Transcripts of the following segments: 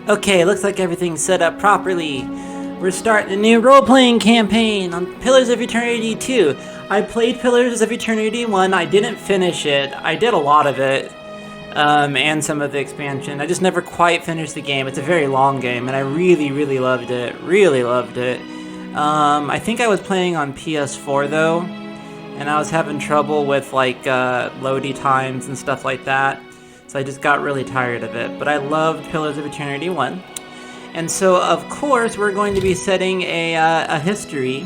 Okay, looks like everything's set up properly. We're starting a new role-playing campaign on Pillars of Eternity 2. I played Pillars of Eternity 1, I didn't finish it. I did a lot of it, and some of the expansion. I just never quite finished the game. It's a very long game, and I really, really loved it. Really loved it. I think I was playing on PS4, though, and I was having trouble with, like, loading times and stuff like that. So I just got really tired of it. But I loved Pillars of Eternity 1. And so, of course, we're going to be setting a history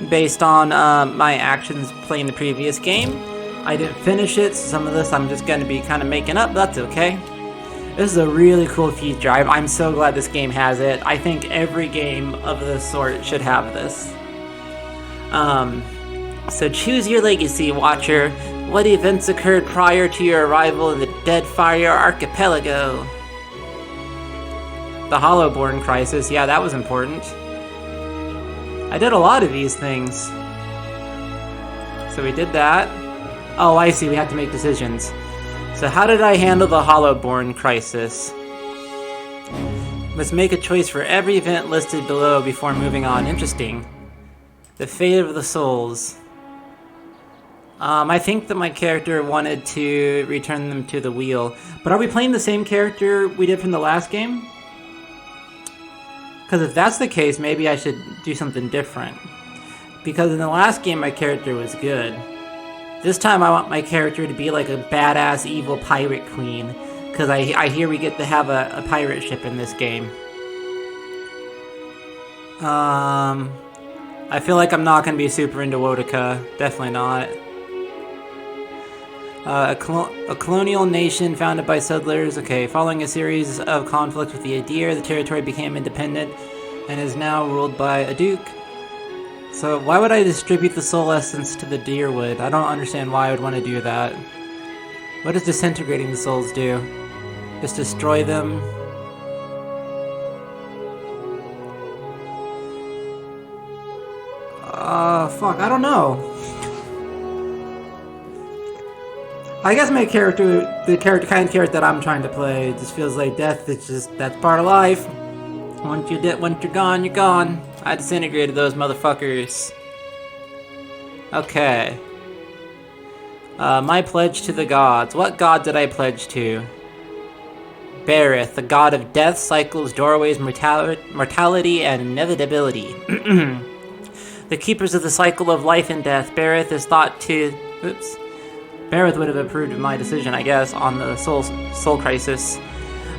based on my actions playing the previous game. I didn't finish it, so some of this I'm just going to be kind of making up, but that's okay. This is a really cool feature. I'm so glad this game has it. I think every game of this sort should have this. So choose your legacy, Watcher. What events occurred prior to your arrival in the Deadfire archipelago? The Hollowborn crisis, yeah, that was important. I did a lot of these things. So we did that. Oh, I see, we have to make decisions. So how did I handle the Hollowborn crisis? Must make a choice for every event listed below before moving on. Interesting. The fate of the souls. I think that my character wanted to return them to the wheel. But are we playing the same character we did from the last game? Because if that's the case, maybe I should do something different. Because in the last game, my character was good. This time, I want my character to be like a badass evil pirate queen. Because I hear we get to have a pirate ship in this game. I feel like I'm not going to be super into Wotica. Definitely not. A colonial nation founded by settlers. Okay, following a series of conflicts with the Adir, the territory became independent and is now ruled by a duke. So why would I distribute the soul essence to the Deerwood? I don't understand why I would want to do that. What does disintegrating the souls do? Just destroy them? Fuck, I don't know. I guess my character, the kind of character that I'm trying to play, just feels like death. It's just, that's part of life. Once you're gone, you're gone. I disintegrated those motherfuckers. Okay. My pledge to the gods. What god did I pledge to? Berith, the god of death, cycles, doorways, mortality, and inevitability. The keepers of the cycle of life and death. Berith is thought to... Oops. Berith would have approved of my decision, I guess, on the soul crisis.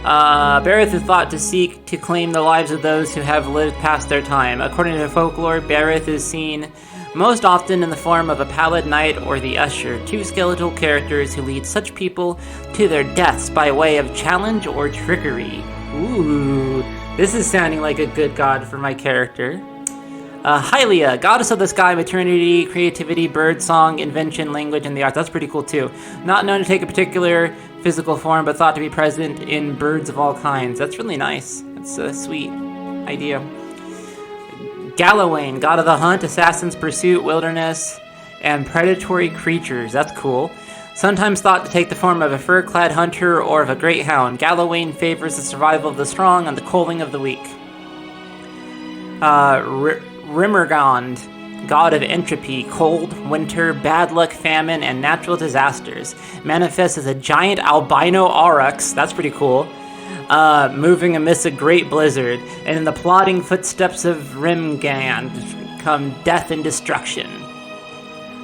Berith is thought to seek to claim the lives of those who have lived past their time. According to folklore, Berith is seen most often in the form of a pallid knight or the usher, two skeletal characters who lead such people to their deaths by way of challenge or trickery. Ooh, this is sounding like a good god for my character. Hylia, goddess of the sky, maternity, creativity, bird song, invention, language, and the arts. That's pretty cool too. Not known to take a particular physical form, but thought to be present in birds of all kinds. That's really nice. That's a sweet idea. Galawain, god of the hunt, assassins, pursuit, wilderness, and predatory creatures. That's cool. Sometimes thought to take the form of a fur-clad hunter or of a great hound. Galawain favors the survival of the strong and the culling of the weak. Rimmergond, god of entropy, cold, winter, bad luck, famine, and natural disasters. Manifests as a giant albino aurochs, that's pretty cool, moving amidst a great blizzard. And in the plodding footsteps of Rimgand come death and destruction.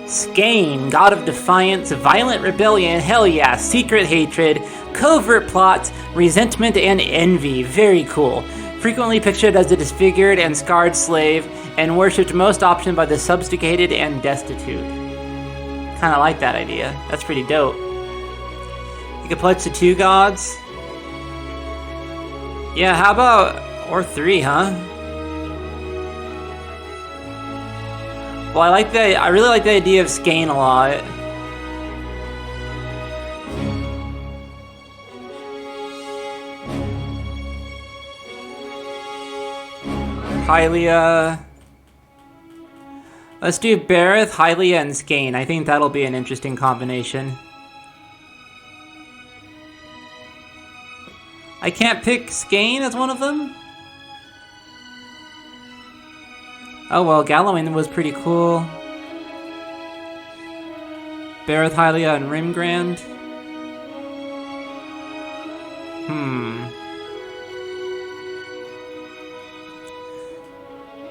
Skane, god of defiance, violent rebellion, hell yeah, secret hatred, covert plots, resentment, and envy. Very cool. Frequently pictured as a disfigured and scarred slave, and worshipped most often by the subjugated and destitute. Kinda like that idea. That's pretty dope. You can pledge to two gods? Yeah, how about... or three, huh? Well, I really like the idea of Skane a lot. Hylia. Let's do Berith, Hylia, and Skane. I think that'll be an interesting combination. I can't pick Skane as one of them? Oh well, Gallowin was pretty cool. Bareth, Hylia, and Rimgrand.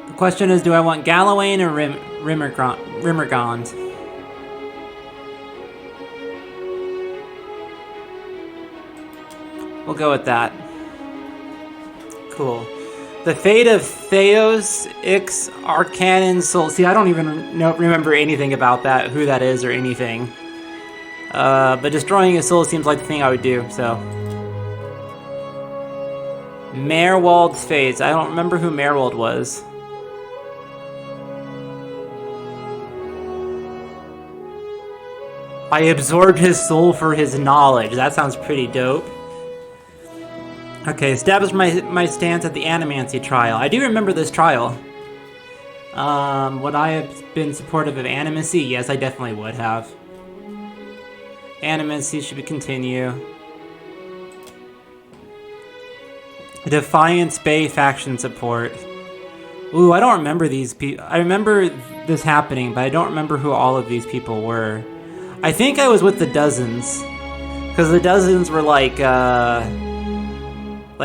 The question is, do I want Gallowin or Rimmergond? We'll go with that. Cool. The fate of Theos, Ix, Arcanon, Soul. See, I don't even remember anything about that, who that is, or anything. But destroying a soul seems like the thing I would do, so. Merwald's fates. I don't remember who Merwald was. I absorbed his soul for his knowledge. That sounds pretty dope. Okay, establish my stance at the Animancy trial. I do remember this trial. Would I have been supportive of Animacy? Yes, I definitely would have. Animacy should continue. Defiance Bay faction support. Ooh, I don't remember these people. I remember this happening, but I don't remember who all of these people were. I think I was with the Dozens, because the Dozens were like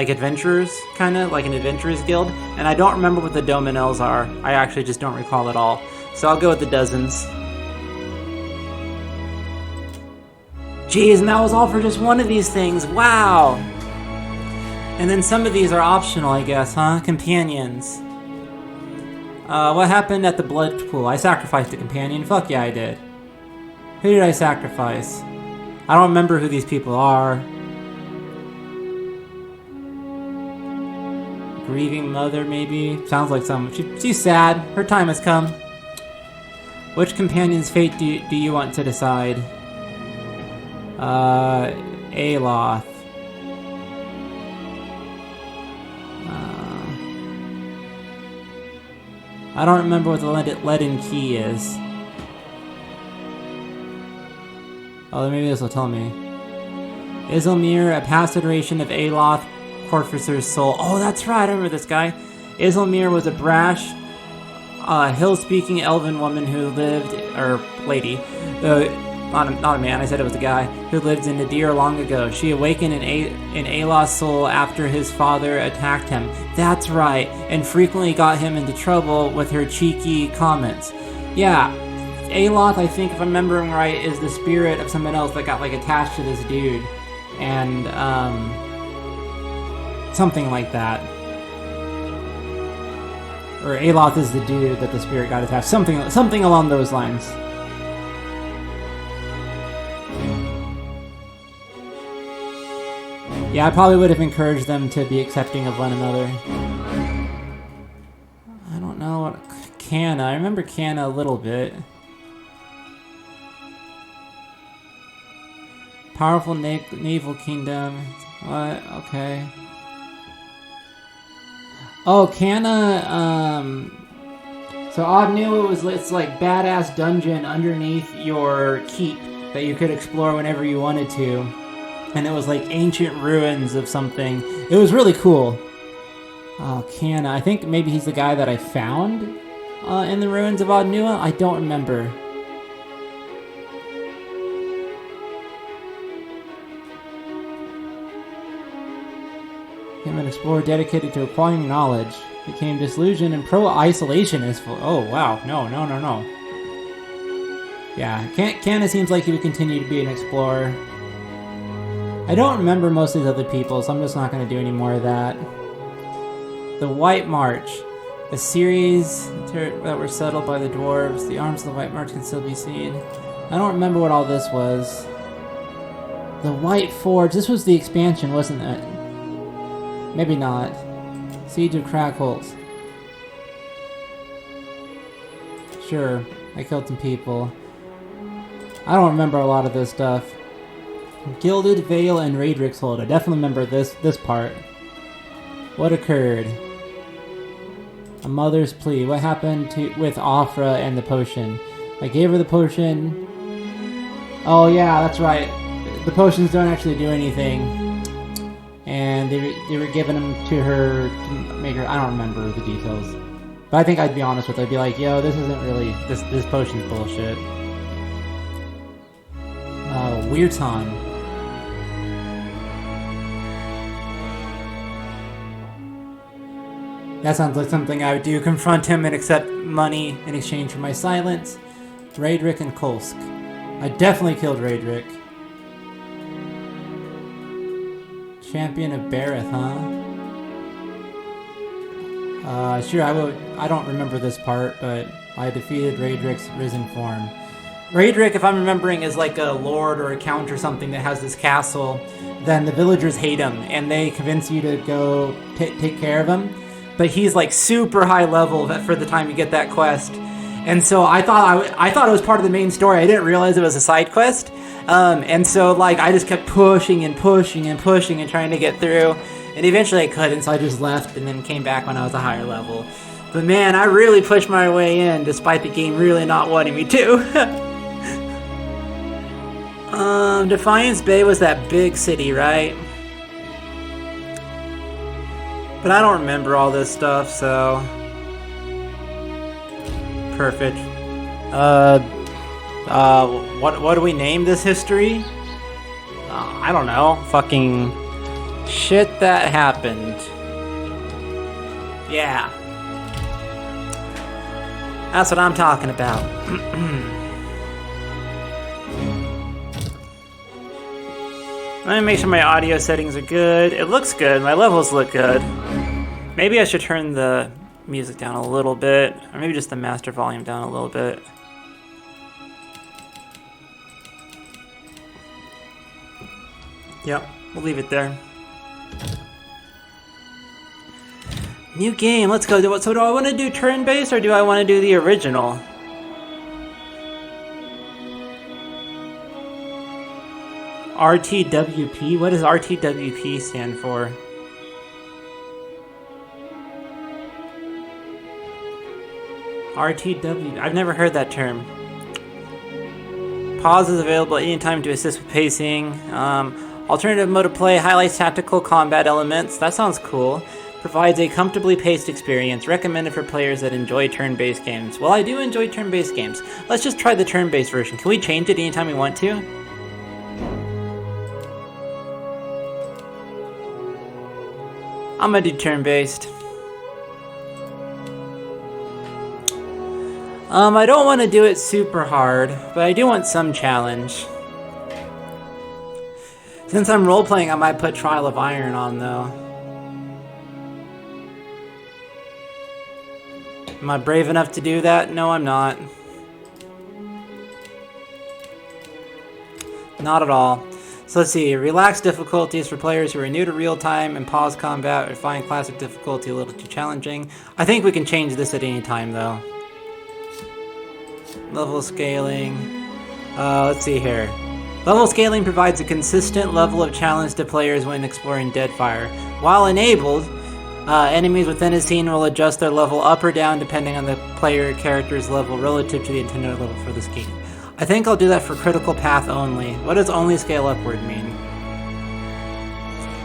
adventurers, kind of like an adventurers guild, and I don't remember what the Dominels are. I actually just don't recall at all. So I'll go with the Dozens. Jeez, and that was all for just one of these things. Wow. And then some of these are optional, I guess, huh? Companions. What happened at the blood pool? I sacrificed a companion. Fuck yeah, I did. Who did I sacrifice? I don't remember who these people are. Grieving mother, maybe? Sounds like someone. She's sad. Her time has come. Which companion's fate do you want to decide? Aloth. I don't remember what the leaden key is. Oh, maybe this will tell me. Isilmir, a past iteration of Aloth, Corficer's soul. Oh, that's right, I remember this guy. Isilmir was a brash, hill-speaking elven woman who lived, or lady, not a man, I said it was a guy, who lived in Nadir long ago. She awakened in Aloth's soul after his father attacked him. That's right, and frequently got him into trouble with her cheeky comments. Yeah, Aloth, I think, if I'm remembering right, is the spirit of someone else that got, like, attached to this dude. And, something like that. Or Aloth is the dude that the spirit got attached. Something along those lines. Yeah, I probably would have encouraged them to be accepting of one another. I don't know what... Canna. I remember Canna a little bit. Powerful naval kingdom. What? Okay. Oh, Canna, so Oddnew, it's like badass dungeon underneath your keep that you could explore whenever you wanted to. And it was like ancient ruins of something. It was really cool. Oh, Canna. I think maybe he's the guy that I found in the ruins of Oddnew. I don't remember. Became an explorer dedicated to acquiring knowledge. Became disillusioned and pro-isolationist. Oh, wow. No. Yeah, Canna seems like he would continue to be an explorer. I don't remember most of these other people, so I'm just not going to do any more of that. The White March. A series that were settled by the Dwarves. The arms of the White March can still be seen. I don't remember what all this was. The White Forge. This was the expansion, wasn't it? Maybe not. Siege of Crackholes. Sure, I killed some people. I don't remember a lot of this stuff. Gilded Veil and Raedric's Hold. I definitely remember this part. What occurred? A mother's plea. What happened with Afra and the potion? I gave her the potion. Oh yeah, that's right. The potions don't actually do anything. And and they were giving them to her to make her. I don't remember the details, but I think I'd be honest with her. I'd be like, "Yo, this isn't really this potion's bullshit." Weirton. That sounds like something I would do. Confront him and accept money in exchange for my silence. Raedric and Kolsk. I definitely killed Raedric. Champion of Bareth, huh? Sure, I don't remember this part, but I defeated Raedric's risen form. Raedric, if I'm remembering, is like a lord or a count or something that has this castle. Then the villagers hate him, and they convince you to go take care of him. But he's like super high level for the time you get that quest. And so I thought it was part of the main story. I didn't realize it was a side quest. And so like I just kept pushing and pushing and pushing and trying to get through. And eventually I couldn't, so I just left and then came back when I was a higher level. But man, I really pushed my way in despite the game really not wanting me to. Defiance Bay was that big city, right? But I don't remember all this stuff, so... Perfect. What do we name this history? I don't know. Fucking... shit that happened. Yeah. That's what I'm talking about. Let me make sure my audio settings are good. It looks good. My levels look good. Maybe I should turn the music down a little bit. Or maybe just the master volume down a little bit. Yep, we'll leave it there. New game, let's go. So do I want to do turn-based or do I want to do the original? RTWP? What does RTWP stand for? RTW. I've never heard that term. Pause is available at any time to assist with pacing. Alternative mode of play highlights tactical combat elements. That sounds cool. Provides a comfortably paced experience. Recommended for players that enjoy turn-based games. Well, I do enjoy turn-based games. Let's just try the turn-based version. Can we change it anytime we want to? I'm gonna do turn-based. I don't want to do it super hard, but I do want some challenge. Since I'm role-playing, I might put Trial of Iron on, though. Am I brave enough to do that? No, I'm not. Not at all. So let's see, relaxed difficulties for players who are new to real-time and pause combat or find classic difficulty a little too challenging. I think we can change this at any time, though. Level scaling. Let's see here. Level scaling provides a consistent level of challenge to players when exploring Deadfire. While enabled, enemies within a scene will adjust their level up or down depending on the player character's level relative to the intended level for this game. I think I'll do that for critical path only. What does only scale upward mean?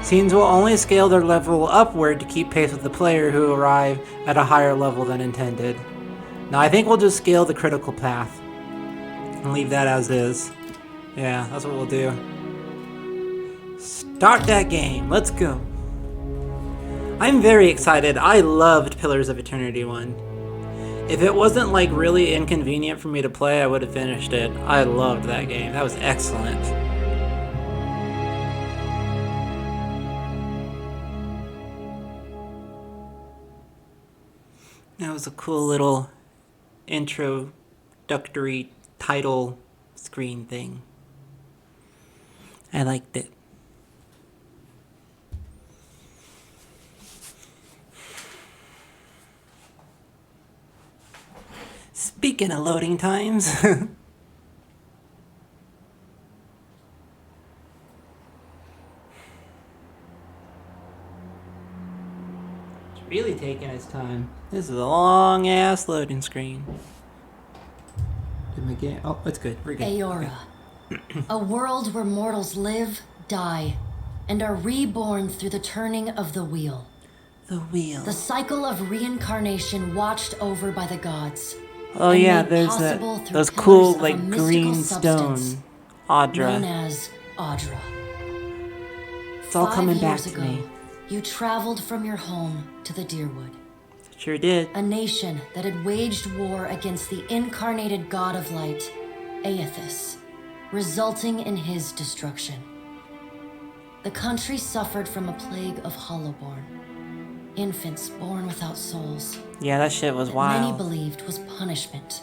Scenes will only scale their level upward to keep pace with the player who arrive at a higher level than intended. Now I think we'll just scale the critical path and leave that as is. Yeah, that's what we'll do. Start that game. Let's go. I'm very excited. I loved Pillars of Eternity 1. If it wasn't like really inconvenient for me to play, I would have finished it. I loved that game. That was excellent. That was a cool little introductory title screen thing. I liked it. Speaking of loading times, it's really taking its time. This is a long ass loading screen. Did my game? Oh, that's good. We're good. Aora, a world where mortals live, die, and are reborn through the turning of the wheel. The wheel. The cycle of reincarnation watched over by the gods. Oh and yeah, made there's possible that. through Those pillars cool of a like mystical green substance stone. Audra. known as Audra. It's all coming 5 back years to ago, me. you traveled from your home to the Deerwood, Sure did. a nation that had waged war against the incarnated god of light, Aethys, resulting in his destruction. The country suffered from a plague of hollowborn, infants born without souls. Yeah, that shit was That many wild. believed was punishment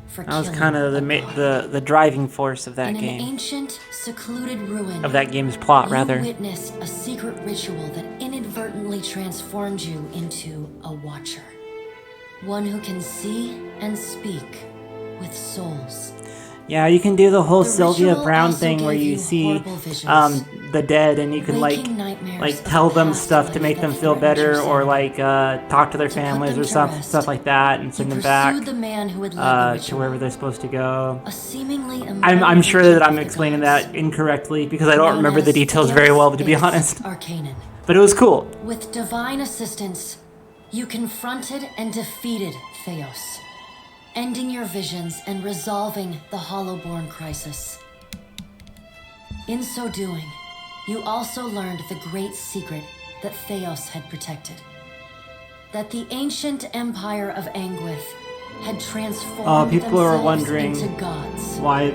for That was killing kind of a god. the driving force of that In an game. ancient, secluded ruin, Of that game's plot, you rather. witnessed a secret ritual that inadvertently transformed you into a watcher. One who can see and speak with souls. Yeah, you can do the whole The Sylvia ritual Brown also thing where gave you you see horrible visions. the dead, and you can Waking nightmares like of tell a them past stuff to life make that them feel threatened better, your or sanity. like talk to their To put families them or to stuff rest, like that, and You send them back pursued the man who had led the to ritual. wherever they're supposed to go. A seemingly I'm sure that I'm of the explaining gods, that incorrectly because I don't known remember the as details very Deus well, to be Ex honest. Arcanon. But it was cool. With divine assistance, you confronted and defeated Theos, ending your visions and resolving the Hollowborn crisis. In so doing, you also learned the great secret that Theos had protected. That the ancient empire of Anguith had transformed People are themselves wondering into gods. why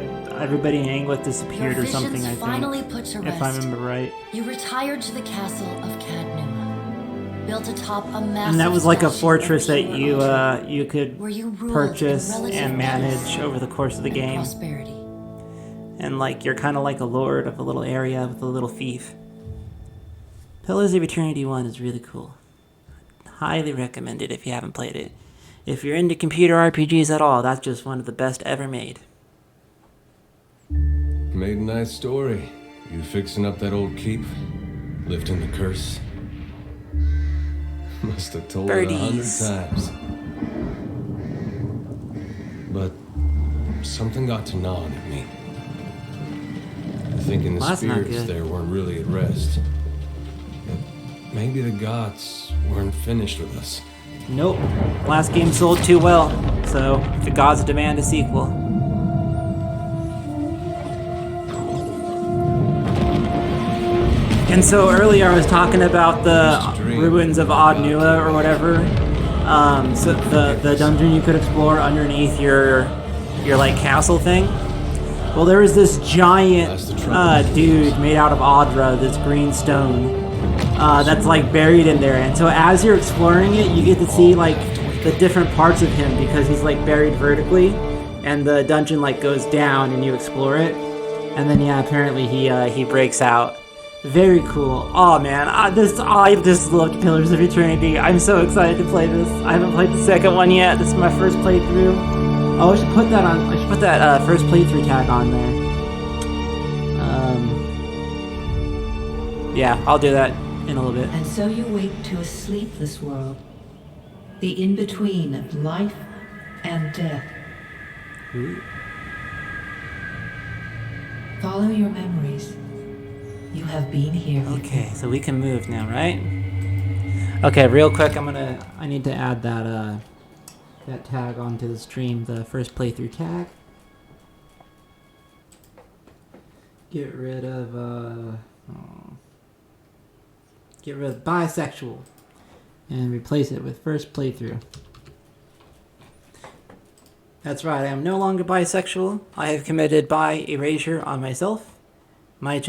everybody in Anguith disappeared Your or something, visions I think. finally put to If I rest. remember right. You retired to the castle of Cadnuma, built atop a massive And that was like a statue fortress of that pure you could where you ruled purchase in relative and manage peace over the course of the and game. prosperity. And like you're kind of like a lord of a little area with a little fief. Pillars of Eternity 1 is really cool. Highly recommend it if you haven't played it. If you're into computer RPGs at all, that's just one of the best ever made. Made a nice story. You fixing up that old keep? Lifting the curse? Must have told it 100 Birdies. times. But something got to gnawing at me. Thinking the Well, that's not spirits good. there weren't really at rest. That maybe the gods weren't finished with us. Nope. Last game sold too well, so the gods demand a sequel. And so earlier I was talking about the ruins of Adnua or whatever. So the dungeon you could explore underneath your like castle thing. Well, there was this giant dude made out of Audra, this green stone, that's like buried in there. And so as you're exploring it, you get to see like the different parts of him because he's like buried vertically, and the dungeon like goes down and you explore it. And then yeah, apparently he breaks out. Very cool. Oh man, I just loved Pillars of Eternity. I'm so excited to play this. I haven't played the second one yet. This is my first playthrough. Oh, I should put that on. I should put that first playthrough tag on there. Yeah, I'll do that in a little bit. And so you wake to a sleepless world, the in-between of life and death. Ooh. Follow your memories. You have been here before. Okay, so we can move now, right? Okay, real quick, I need to add that that tag onto the stream, the first playthrough tag. Get rid of bisexual and replace it with first playthrough. That's right, I am no longer bisexual. I have committed bi erasure on myself. My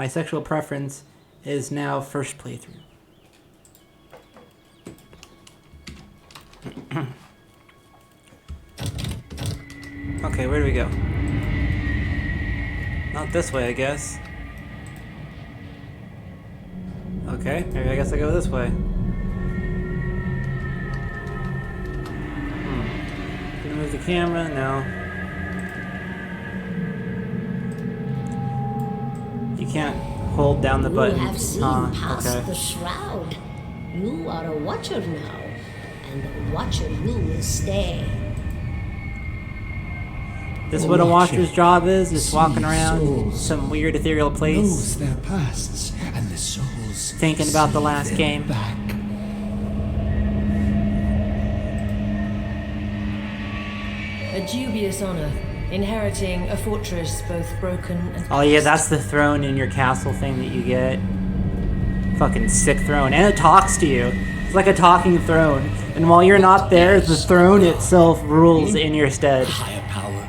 sexual preference is now first playthrough. Okay, where do we go? Not this way, I guess. Okay, maybe I guess I go this way. Can I move the camera? No. You can't hold down the button. You have seen past okay. the shroud. You are a watcher now, and a watcher you will stay. This A what a watcher. watcher's job is? Just walking Sees around souls. some weird ethereal place, Knows their pasts, and the souls thinking about the see last them game. back. A dubious honor, inheriting a fortress both broken and Oh yeah, that's the throne in your castle thing that you get. Fucking sick throne. And it talks to you. It's like a talking throne. And while you're not there, the throne itself rules in your stead. Higher power,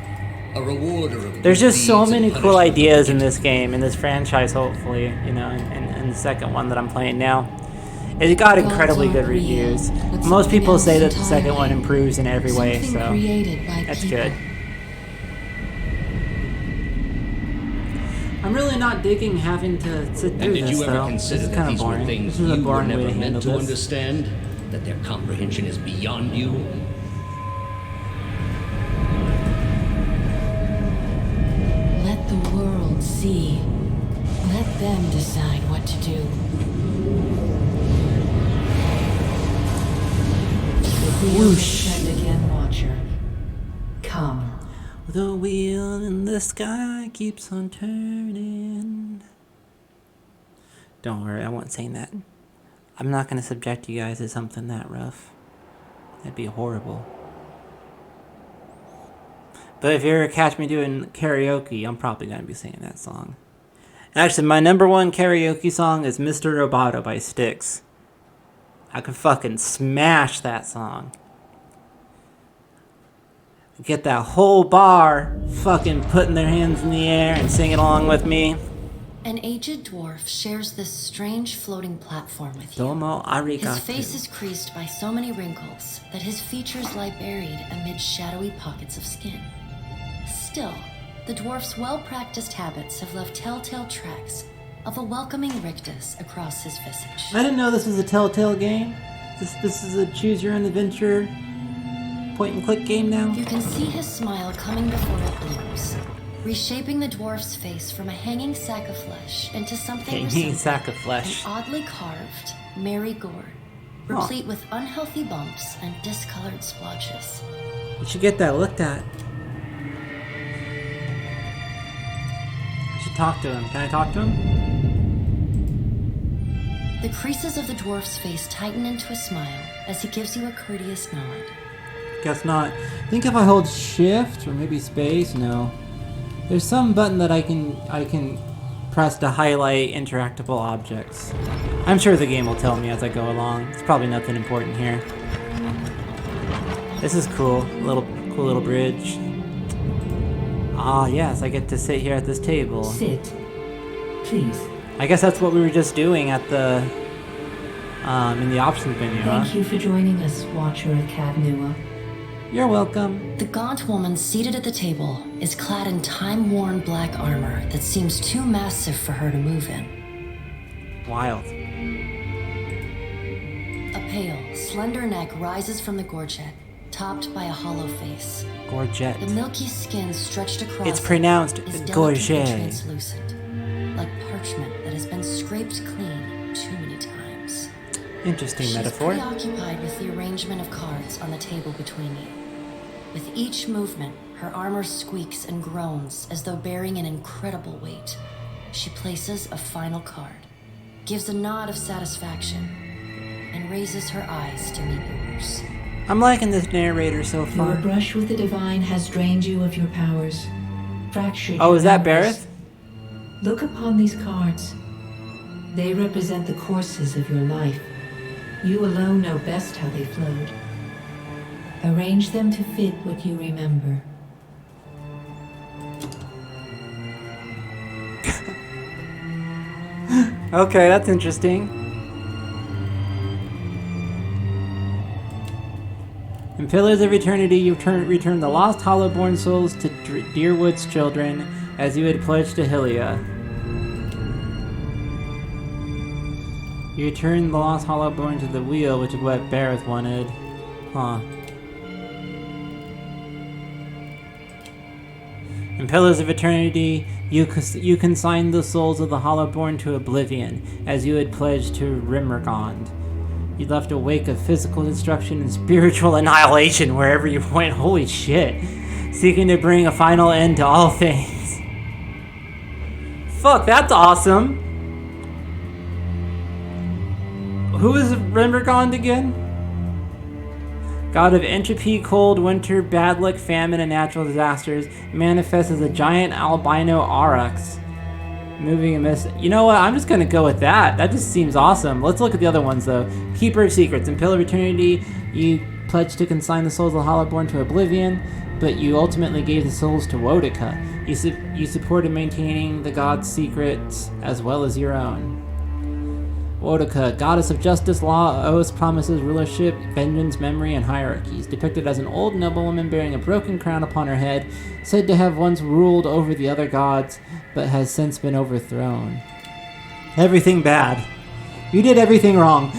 a rewarder of There's good just so deeds and many cool punishment of ideas in wicked. this game, in this franchise, hopefully, you know, and the second one that I'm playing now. It got incredibly good reviews. Most people say that the second one improves in every way, Something so created by that's people. good. I'm really not digging having to sit And through did this, you ever though. consider This is that kind of these were boring. things This is a you were boring way never to handle meant to this. understand? That their comprehension is beyond you? Let the world see. Let them decide what to do. The wheel Whoosh. will turn again, Watcher. Come. The wheel in the sky keeps on turning. Don't worry, I won't sing that. I'm not going to subject you guys to something that rough. That'd be horrible. But if you ever catch me doing karaoke, I'm probably going to be singing that song. Actually, my number one karaoke song is Mr. Roboto by Styx. I could fucking smash that song. Get that whole bar fucking putting their hands in the air and singing along with me. An aged dwarf shares this strange floating platform with you. Domo arigato. His face is creased by so many wrinkles that his features lie buried amid shadowy pockets of skin. Still, the dwarf's well-practiced habits have left telltale tracks of a welcoming rictus across his visage. I didn't know this was a Telltale game. This is a choose-your-own-adventure point-and-click game now. You can see his smile coming before it blooms, reshaping the dwarf's face from a hanging sack of flesh into something Hanging resembling sack of flesh. an oddly carved, merry gourd, replete with unhealthy bumps and discolored splotches. You should get that looked at. I should talk to him. Can I talk to him? The creases of the dwarf's face tighten into a smile as he gives you a courteous nod. Guess not. I think if I hold shift or maybe space, no. There's some button that I can press to highlight interactable objects. I'm sure the game will tell me as I go along. It's probably nothing important here. This is cool. Cool little bridge. Ah, yes, I get to sit here at this table. Sit. Please. I guess that's what we were just doing at the in the options menu, huh? Thank you for joining us, Watcher of Cadnua. You're welcome. The Gaunt Woman seated at the table is clad in time-worn black armor that seems too massive for her to move in. Wild. A pale, slender neck rises from the gorget, topped by a hollow face. Gorget. The milky skin stretched across It's pronounced is delicately gorget. translucent, like parchment that has been scraped clean too many times. Interesting She's metaphor. preoccupied with the arrangement of cards on the table between you. With each movement, her armor squeaks and groans as though bearing an incredible weight. She places a final card, gives a nod of satisfaction, and raises her eyes to meet yours. I'm liking this narrator so Your far. brush with the divine has drained you of your powers, fractured Oh, your is that memories. Bareth? Look upon these cards. They represent the courses of your life. You alone know best how they flowed. Arrange them to fit what you remember. Okay, that's interesting. In Pillars of Eternity, you return the lost Hollowborn souls to Deerwood's children, as you had pledged to Velia. You return the lost Hollowborn to the wheel, which is what Bareth wanted. Huh. In Pillars of Eternity, you consigned the souls of the Hollowborn to oblivion, as you had pledged to Rimmergond. You left a wake of physical destruction and spiritual annihilation wherever you went. Holy shit. seeking to bring a final end to all things. Fuck, that's awesome. Who is Rembergond again? God of entropy, cold, winter, bad luck, famine, and natural disasters, manifests as a giant albino aurochs. Moving a mist. You know what? I'm just gonna go with that. That just seems awesome. Let's look at the other ones though. Keeper of Secrets. In Pillar of Eternity, you pledged to consign the souls of the Hollowborn to oblivion, but you ultimately gave the souls to Wodika. You supported maintaining the god's secrets as well as your own. Wodika, goddess of justice, law, oaths, promises, rulership, vengeance, memory, and hierarchies. Depicted as an old noblewoman bearing a broken crown upon her head, said to have once ruled over the other gods, but has since been overthrown. Everything bad. You did everything wrong.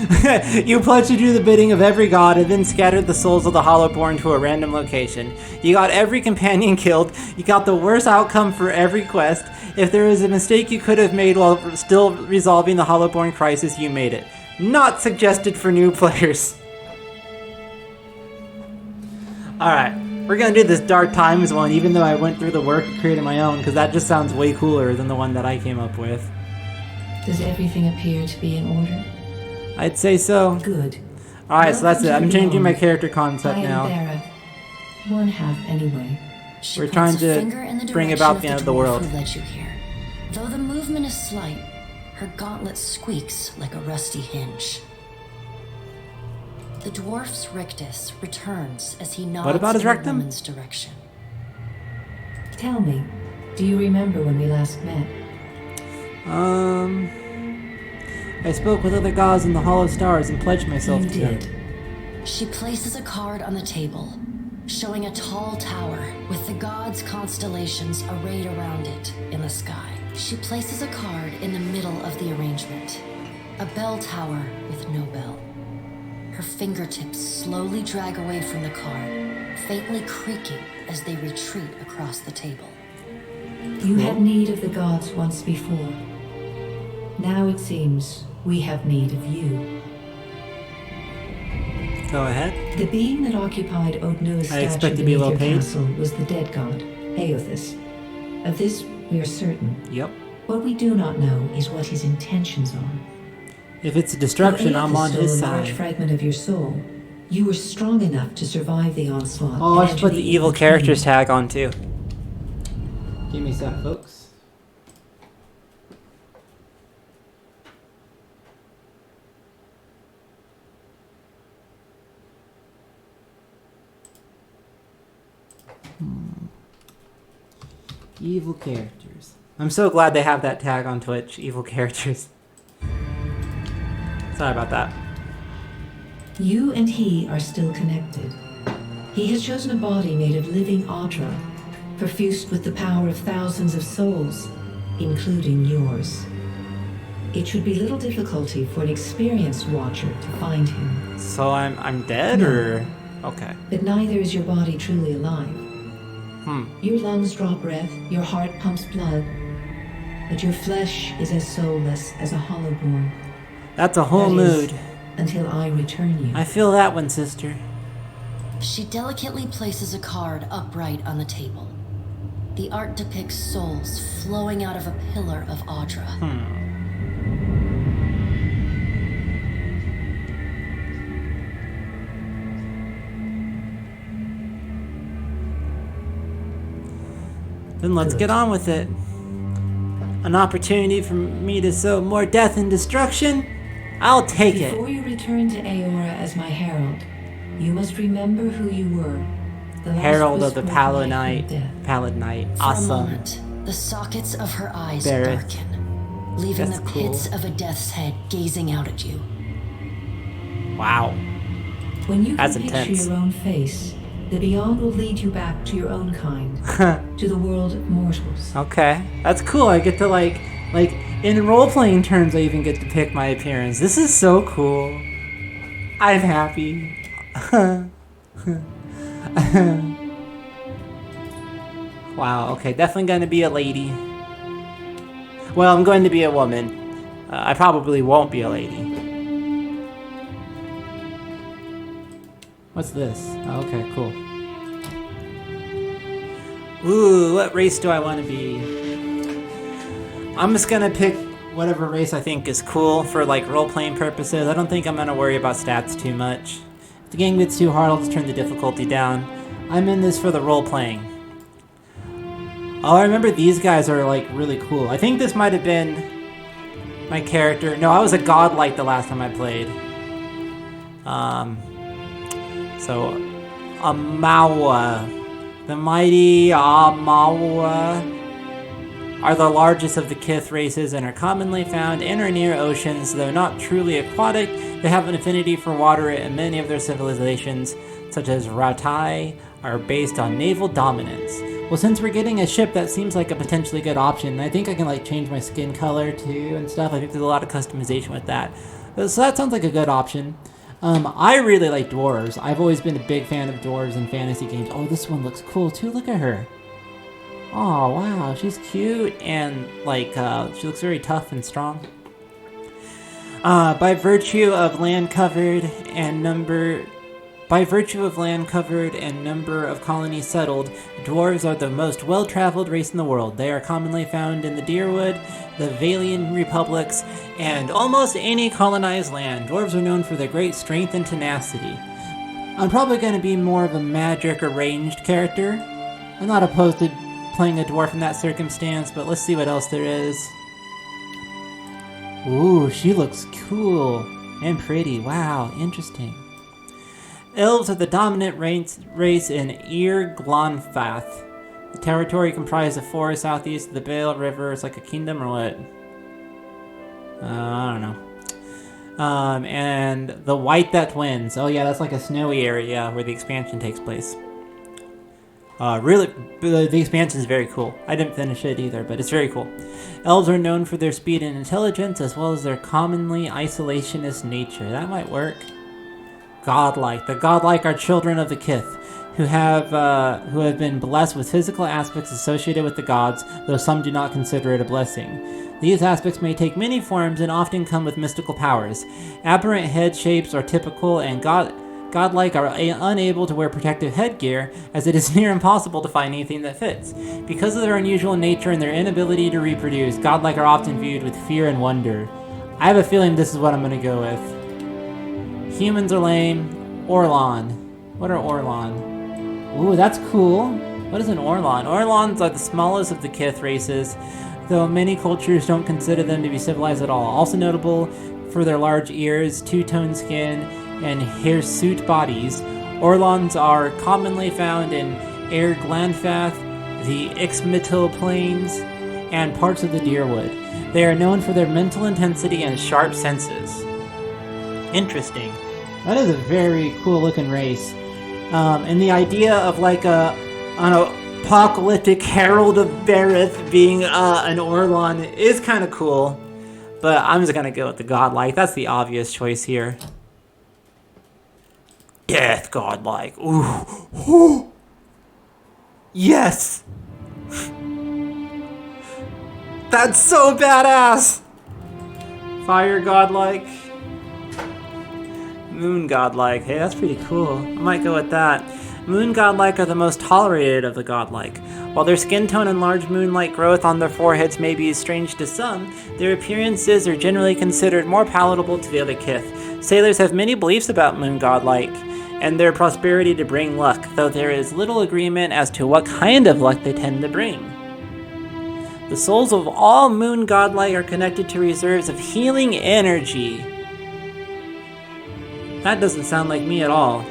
You pledged to do the bidding of every god and then scattered the souls of the Hollowborn to a random location. You got every companion killed. You got the worst outcome for every quest. If there was a mistake you could have made while still resolving the Hollowborn crisis, you made it. Not suggested for new players. Alright, we're gonna do this Dark Times one, even though I went through the work and created my own, because that just sounds way cooler than the one that I came up with. Does everything appear to be in order? I'd say so. Good. Alright, so that's it. I'm changing my Lord. character concept I am now. Vera. One half anyway. She We're points trying a to finger in the bring direction about the end of the dwarf world. who led you here. Though the movement is slight, her gauntlet squeaks like a rusty hinge. The dwarf's rictus returns as he nods about his in the rectum? woman's direction. Tell me, do you remember when we last met? I spoke with other gods in the Hollow Stars and pledged myself You to them. did. She places a card on the table, showing a tall tower with the gods' constellations arrayed around it in the sky. She places a card in the middle of the arrangement, a bell tower with no bell. Her fingertips slowly drag away from the card, faintly creaking as they retreat across the table. You had need of the gods once before. Now it seems we have need of you. Go ahead. The being that occupied Odnua's I expect statue to be beneath well your paid. castle was the dead god, Aothis. Of this we are certain. Yep. What we do not know is what his intentions are. If it's a destruction, Though I'm on Aothis his stole a large side. fragment of your soul, you were strong enough to survive the onslaught. Oh, I and should enter put the evil characters kingdom. tag on too. Give me a sec, folks. Evil characters. I'm so glad they have that tag on Twitch, evil characters. Sorry about that. You and he are still connected. He has chosen a body made of living Audra, perfused with the power of thousands of souls, including yours. It should be little difficulty for an experienced watcher to find him. So I'm dead, No. or okay? But neither is your body truly alive. Your lungs draw breath, your heart pumps blood, but your flesh is as soulless as a hollowborn. That's a whole That is, mood. until I return you. I feel that one, sister. She delicately places a card upright on the table. The art depicts souls flowing out of a pillar of Audra. Then let's get on with it. An opportunity for me to sow more death and destruction? I'll take it. Before you return to Aora as my herald, you must remember who you were. The last Herald of the whisper life and Paladinite. death. Paladinite. For a Awesome. moment, the sockets of her eyes Barrett. darken, leaving That's the cool. pits of a death's head gazing out at you. Wow. When you That's can picture intense. your own face, the Beyond will lead you back to your own kind, to the world of mortals. Okay. That's cool. I get to like in role-playing terms I even get to pick my appearance. This is so cool. I'm happy. Wow, okay, definitely going to be a lady. Well, I'm going to be a woman. I probably won't be a lady. What's this? Oh, okay, cool. Ooh, what race do I want to be? I'm just gonna pick whatever race I think is cool for like role-playing purposes. I don't think I'm gonna worry about stats too much. If the game gets too hard, I'll just turn the difficulty down. I'm in this for the role-playing. Oh, I remember these guys are like really cool. I think this might have been my character. No, I was a godlike the last time I played. So Amawa. The mighty Amawa are the largest of the Kith races and are commonly found in or near oceans. Though not truly aquatic, they have an affinity for water, and many of their civilizations, such as Rautai, are based on naval dominance. Well, since we're getting a ship, that seems like a potentially good option. I think I can like change my skin color too and stuff. I think there's a lot of customization with that. So that sounds like a good option. I really like dwarves. I've always been a big fan of dwarves in fantasy games. Oh, this one looks cool too. Look at her. Oh, wow. She's cute and like she looks very tough and strong. By virtue of land covered and number of colonies settled, dwarves are the most well-traveled race in the world. They are commonly found in the Deerwood, the Valian republics, and almost any colonized land. Dwarves are known for their great strength and tenacity. I'm probably going to be more of a magic or ranged character. I'm not opposed to playing a dwarf in that circumstance, but let's see what else there is. Ooh, she looks cool and pretty. Wow, interesting. Elves are the dominant race in Glanfath. The territory comprised of forests southeast of the Bale River. It's like a kingdom or what? I don't know. And the White That Wins. Oh yeah, that's like a snowy area where the expansion takes place. Really, the expansion is very cool. I didn't finish it either, but it's very cool. Elves are known for their speed and intelligence, as well as their commonly isolationist nature. That might work. Godlike. The godlike are children of the Kith, who have been blessed with physical aspects associated with the gods, though some do not consider it a blessing. These aspects may take many forms and often come with mystical powers. Aberrant head shapes are typical, and godlike are unable to wear protective headgear, as it is near impossible to find anything that fits. Because of their unusual nature and their inability to reproduce, godlike are often viewed with fear and wonder. I have a feeling this is what I'm going to go with. Humans are lame. Orlan. What are Orlan? Ooh, that's cool. What is an Orlan? Orlans are the smallest of the Kith races, though many cultures don't consider them to be civilized at all. Also notable for their large ears, two-tone skin, and hirsute bodies, Orlans are commonly found in Glanfath, the Ixmitil Plains, and parts of the Deerwood. They are known for their mental intensity and sharp senses. Interesting. That is a very cool looking race. And the idea of like an apocalyptic herald of Berith being an Orlan is kind of cool. But I'm just gonna go with the godlike. That's the obvious choice here. Death godlike. Ooh. Ooh. Yes. That's so badass. Fire godlike. Moon godlike. Hey, that's pretty cool. I might go with that. Moon godlike are the most tolerated of the godlike. While their skin tone and large moon-like growth on their foreheads may be strange to some, their appearances are generally considered more palatable to the other Kith. Sailors have many beliefs about moon godlike and their prosperity to bring luck, though there is little agreement as to what kind of luck they tend to bring. The souls of all moon godlike are connected to reserves of healing energy. That doesn't sound like me at all.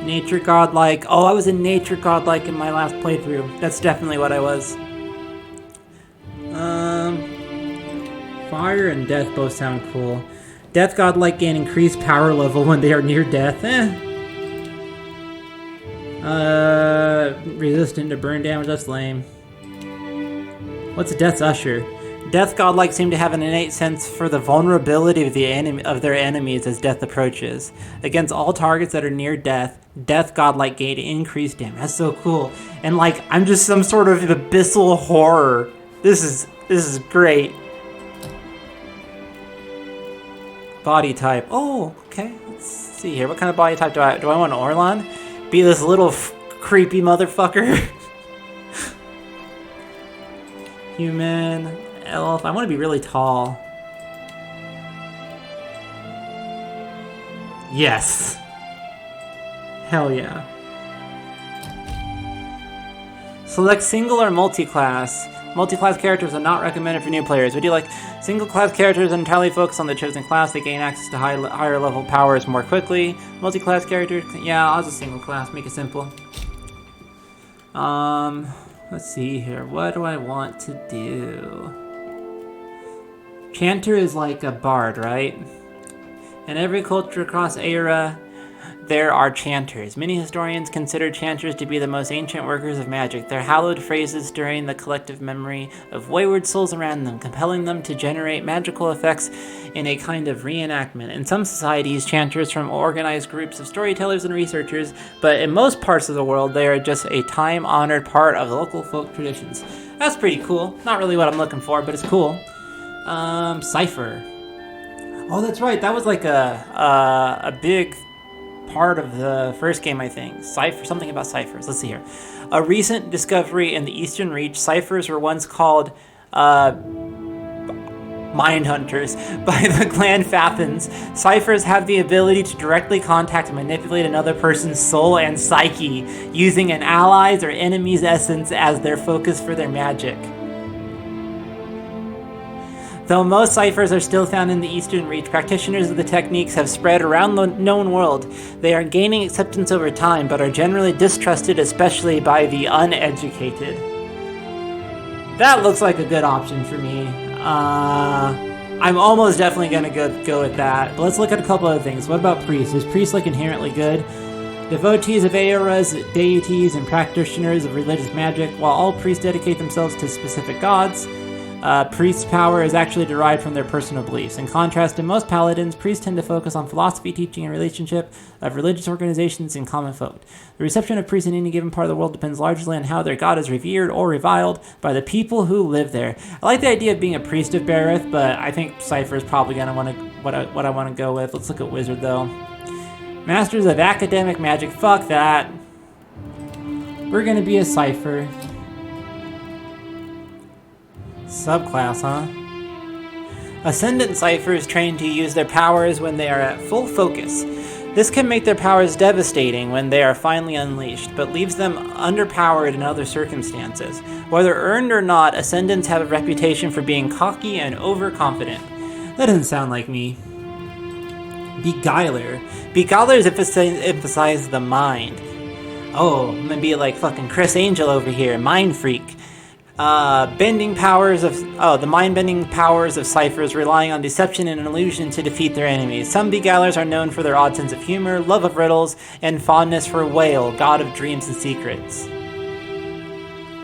Nature godlike. Oh, I was a nature godlike in my last playthrough. That's definitely what I was. Fire and death both sound cool. Death godlike gain increased power level when they are near death. Resistant to burn damage. That's lame. What's Death's Usher? Death godlike seem to have an innate sense for the vulnerability of their enemies as death approaches. Against all targets that are near death, Death godlike gain increased damage. That's so cool. And like, I'm just some sort of abyssal horror. This is great. Body type. Oh, okay. Let's see here. What kind of body type do I want? Orlan? Be this little creepy motherfucker? Human, elf. I want to be really tall. Yes. Hell yeah. Select single or multi-class. Multi-class characters are not recommended for new players. Would you like single-class characters that entirely focus on the chosen class? They gain access to higher level powers more quickly. Multi-class characters, yeah, I'll just single class, make it simple. Let's see here. What do I want to do? Chanter is like a bard, right? In every culture across Era, there are chanters. Many historians consider chanters to be the most ancient workers of magic. Their hallowed phrases stirring the collective memory of wayward souls around them, compelling them to generate magical effects in a kind of reenactment. In some societies, chanters form organized groups of storytellers and researchers, but in most parts of the world, they are just a time-honored part of the local folk traditions. That's pretty cool. Not really what I'm looking for, but it's cool. Cipher. Oh, that's right. That was like a big part of the first game, I think. Cipher, something about ciphers. Let's see here. A recent discovery in the Eastern Reach, ciphers were once called mind hunters by the clan Fathens. Ciphers have the ability to directly contact and manipulate another person's soul and psyche, using an ally's or enemy's essence as their focus for their magic. Though most ciphers are still found in the Eastern Reach, practitioners of the techniques have spread around the known world. They are gaining acceptance over time, but are generally distrusted, especially by the uneducated. That looks like a good option for me. I'm almost definitely going to go with that. But let's look at a couple other things. What about priests? Is priests like inherently good? Devotees of Aera's deities and practitioners of religious magic. While all priests dedicate themselves to specific gods, priests' power is actually derived from their personal beliefs. In contrast to most paladins, priests tend to focus on philosophy, teaching, and relationship of religious organizations and common folk. The reception of priests in any given part of the world depends largely on how their god is revered or reviled by the people who live there. I like the idea of being a priest of Bareth, but I think Cipher is probably going to want to what I want to go with. Let's look at Wizard, though. Masters of Academic Magic. Fuck that. We're going to be a Cipher. Subclass, huh? Ascendant Ciphers train to use their powers when they are at full focus. This can make their powers devastating when they are finally unleashed, but leaves them underpowered in other circumstances. Whether earned or not, Ascendants have a reputation for being cocky and overconfident. That doesn't sound like me. Beguiler. Beguilers emphasize the mind. Oh, I'm gonna be like fucking Chris Angel over here, mind freak. The mind-bending powers of ciphers, relying on deception and illusion to defeat their enemies. Some beguilers are known for their odd sense of humor, love of riddles, and fondness for Whale, god of dreams and secrets.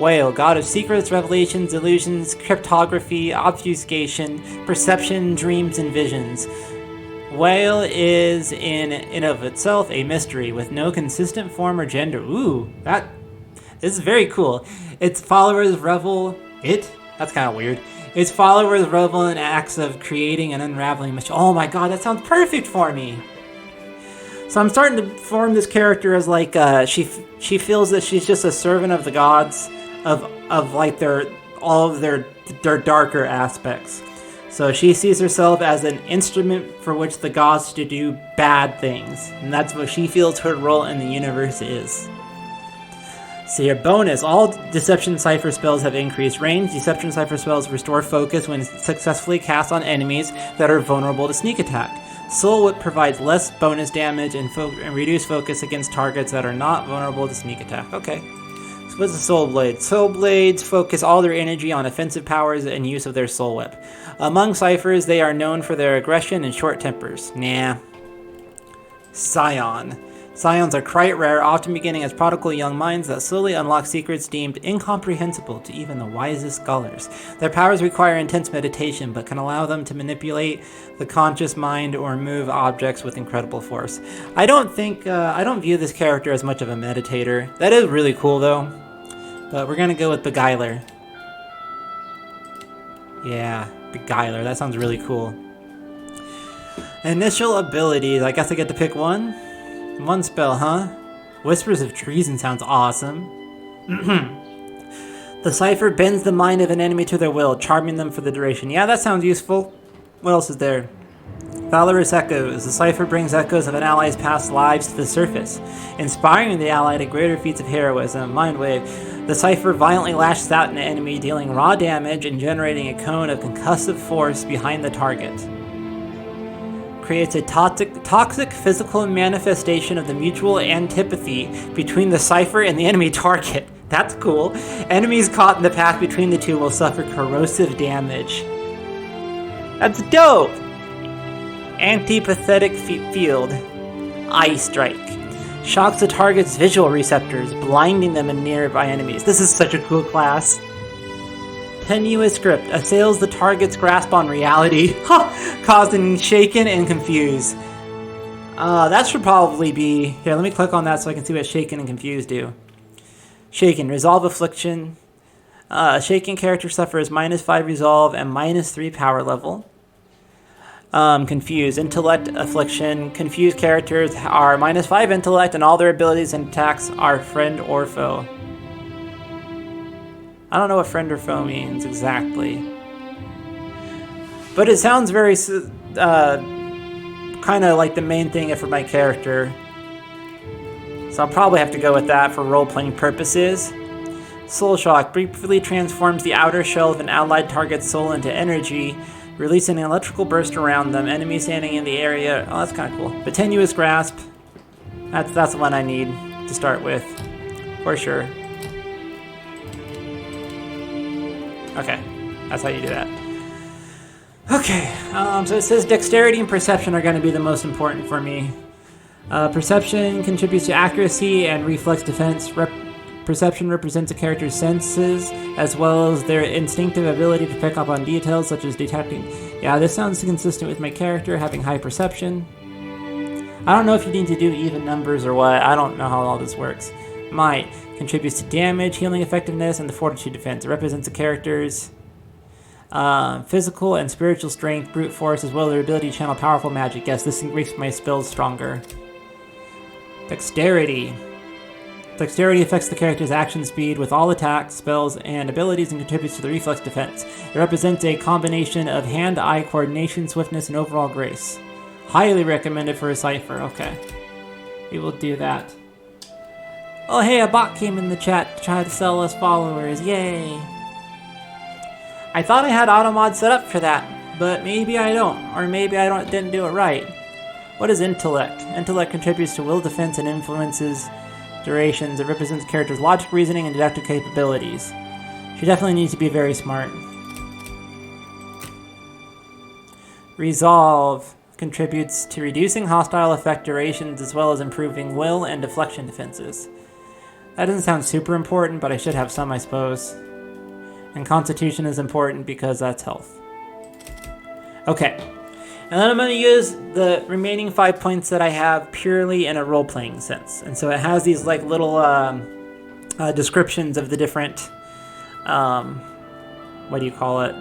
Whale, god of secrets, revelations, illusions, cryptography, obfuscation, perception, dreams, and visions. Whale is in and of itself a mystery with no consistent form or gender. Ooh, this is very cool. Its followers revel... That's kind of weird. Its followers revel in acts of creating and unraveling... Oh my god, that sounds perfect for me! So I'm starting to form this character as like... She feels that she's just a servant of the gods. Of like all of their darker aspects. So she sees herself as an instrument for which the gods to do bad things. And that's what she feels her role in the universe is. So your bonus, all Deception Cipher spells have increased range. Deception Cipher spells restore focus when successfully cast on enemies that are vulnerable to sneak attack. Soul Whip provides less bonus damage and reduced focus against targets that are not vulnerable to sneak attack. Okay. So what's the Soul Blade? Soul Blades focus all their energy on offensive powers and use of their Soul Whip. Among Ciphers, they are known for their aggression and short tempers. Nah. Scion. Scions are quite rare, often beginning as prodigal young minds that slowly unlock secrets deemed incomprehensible to even the wisest scholars. Their powers require intense meditation, but can allow them to manipulate the conscious mind or move objects with incredible force. I don't view this character as much of a meditator. That is really cool, though. But we're gonna go with Beguiler. Yeah, Beguiler. That sounds really cool. Initial abilities. I guess I get to pick one. One spell, huh? Whispers of Treason sounds awesome. The Cipher bends the mind of an enemy to their will, charming them for the duration. Yeah, that sounds useful. What else is there? Valorous Echoes. The Cipher brings echoes of an ally's past lives to the surface, inspiring the ally to greater feats of heroism. Mindwave. The Cipher violently lashes out at an enemy, dealing raw damage and generating a cone of concussive force behind the target. Creates a toxic physical manifestation of the mutual antipathy between the Cipher and the enemy target. That's cool. Enemies caught in the path between the two will suffer corrosive damage. That's dope! Antipathetic field. Eye Strike. Shocks the target's visual receptors, blinding them in nearby enemies. This is such a cool class. Tenuous Grip. Assails the target's grasp on reality, causing shaken and confused. That should probably be... Here, let me click on that so I can see what shaken and confused do. Shaken. Resolve Affliction. Shaken character suffers -5 resolve and -3 power level. Confused. Intellect Affliction. Confused characters are -5 intellect and all their abilities and attacks are friend or foe. I don't know what friend or foe means exactly. But it sounds very kind of like the main thing for my character. So I'll probably have to go with that for role-playing purposes. Soul Shock briefly transforms the outer shell of an allied target's soul into energy, releasing an electrical burst around them. Enemies standing in the area... Oh, that's kind of cool. But Tenuous Grasp. That's the one I need to start with. For sure. Okay. That's how you do that. Okay. So it says Dexterity and Perception are going to be the most important for me. Perception contributes to accuracy and reflex defense. Perception represents a character's senses, as well as their instinctive ability to pick up on details, such as detecting... Yeah, this sounds consistent with my character, having high perception. I don't know if you need to do even numbers or what. I don't know how all this works. Might contributes to damage, healing effectiveness, and the fortitude defense. It represents a character's physical and spiritual strength, brute force, as well as their ability to channel powerful magic. Yes, this makes my spells stronger. Dexterity. Dexterity affects the character's action speed with all attacks, spells, and abilities and contributes to the reflex defense. It represents a combination of hand-eye coordination, swiftness, and overall grace. Highly recommended for a Cipher. Okay. We will do that. Oh hey, a bot came in the chat to try to sell us followers. Yay! I thought I had automod set up for that, but maybe I don't. Or maybe I didn't do it right. What is Intellect? Intellect contributes to will defense and influences durations. It represents the character's logic, reasoning, and deductive capabilities. She definitely needs to be very smart. Resolve contributes to reducing hostile effect durations as well as improving will and deflection defenses. That doesn't sound super important, but I should have some, I suppose. And Constitution is important because that's health. Okay. And then I'm going to use the remaining 5 points that I have purely in a role-playing sense. And so it has these like little descriptions of the different, what do you call it?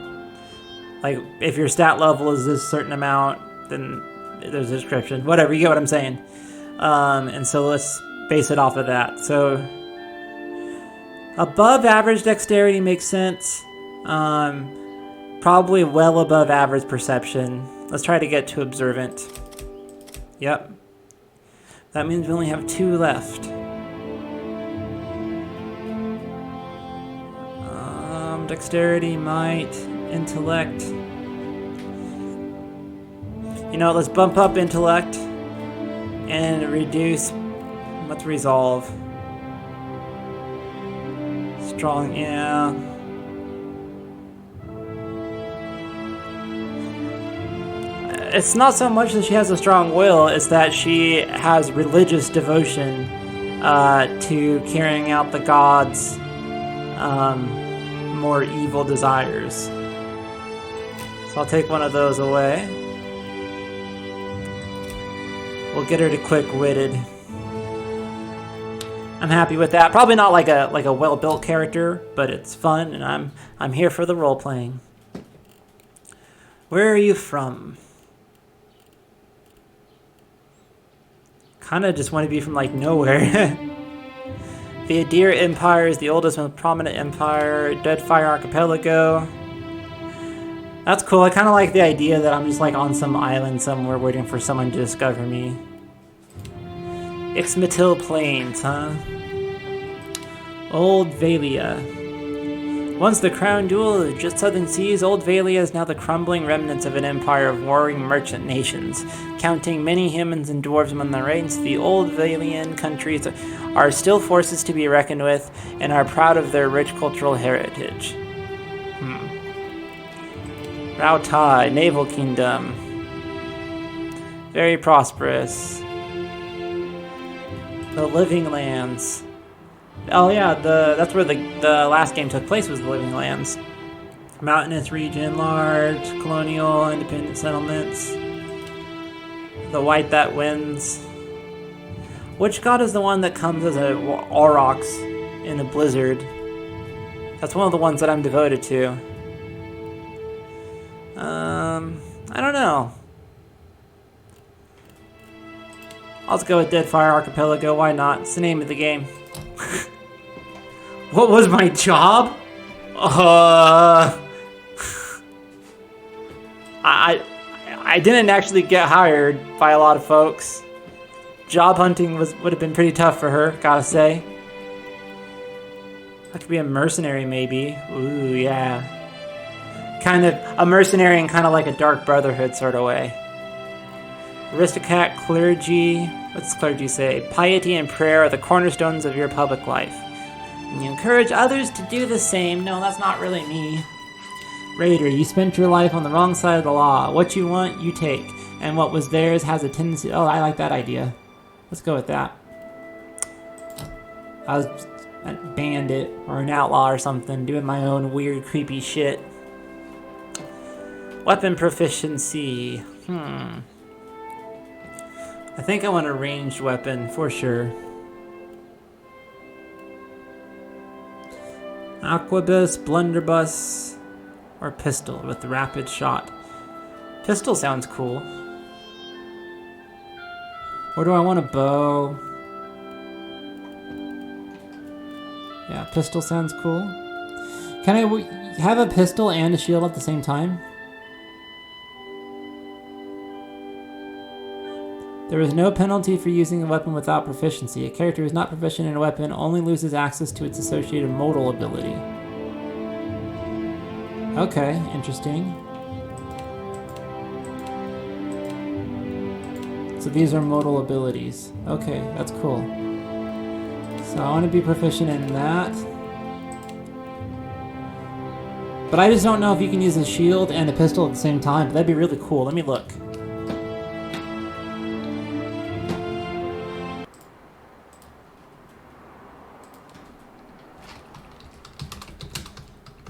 Like if your stat level is this certain amount, then there's a description. Whatever, you get what I'm saying. And so let's base it off of that. So above average dexterity makes sense. Probably well above average perception. Let's try to get to observant. Yep. That means we only have 2 left. Dexterity, might, intellect. You know, let's bump up intellect and reduce. Let's resolve. Strong, yeah. It's not so much that she has a strong will, it's that she has religious devotion to carrying out the gods' more evil desires. So I'll take one of those away. We'll get her to quick-witted. I'm happy with that. Probably not like a well-built character, but it's fun, and I'm here for the role-playing. Where are you from? Kinda just want to be from like nowhere. The Adir Empire is the oldest, most prominent empire. Deadfire Archipelago. That's cool. I kind of like the idea that I'm just like on some island somewhere waiting for someone to discover me. Ixmitil Plains, huh? Old Velia. Once the crown jewel of the just southern seas, Old Velia is now the crumbling remnants of an empire of warring merchant nations. Counting many humans and dwarves among the ranks, the Old Velian countries are still forces to be reckoned with and are proud of their rich cultural heritage. Rautai, Naval Kingdom. Very prosperous. The Living Lands. Oh yeah, that's where the last game took place, was the Living Lands. Mountainous region, large, colonial, independent settlements. The White That Wins. Which god is the one that comes as a aurochs in a blizzard? That's one of the ones that I'm devoted to. I don't know. I'll just go with Deadfire Archipelago, why not? It's the name of the game. What was my job? I didn't actually get hired by a lot of folks. Job hunting would have been pretty tough for her, gotta say. I could be a mercenary, maybe. Ooh, yeah. Kind of a mercenary in kind of like a Dark Brotherhood sort of way. Aristocrat, clergy. What's clergy say? Piety and prayer are the cornerstones of your public life. And you encourage others to do the same. No, that's not really me. Raider, you spent your life on the wrong side of the law. What you want, you take. And what was theirs has a tendency... Oh, I like that idea. Let's go with that. I was a bandit or an outlaw or something, doing my own weird, creepy shit. Weapon proficiency. I think I want a ranged weapon for sure. Aquabus, blunderbuss, or pistol with the rapid shot. Pistol sounds cool. Or do I want a bow? Yeah, pistol sounds cool. Can I have a pistol and a shield at the same time? There is no penalty for using a weapon without proficiency. A character who is not proficient in a weapon only loses access to its associated modal ability. Okay, interesting. So these are modal abilities. Okay, that's cool. So I want to be proficient in that. But I just don't know if you can use a shield and a pistol at the same time. But that'd be really cool. Let me look.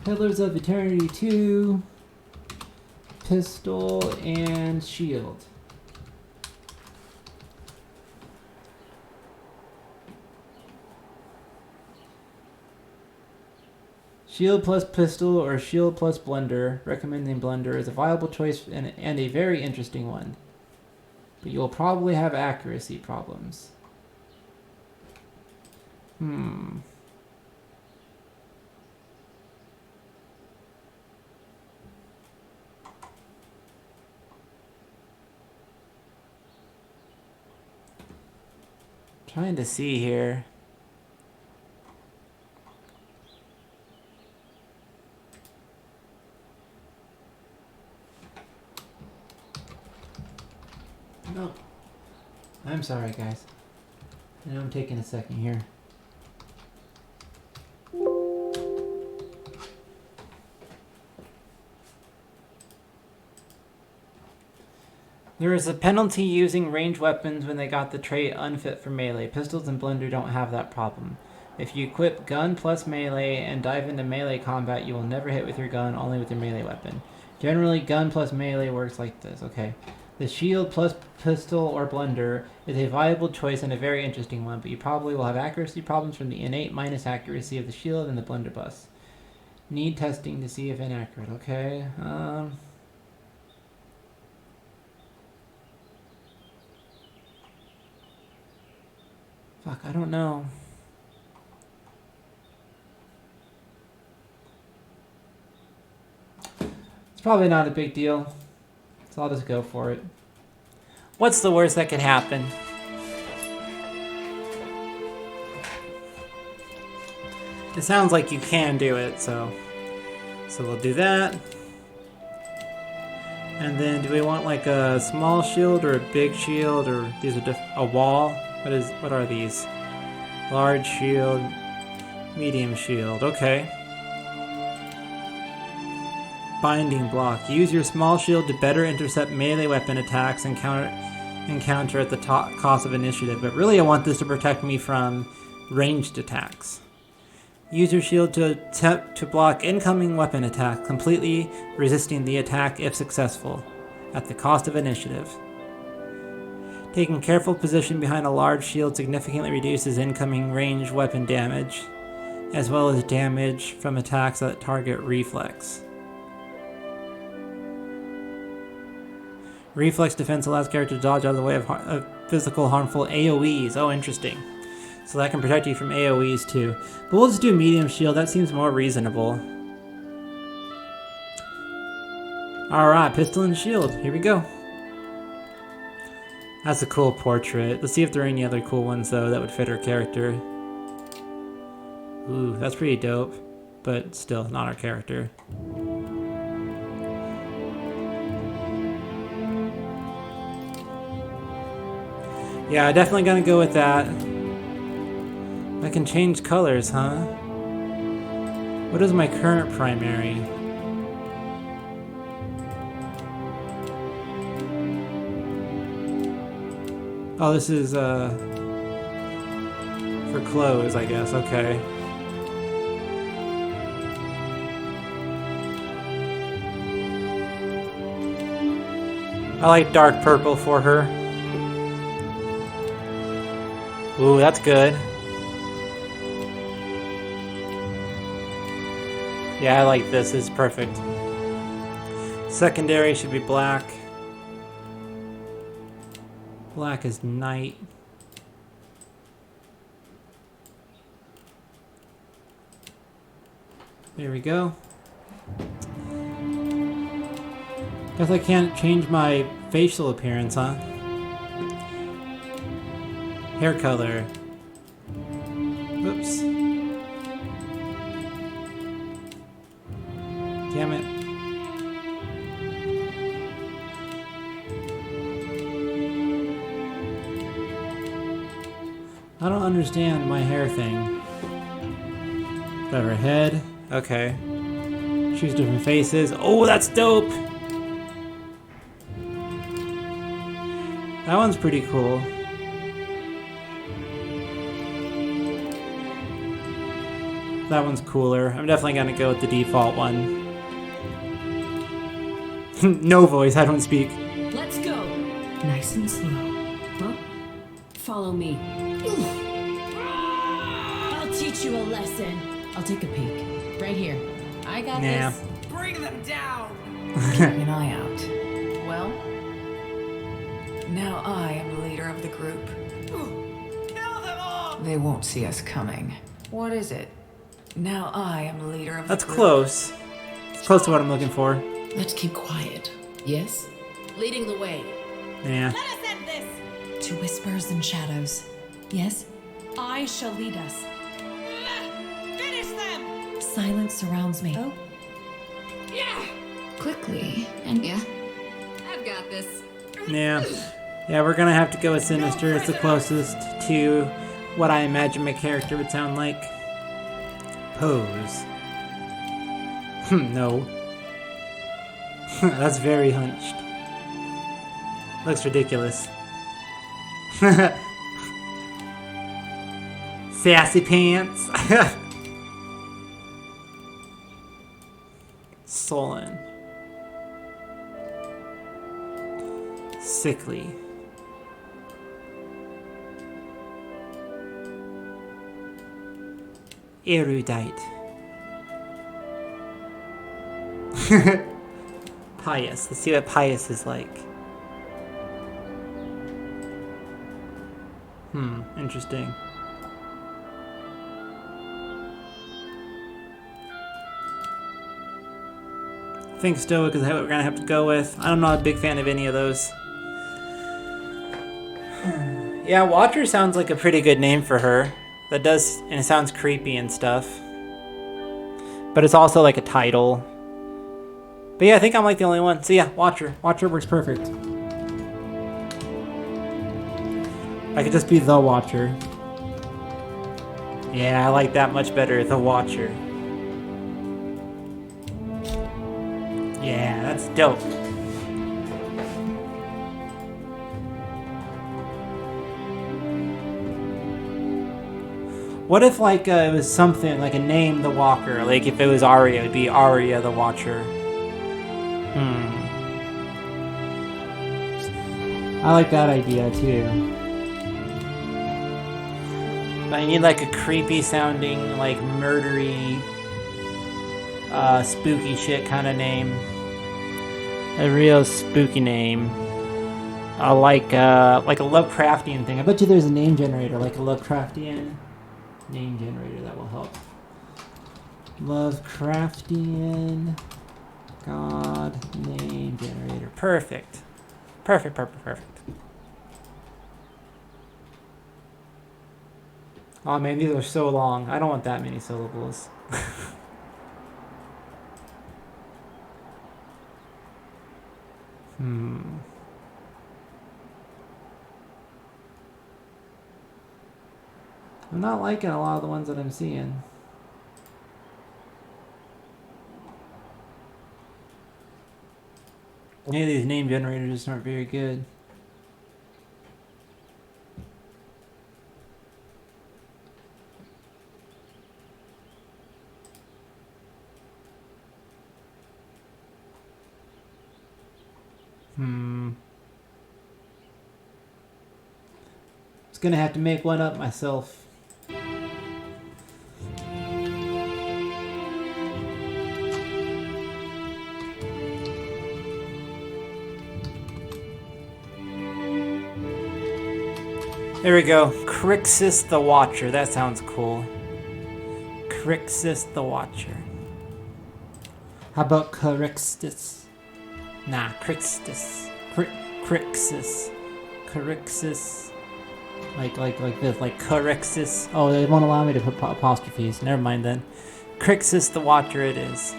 Pillars of Eternity 2, pistol, and shield. Shield plus pistol or shield plus blunder. Recommending blunder is a viable choice and a very interesting one. But you'll probably have accuracy problems. Trying to see here. No. I'm sorry, guys. I know I'm taking a second here. There is a penalty using ranged weapons when they got the trait unfit for melee. Pistols and blunder don't have that problem. If you equip gun plus melee and dive into melee combat, you will never hit with your gun, only with your melee weapon. Generally, gun plus melee works like this. Okay. The shield plus pistol or blunder is a viable choice and a very interesting one, but you probably will have accuracy problems from the innate minus accuracy of the shield and the blunderbuss. Need testing to see if inaccurate. Okay. Fuck, I don't know. It's probably not a big deal, so I'll just go for it. What's the worst that could happen? It sounds like you can do it, so we'll do that. And then, do we want like a small shield or a big shield, or these are a wall? What are these? Large shield, medium shield. Okay. Binding block. Use your small shield to better intercept melee weapon attacks and counter at the cost of initiative. But really, I want this to protect me from ranged attacks. Use your shield to attempt to block incoming weapon attack, completely resisting the attack if successful, at the cost of initiative. Taking careful position behind a large shield significantly reduces incoming ranged weapon damage, as well as damage from attacks that target reflex. Reflex defense allows character to dodge out of the way of physical harmful AoEs. Oh, interesting. So that can protect you from AoEs too. But we'll just do medium shield. That seems more reasonable. Alright, pistol and shield. Here we go. That's a cool portrait. Let's see if there are any other cool ones though that would fit her character. Ooh, that's pretty dope. But still, not our character. Yeah, definitely gonna go with that. I can change colors, huh? What is my current primary? Oh, this is, for clothes, I guess. Okay. I like dark purple for her. Ooh, that's good. Yeah, I like this. It's perfect. Secondary should be black. Black is night. There we go. Guess I can't change my facial appearance, huh? Hair color. Oops. Damn it. I don't understand my hair thing. Whatever, head. Okay. Choose different faces. Oh, that's dope! That one's pretty cool. That one's cooler. I'm definitely gonna go with the default one. No voice, I don't speak. Let's go. Nice and slow. Huh? Follow me. I'll teach you a lesson. I'll take a peek. Right here. I got Nah. this. Bring them down! Keep an eye out. Well, now I am the leader of the group. Kill them all! They won't see us coming. What is it? Now I am the leader of That's the group. close. It's close to what I'm looking for. Let's keep quiet. Yes? Leading the way. Yeah. Let us end this! To whispers and shadows. Yes? I shall lead us. Finish them! Silence surrounds me. Oh. Yeah! Quickly, and yeah, I've got this. Yeah. Yeah, we're gonna have to go with Sinister. It's the closest to what I imagine my character would sound like. Pose. No. That's very hunched. Looks ridiculous. Sassy pants. Sullen. Sickly. Erudite. Pious. Let's see what pious is like. Interesting. I think Stoic is what we're gonna have to go with. I'm not a big fan of any of those. Yeah, Watcher sounds like a pretty good name for her. That does, and it sounds creepy and stuff. But it's also like a title. But yeah, I think I'm like the only one. So yeah, Watcher. Watcher works perfect. I could just be the Watcher. Yeah, I like that much better, the Watcher. Yeah, that's dope. What if like it was something like a name, the Walker? Like if it was Arya, it would be Arya the Watcher. I like that idea too. But I need like a creepy sounding, like murdery, spooky shit kind of name. A real spooky name. Like a Lovecraftian thing. I bet you there's a name generator, like a Lovecraftian name generator that will help. Lovecraftian God name generator. Perfect. Perfect. Oh man, these are so long. I don't want that many syllables. I'm not liking a lot of the ones that I'm seeing. Any of these name generators just aren't very good. Just gonna have to make one up myself. There we go. Crixus the Watcher. That sounds cool. Crixus the Watcher. How about Crixus? Nah, Crixus. Crixus. Crixus. Like this. Like Crixus. Oh, they won't allow me to put apostrophes. Never mind then. Crixus the Watcher it is.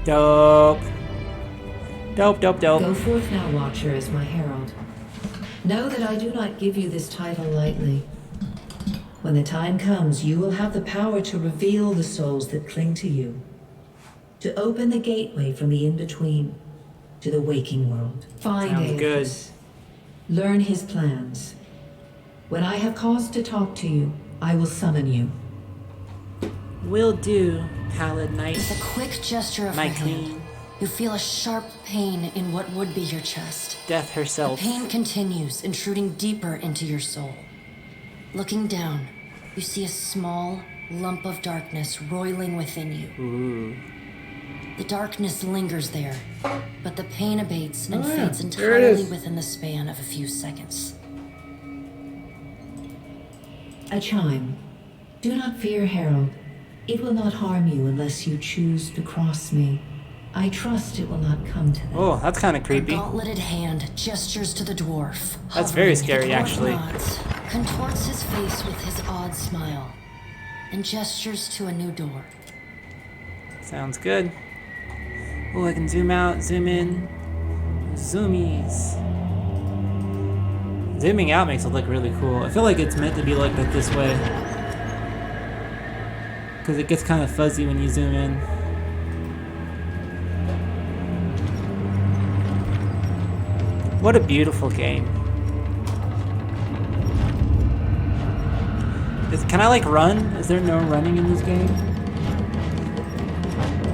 Dope. Dope. Go forth now, Watcher, as my herald. Know that I do not give you this title lightly. When the time comes, you will have the power to reveal the souls that cling to you, to open the gateway from the in-between to the waking world. Find Aethys. Learn his plans. When I have cause to talk to you, I will summon you. Will do, Pallid Knight. With a quick gesture of my her hand, you feel a sharp pain in what would be your chest. Death herself. The pain continues, intruding deeper into your soul. Looking down, you see a small lump of darkness roiling within you. Ooh. The darkness lingers there, but the pain abates and fades entirely within the span of a few seconds. A chime. Do not fear, Herald. It will not harm you unless you choose to cross me. I trust it will not come to that. Oh, that's kind of creepy. A gauntleted hand gestures to the dwarf. That's very scary, the dwarf actually. Nods, contorts his face with his odd smile, and gestures to a new door. Sounds good. Oh, I can zoom out, zoom in. Zoomies. Zooming out makes it look really cool. I feel like it's meant to be looked at this way, because it gets kind of fuzzy when you zoom in. What a beautiful game. Can I like run? Is there no running in this game?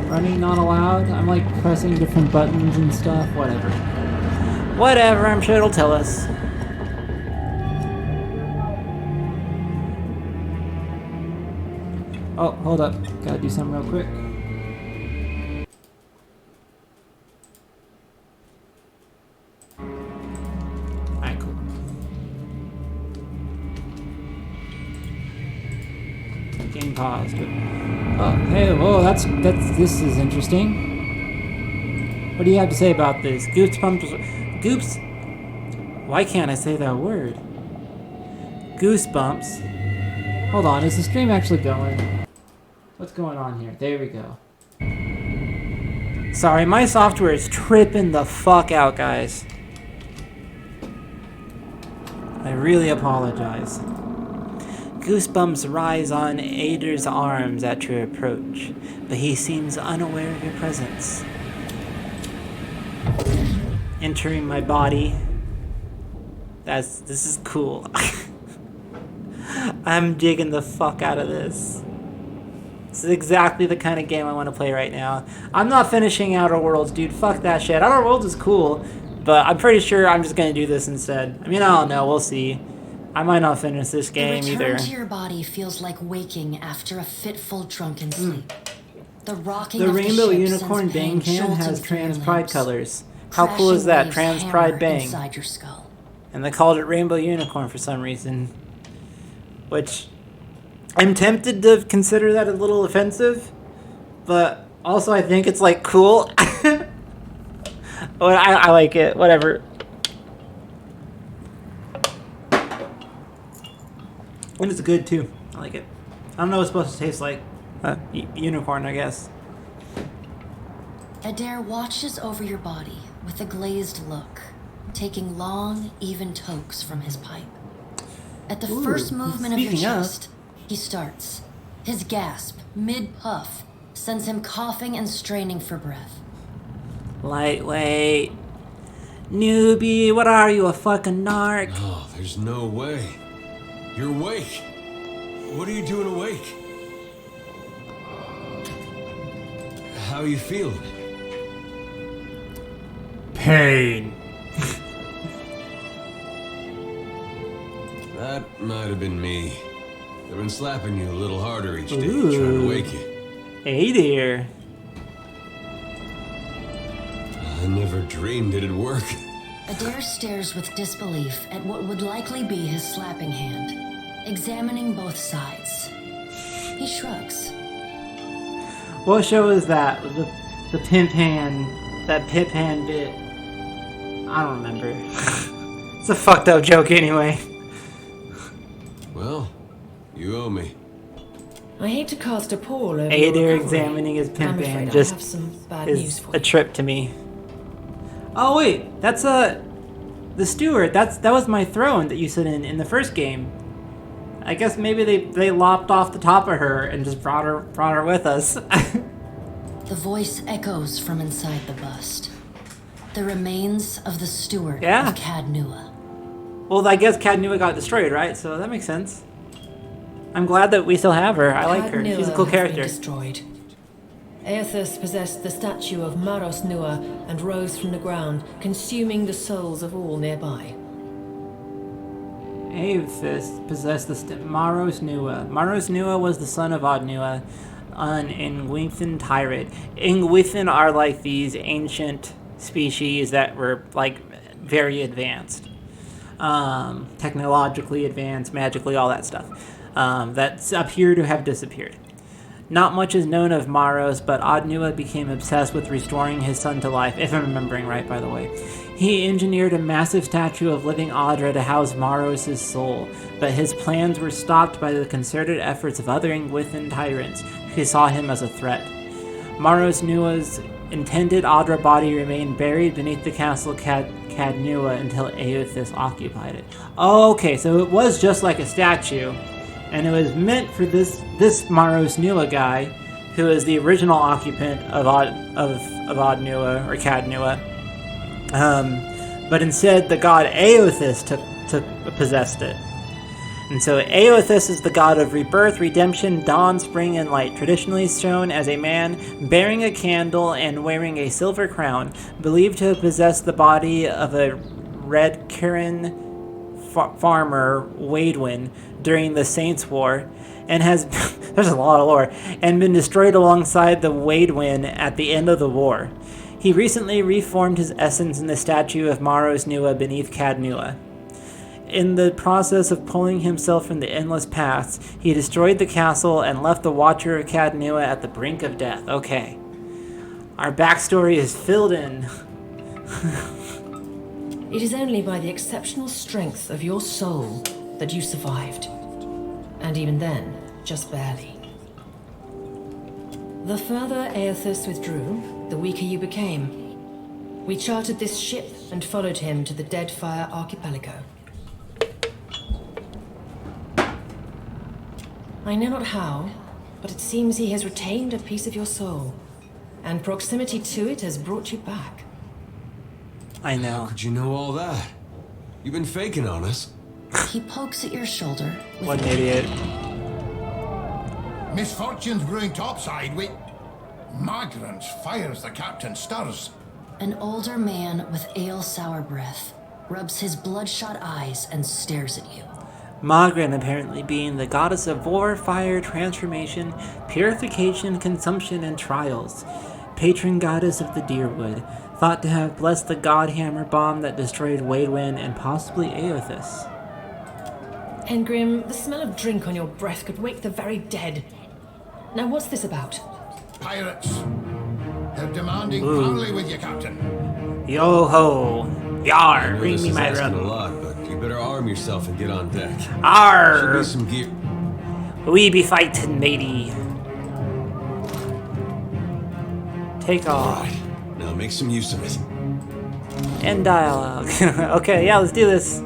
Running not allowed? I'm like pressing different buttons and stuff. Whatever. Whatever, I'm sure it'll tell us. Oh, hold up. Gotta do something real quick. screen paused. Oh, hey, whoa, this is interesting. What do you have to say about this? Goops. Why can't I say that word? Goosebumps. Hold on, is the stream actually going? What's going on here? There we go. Sorry, my software is tripping the fuck out, guys. I really apologize. Goosebumps rise on Ader's arms at your approach, but he seems unaware of your presence. Entering my body. This is cool. I'm digging the fuck out of this. This is exactly the kind of game I want to play right now. I'm not finishing Outer Worlds, dude. Fuck that shit. Outer Worlds is cool, but I'm pretty sure I'm just gonna do this instead. I mean, I don't know. We'll see. I might not finish this game either. The return to your body feels like waking after a fitful drunken sleep. The rocking The of Rainbow the ship Unicorn sends Bang pain can jolting has through your trans pride limbs. colors. How cool is Crashing that? waves Trans hammer pride bang. inside your skull. And they called it Rainbow Unicorn for some reason. Which, I'm tempted to consider that a little offensive. But also I think it's like cool. Well, I like it. Whatever. And it's good too. I like it. I don't know what it's supposed to taste like. Unicorn, I guess. Adair watches over your body with a glazed look, taking long, even tokes from his pipe. At the first movement of your chest, he starts. His gasp, mid-puff, sends him coughing and straining for breath. Lightweight. Newbie, what are you, a fucking narc? Oh, there's no way. You're awake. What are you doing awake? How are you feeling? Pain. That might have been me. I've been slapping you a little harder each day, Ooh. trying to wake you. Hey there. I never dreamed it'd work. Adair stares with disbelief at what would likely be his slapping hand, examining both sides. He shrugs. What show is that? The pimp hand, that pip hand bit. I don't remember. It's a fucked up joke anyway. Well, you owe me. I hate to cast a pall over your Adair recovery. examining his pimp I'm afraid hand I just have some bad news is for a you. trip to me. Oh wait, that's the steward. That was my throne that you sit in the first game. I guess maybe they lopped off the top of her and just brought her with us. The voice echoes from inside the bust. The remains of the steward Yeah. of Cadnua. Well, I guess Cadnua got destroyed, right? So that makes sense. I'm glad that we still have her. I like her. She's a cool Cadnua has been character. destroyed. Aethys possessed the statue of Maros Nua and rose from the ground, consuming the souls of all nearby. Aethys possessed the Maros Nua. Maros Nua was the son of Odnua, an Ingwithan tyrant. Ingwithan are like these ancient species that were like very advanced, technologically advanced, magically, all that stuff. That appear to have disappeared. Not much is known of Maros, but Odnua became obsessed with restoring his son to life, if I'm remembering right, by the way. He engineered a massive statue of living Audra to house Maros' soul, but his plans were stopped by the concerted efforts of other Ingwithan tyrants who saw him as a threat. Maros Nua's intended Audra body remained buried beneath the castle Cadnua until Aethys occupied it. Okay, so it was just like a statue. And it was meant for this Maros Nua guy, who is the original occupant of Odnua or Cadnua. But instead, the god Aethys possessed it. And so Aethys is the god of rebirth, redemption, dawn, spring, and light, traditionally shown as a man bearing a candle and wearing a silver crown, believed to have possessed the body of a Red Kirin farmer, Waidwin, during the Saints' War, and has there's a lot of lore, and been destroyed alongside the Waidwin at the end of the war. He recently reformed his essence in the statue of Maros Nua beneath Cadnua. In the process of pulling himself from the endless paths, he destroyed the castle and left the Watcher of Cadnua at the brink of death. Okay. Our backstory is filled in. It is only by the exceptional strength of your soul that you survived. And even then, just barely. The further Aethys withdrew, the weaker you became. We chartered this ship and followed him to the Deadfire archipelago. I know not how, but it seems he has retained a piece of your soul, and proximity to it has brought you back. I know. How could you know all that? You've been faking on us. He pokes at your shoulder. What an idiot. Misfortune's brewing topside. Migrants fires the captain stirs. An older man with ale sour breath rubs his bloodshot eyes and stares at you. Magrin apparently being the goddess of war, fire, transformation, purification, consumption, and trials. Patron goddess of the Deerwood, thought to have blessed the Godhammer bomb that destroyed Waidwen and possibly Aethys. Hengrim, the smell of drink on your breath could wake the very dead. Now what's this about? Pirates. They're demanding parley with you, Captain. Yo-ho! Yar! Bring This me is my asking a rum. lot, but you better arm yourself and get on deck. Should Arr! be some gear. We be fighting, matey. Take off. Alright, now make some use of it. End dialogue. Okay, yeah, let's do this.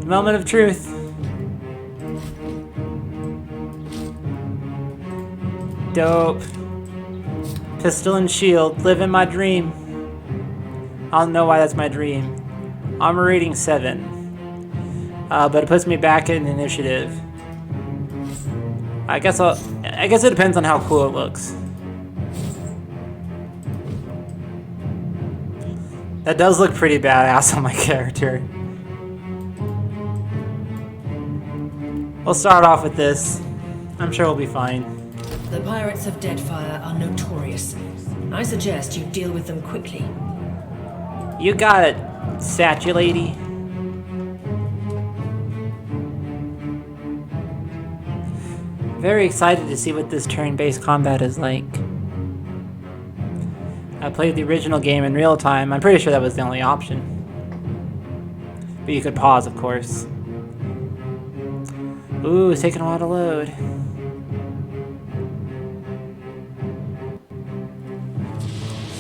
Moment of truth. Dope. Pistol and shield. Living my dream. I don't know why that's my dream. Armor rating 7. But it puts me back in initiative. I guess it depends on how cool it looks. That does look pretty badass on my character. We'll start off with this. I'm sure we'll be fine. The pirates of Deadfire are notorious. I suggest you deal with them quickly. You got it, statue lady. Very excited to see what this turn-based combat is like. I played the original game in real time. I'm pretty sure that was the only option. But you could pause, of course. Ooh, it's taking a while to load.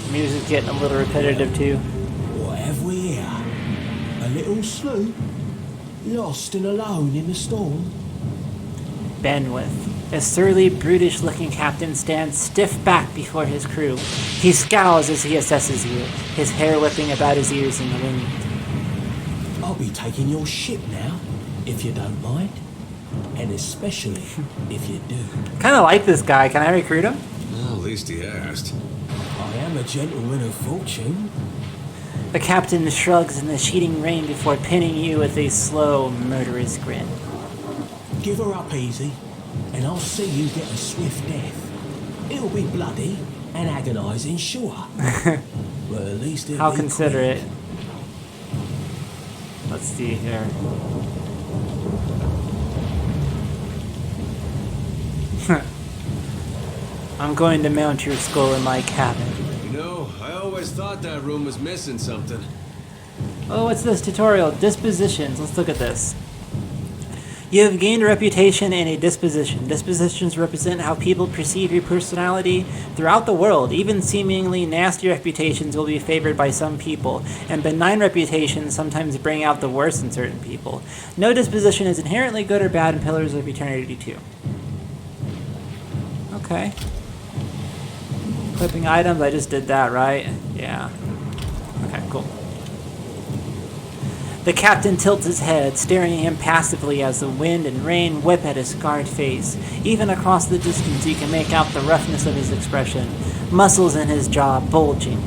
The music's getting a little repetitive too. What have we here? A little sloop? Lost and alone in the storm? Benwith. A surly, brutish-looking captain stands stiff back before his crew. He scowls as he assesses you, his hair whipping about his ears in the wind. I'll be taking your ship now, if you don't mind. And especially if you do. Kind of like this guy. Can I recruit him? Well, at least he asked. I am a gentleman of fortune. The captain shrugs in the sheeting rain before pinning you with a slow, murderous grin. Give her up easy, and I'll see you get a swift death. It'll be bloody and agonizing, sure. But at least it'll How be considerate. Let's see here. I'm going to mount your skull in my cabin. You know, I always thought that room was missing something. Oh, what's this tutorial? Dispositions. Let's look at this. You have gained a reputation and a disposition. Dispositions represent how people perceive your personality throughout the world. Even seemingly nasty reputations will be favored by some people, and benign reputations sometimes bring out the worst in certain people. No disposition is inherently good or bad in Pillars of Eternity 2. Okay. Equipping items, I just did that, right? Yeah. Okay, cool. The captain tilts his head, staring at him passively as the wind and rain whip at his scarred face. Even across the distance, you can make out the roughness of his expression, muscles in his jaw bulging.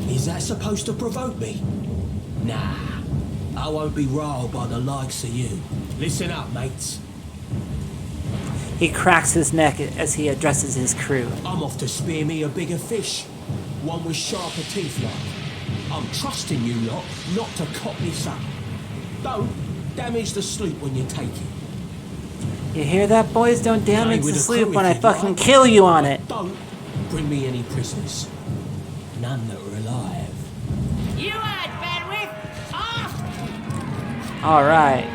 Is that supposed to provoke me? Nah, I won't be riled by the likes of you. Listen up, mates. He cracks his neck as he addresses his crew. I'm off to spear me a bigger fish, one with sharper teeth like. I'm trusting you lot not to cop this up. Don't damage the sloop when you take it. You hear that, boys? Don't damage Stay with the the sloop crew when if I you'd fucking like. kill you on it. Don't bring me any prisoners. None that are alive. You heard Berwick! Off! Alright.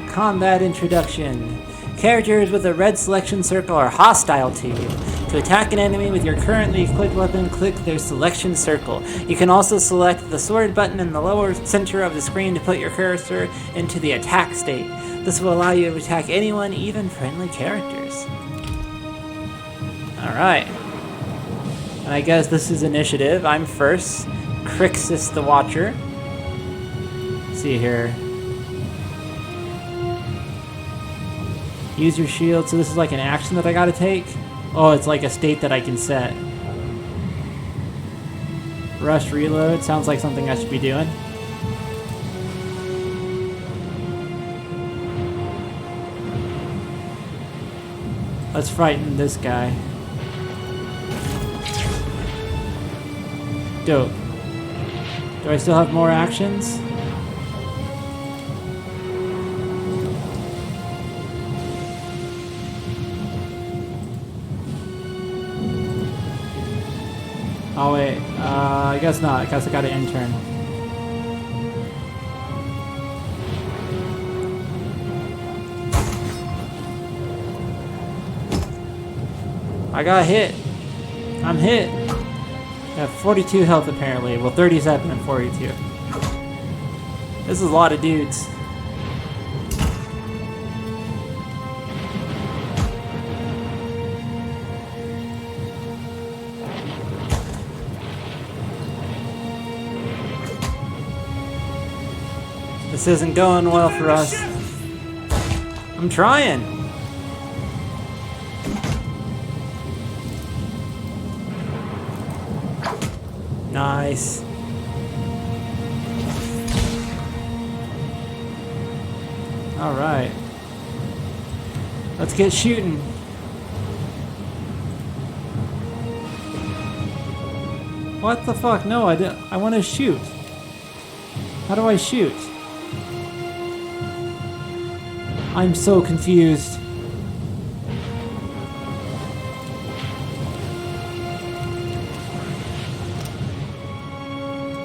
Combat introduction. Characters with a red selection circle are hostile to you. To attack an enemy with your currently equipped weapon, click their selection circle. You can also select the sword button in the lower center of the screen to put your cursor into the attack state. This will allow you to attack anyone, even friendly characters. Alright. And I guess this is initiative. I'm first. Crixus the Watcher. Let's see here. Use your shield. So this is like an action that I gotta take? Oh, it's like a state that I can set. Rush reload. Sounds like something I should be doing. Let's frighten this guy. Dope. Do I still have more actions? Oh wait, I guess not. I guess I got an intern. I got hit. I'm hit. I have 42 health apparently. Well, 37 and 42. This is a lot of dudes. This isn't going well for us. I'm trying. Nice. All right. Let's get shooting. What the fuck? No, I want to shoot. How do I shoot? I'm so confused.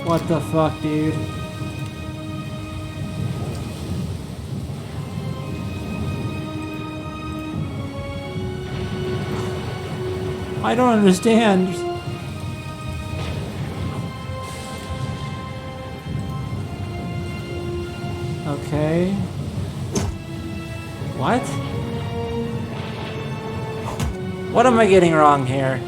What the fuck, dude? I don't understand. Okay. What? What am I getting wrong here?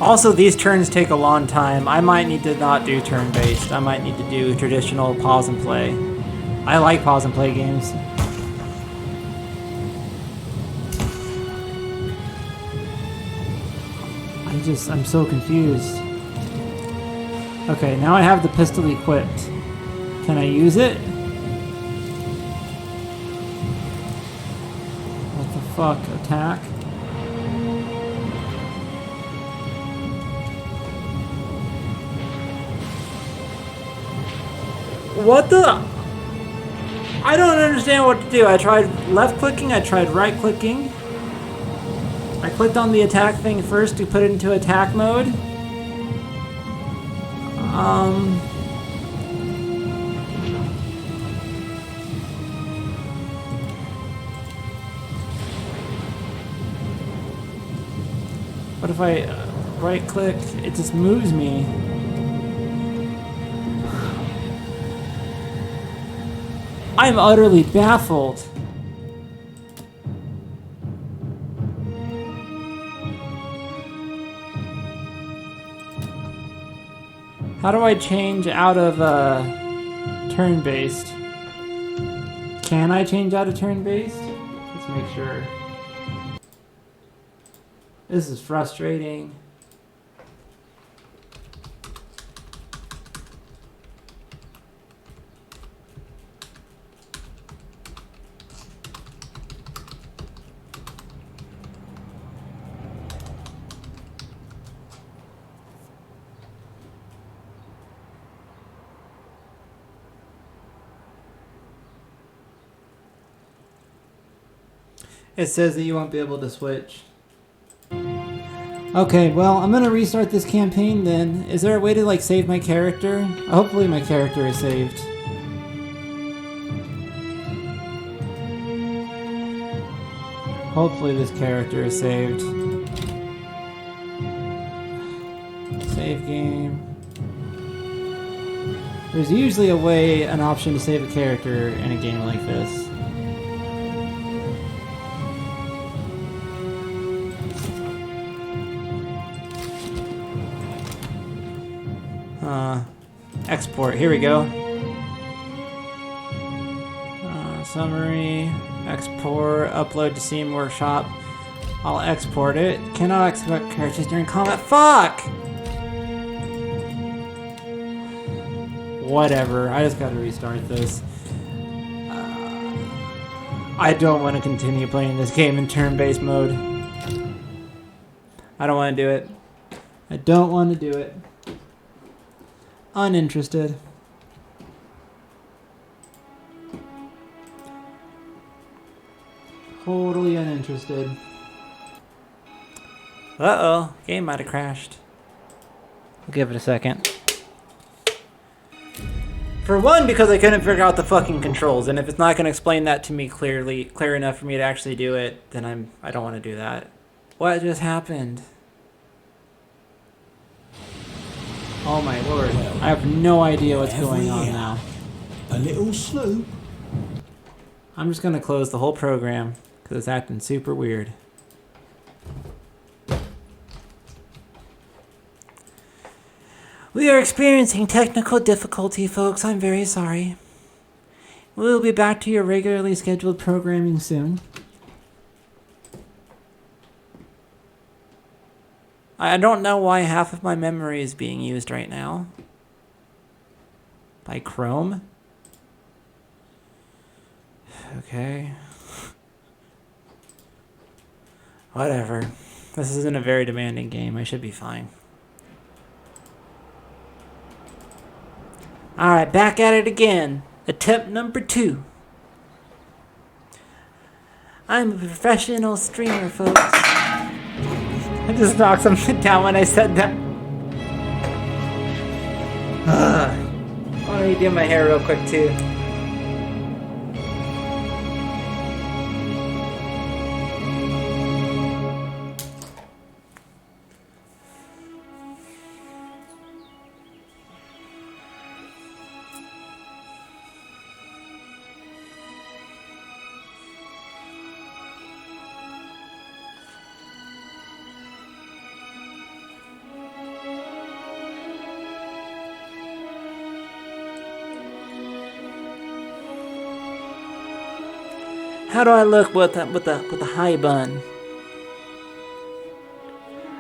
Also, these turns take a long time. I might need to not do turn-based. I might need to do traditional pause and play. I like pause and play games. I'm so confused. Okay, now I have the pistol equipped. Can I use it? What the fuck? Attack? What the? I don't understand what to do. I tried left clicking, I tried right clicking. I clicked on the attack thing first to put it into attack mode. But if I right click, it just moves me. I'm utterly baffled. How do I change out of turn-based? Can I change out of turn-based? Let's make sure. This is frustrating. It says that you won't be able to switch. Okay, well, I'm gonna restart this campaign then. Is there a way to, like, save my character? Hopefully my character is saved. Hopefully this character is saved. Save game. There's usually a way, an option to save a character in a game like this. Export, here we go. Summary, export, upload to Steam Workshop. I'll export it. Cannot export characters during combat. Fuck! Whatever, I just gotta restart this. I don't want to continue playing this game in turn-based mode. I don't want to do it. I don't want to do it. Uninterested. Totally uninterested. Uh-oh, game might have crashed. I'll give it a second. For one, because I couldn't figure out the fucking controls, and if it's not going to explain that to me clear enough for me to actually do it, then I don't want to do that. What just happened? Oh my lord, I have no idea what's going on now. A little sloop. I'm just gonna close the whole program, because it's acting super weird. We are experiencing technical difficulty, folks. I'm very sorry. We'll be back to your regularly scheduled programming soon. I don't know why half of my memory is being used right now. By Chrome? Okay. Whatever. This isn't a very demanding game. I should be fine. Alright, back at it again. Attempt number 2. I'm a professional streamer, folks. I just knocked something down when I said that. I want to redo my hair real quick, too. How do I look with the high bun?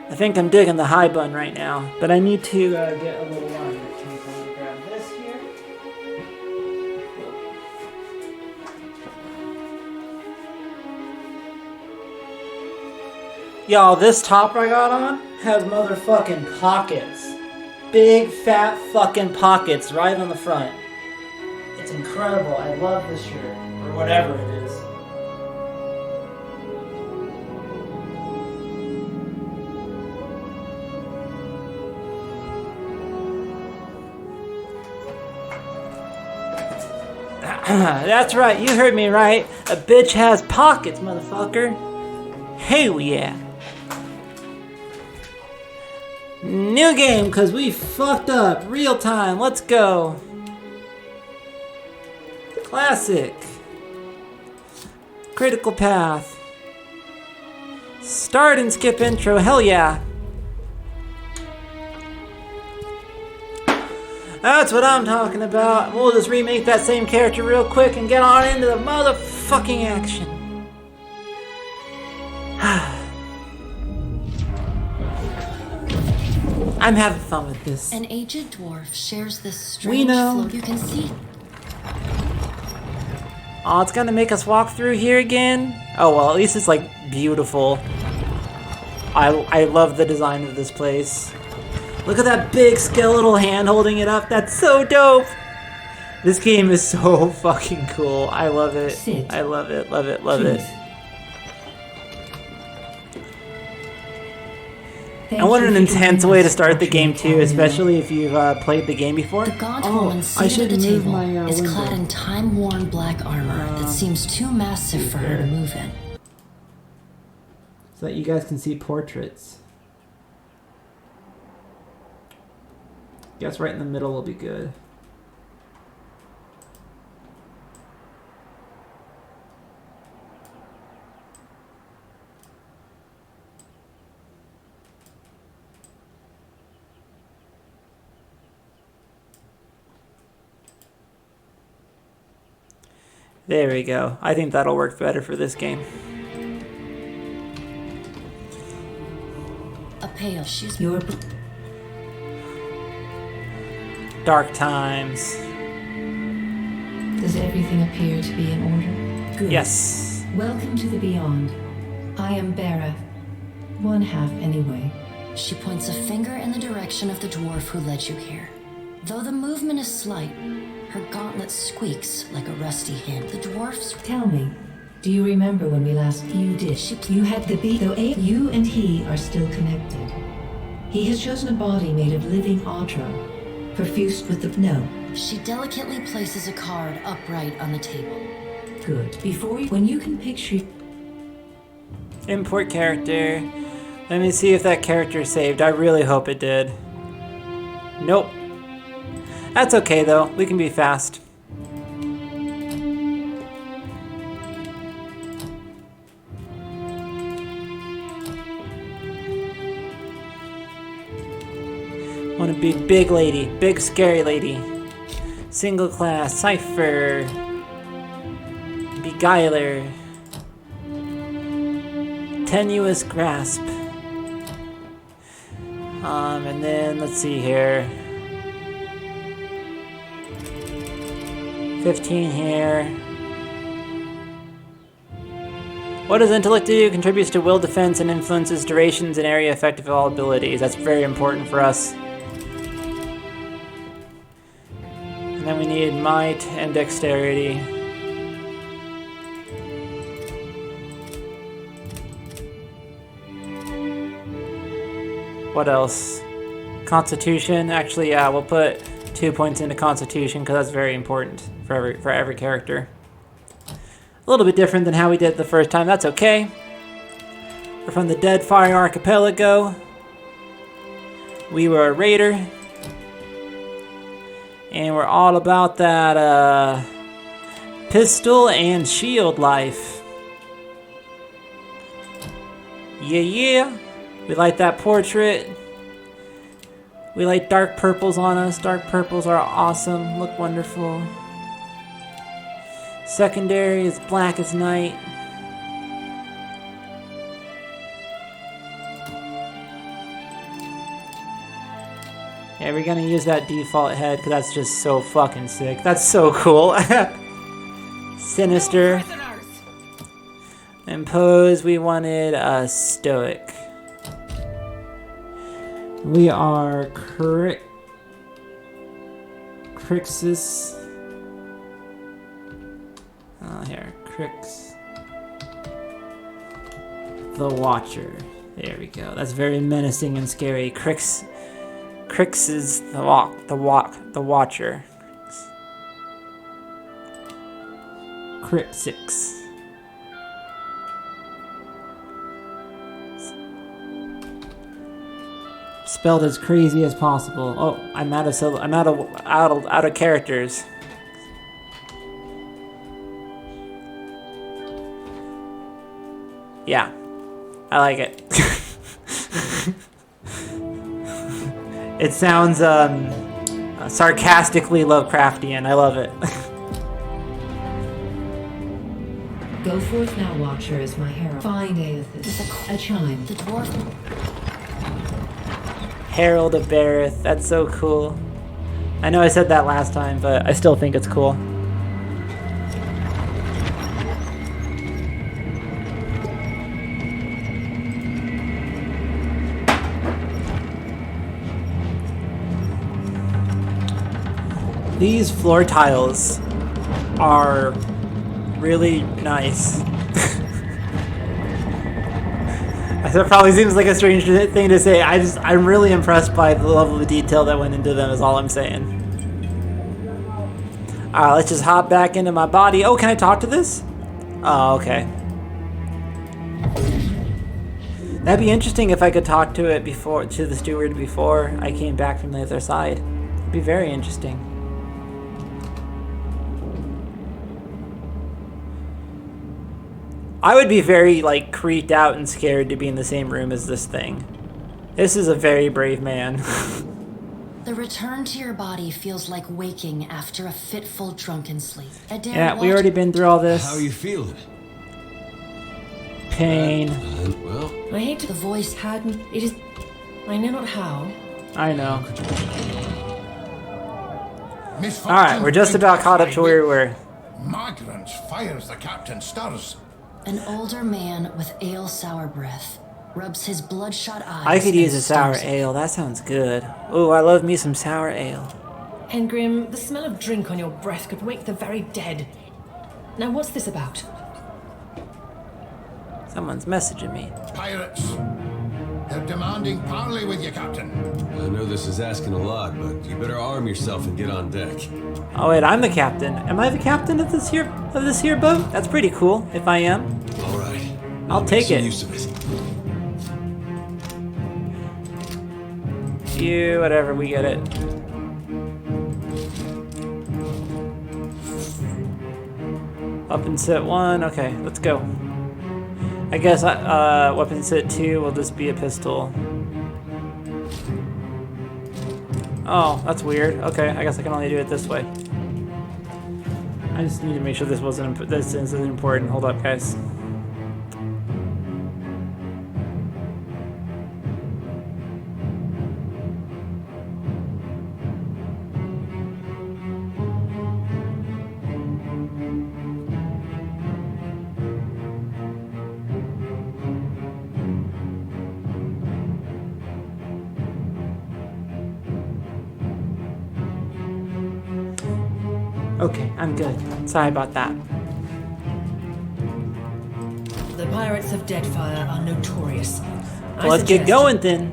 I think I'm digging the high bun right now, but I need to get a little longer. So I'm going to grab this here. Y'all, this top I got on has motherfucking pockets. Big fat fucking pockets right on the front. It's incredible. I love this shirt, or whatever it is. That's right, you heard me right. A bitch has pockets, motherfucker. Hell yeah. New game, because we fucked up. Real time, let's go. Classic. Critical path. Start and skip intro, hell yeah. That's what I'm talking about. We'll just remake that same character real quick and get on into the motherfucking action. I'm having fun with this. An aged dwarf shares this We strange know. flow. You can see. Oh, it's gonna make us walk through here again? Oh well, at least it's like beautiful. I love the design of this place. Look at that big skeletal hand holding it up. That's so dope. This game is so fucking cool. I love it. Sit. I love it, love it, love it. And what an intense way to start the game too, especially if you've played the game before. The Gaunt Woman seated at the table is clad in time-worn black armor that seems too massive for her to move in. So that you guys can see portraits. Guess right in the middle will be good. There we go. I think that'll work better for this game. A pale, she's Your Dark times. Does everything appear to be in order? Good. Yes. Welcome to the Beyond. I am Bera. One half, anyway. She points a finger in the direction of the dwarf who led you here. Though the movement is slight, her gauntlet squeaks like a rusty hand. The dwarf's... Tell me, do you remember when we last... You did. You had the beat, though you and he are still connected. He has chosen a body made of living Audra, perfused with the... No. She delicately places a card upright on the table. Good. Before you... When you can picture... Import character. Let me see if that character saved. I really hope it did. Nope. That's okay though, we can be fast. Want to be big lady, big scary lady. Single class, Cipher. Beguiler. Tenuous grasp. And then let's see here. 15 here. What does intellect do? Contributes to will, defense, and influences durations and area effect of all abilities. That's very important for us. And then we need might and dexterity. What else? Constitution. Actually, yeah, we'll put 2 points into Constitution because that's very important for every character. A little bit different than how we did it the first time. That's okay. We're from the Deadfire Archipelago. We were a raider. And we're all about that pistol and shield life. Yeah. We like that portrait. We like dark purples on us. Dark purples are awesome. Look wonderful. Secondary is black as night. Yeah, we're gonna use that default head because that's just so fucking sick. That's so cool. Sinister. And pose, we wanted a stoic. We are Crixus. Here, Crix. The Watcher. There we go. That's very menacing and scary. Crix is the Watcher. Crixix. Spelled as crazy as possible. Oh, I'm out of characters. Yeah, I like it. It sounds sarcastically Lovecraftian. I love it. Go forth now, Watcher, as my herald. Find Aethys. A chime. The dwarf. Herald of Bareth. That's so cool. I know I said that last time, but I still think it's cool. These floor tiles are really nice. That probably seems like a strange thing to say. I'm really impressed by the level of detail that went into them is all I'm saying. Alright, let's just hop back into my body. Oh, can I talk to this? Oh, okay. That'd be interesting if I could talk to it to the steward before I came back from the other side. It'd be very interesting. I would be very, like, creeped out and scared to be in the same room as this thing. This is a very brave man. The return to your body feels like waking after a fitful drunken sleep. Yeah, we already been through all this. How are you feeling? Pain. Well, I hate to The voice hadn't. It is. I know not how. I know. Misfortune Alright, we're just about caught up to where we were. Migrants fires the captain stirs. An older man with ale sour breath rubs his bloodshot eyes. I could use and a sour stirs. ale. That sounds good. Ooh, I love me some sour ale. Engrim, the smell of drink on your breath could wake the very dead. Now, what's this about? Someone's messaging me. Pirates. They're demanding parley with you, Captain. I know this is asking a lot, but you better arm yourself and get on deck. Oh wait, I'm the captain. Am I the captain of this here boat? That's pretty cool. If I am, All right. I'll take it. Use of it. You, whatever, we get it. Up and sit 1. Okay, let's go. I guess weapon sit 2 will just be a pistol. Oh, that's weird. Okay, I guess I can only do it this way. I just need to make sure this isn't important. Hold up, guys. Okay, I'm good. Sorry about that. The pirates of Deadfire are notorious. Well, let's get going then.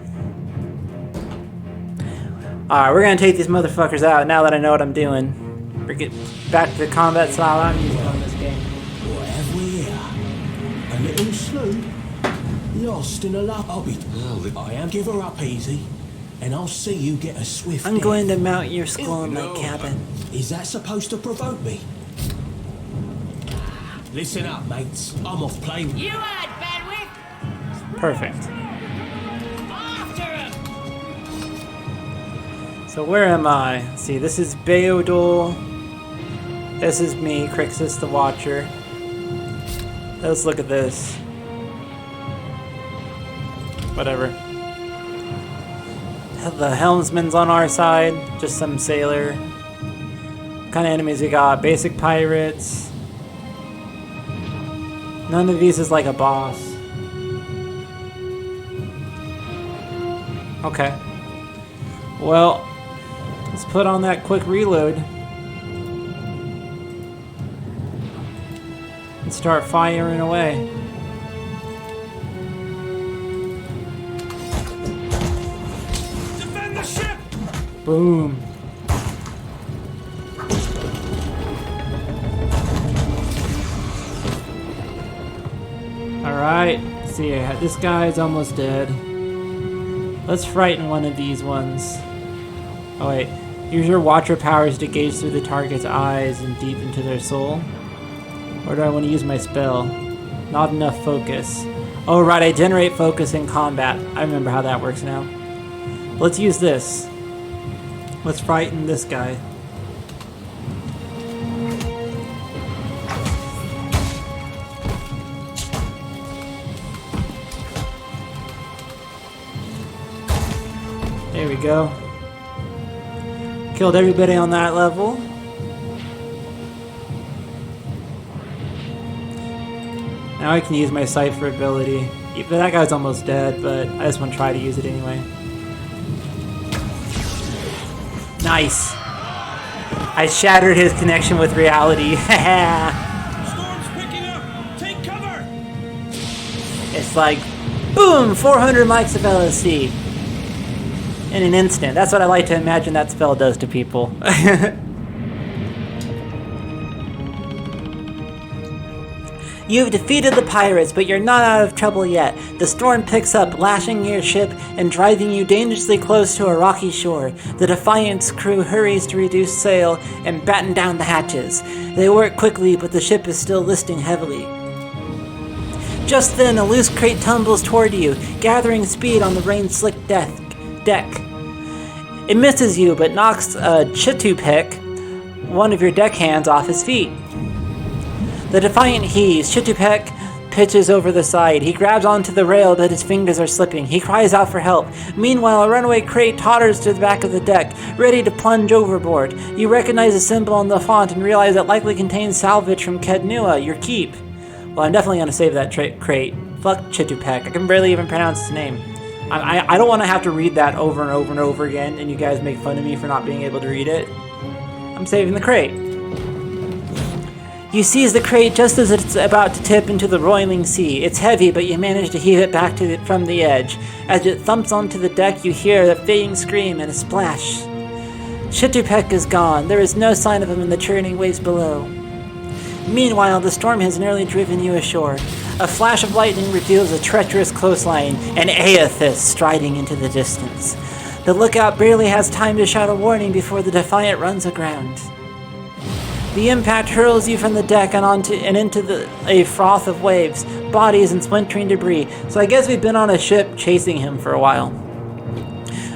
Alright, we're gonna take these motherfuckers out now that I know what I'm doing. We're getting back to the combat style I'm using on this game. What have we here? A little sloop? Lost in a lobby. I am. Give her up easy, and I'll see you get a swift I'm death. going to mount your skull in my cabin. Is that supposed to provoke me? Listen up, mates. I'm off playing. You heard, Benwith! Perfect. After him! So where am I? Let's see, this is Beodul. This is me, Crixus the Watcher. Let's look at this. Whatever. The helmsman's on our side, just some sailor. What kind of enemies we got? Basic pirates. None of these is like a boss. Okay. Well, let's put on that quick reload. And start firing away. Defend the ship! Boom. Alright, see, this guy's almost dead. Let's frighten one of these ones. Oh wait, use your Watcher powers to gaze through the target's eyes and deep into their soul. Or do I want to use my spell? Not enough focus. Oh right, I generate focus in combat. I remember how that works now. Let's use this. Let's frighten this guy. There we go. Killed everybody on that level. Now I can use my Cipher ability. That guy's almost dead, but I just want to try to use it anyway. Nice! I shattered his connection with reality. Storm's picking up! Take cover! It's like Boom! 400 mics of LSC. In an instant. That's what I like to imagine that spell does to people. You've defeated the pirates, but you're not out of trouble yet. The storm picks up, lashing your ship and driving you dangerously close to a rocky shore. The Defiant's crew hurries to reduce sail and batten down the hatches. They work quickly, but the ship is still listing heavily. Just then, a loose crate tumbles toward you, gathering speed on the rain-slicked deck. It misses you, but knocks Chitupek, one of your deckhands, off his feet. The Defiant heaves. Chitupek pitches over the side. He grabs onto the rail, but his fingers are slipping. He cries out for help. Meanwhile, a runaway crate totters to the back of the deck, ready to plunge overboard. You recognize the symbol on the font and realize it likely contains salvage from Kednua, your keep. Well, I'm definitely going to save that crate. Fuck Chitupek. I can barely even pronounce his name. I don't want to have to read that over and over and over again, and you guys make fun of me for not being able to read it. I'm saving the crate. You seize the crate just as it's about to tip into the roiling sea. It's heavy, but you manage to heave it back from the edge. As it thumps onto the deck, you hear a fading scream and a splash. Chitupek is gone. There is no sign of him in the churning waves below. Meanwhile, the storm has nearly driven you ashore. A flash of lightning reveals a treacherous coastline and Aethys striding into the distance. The lookout barely has time to shout a warning before the Defiant runs aground. The impact hurls you from the deck and into a froth of waves, bodies, and splintering debris. So I guess we've been on a ship chasing him for a while.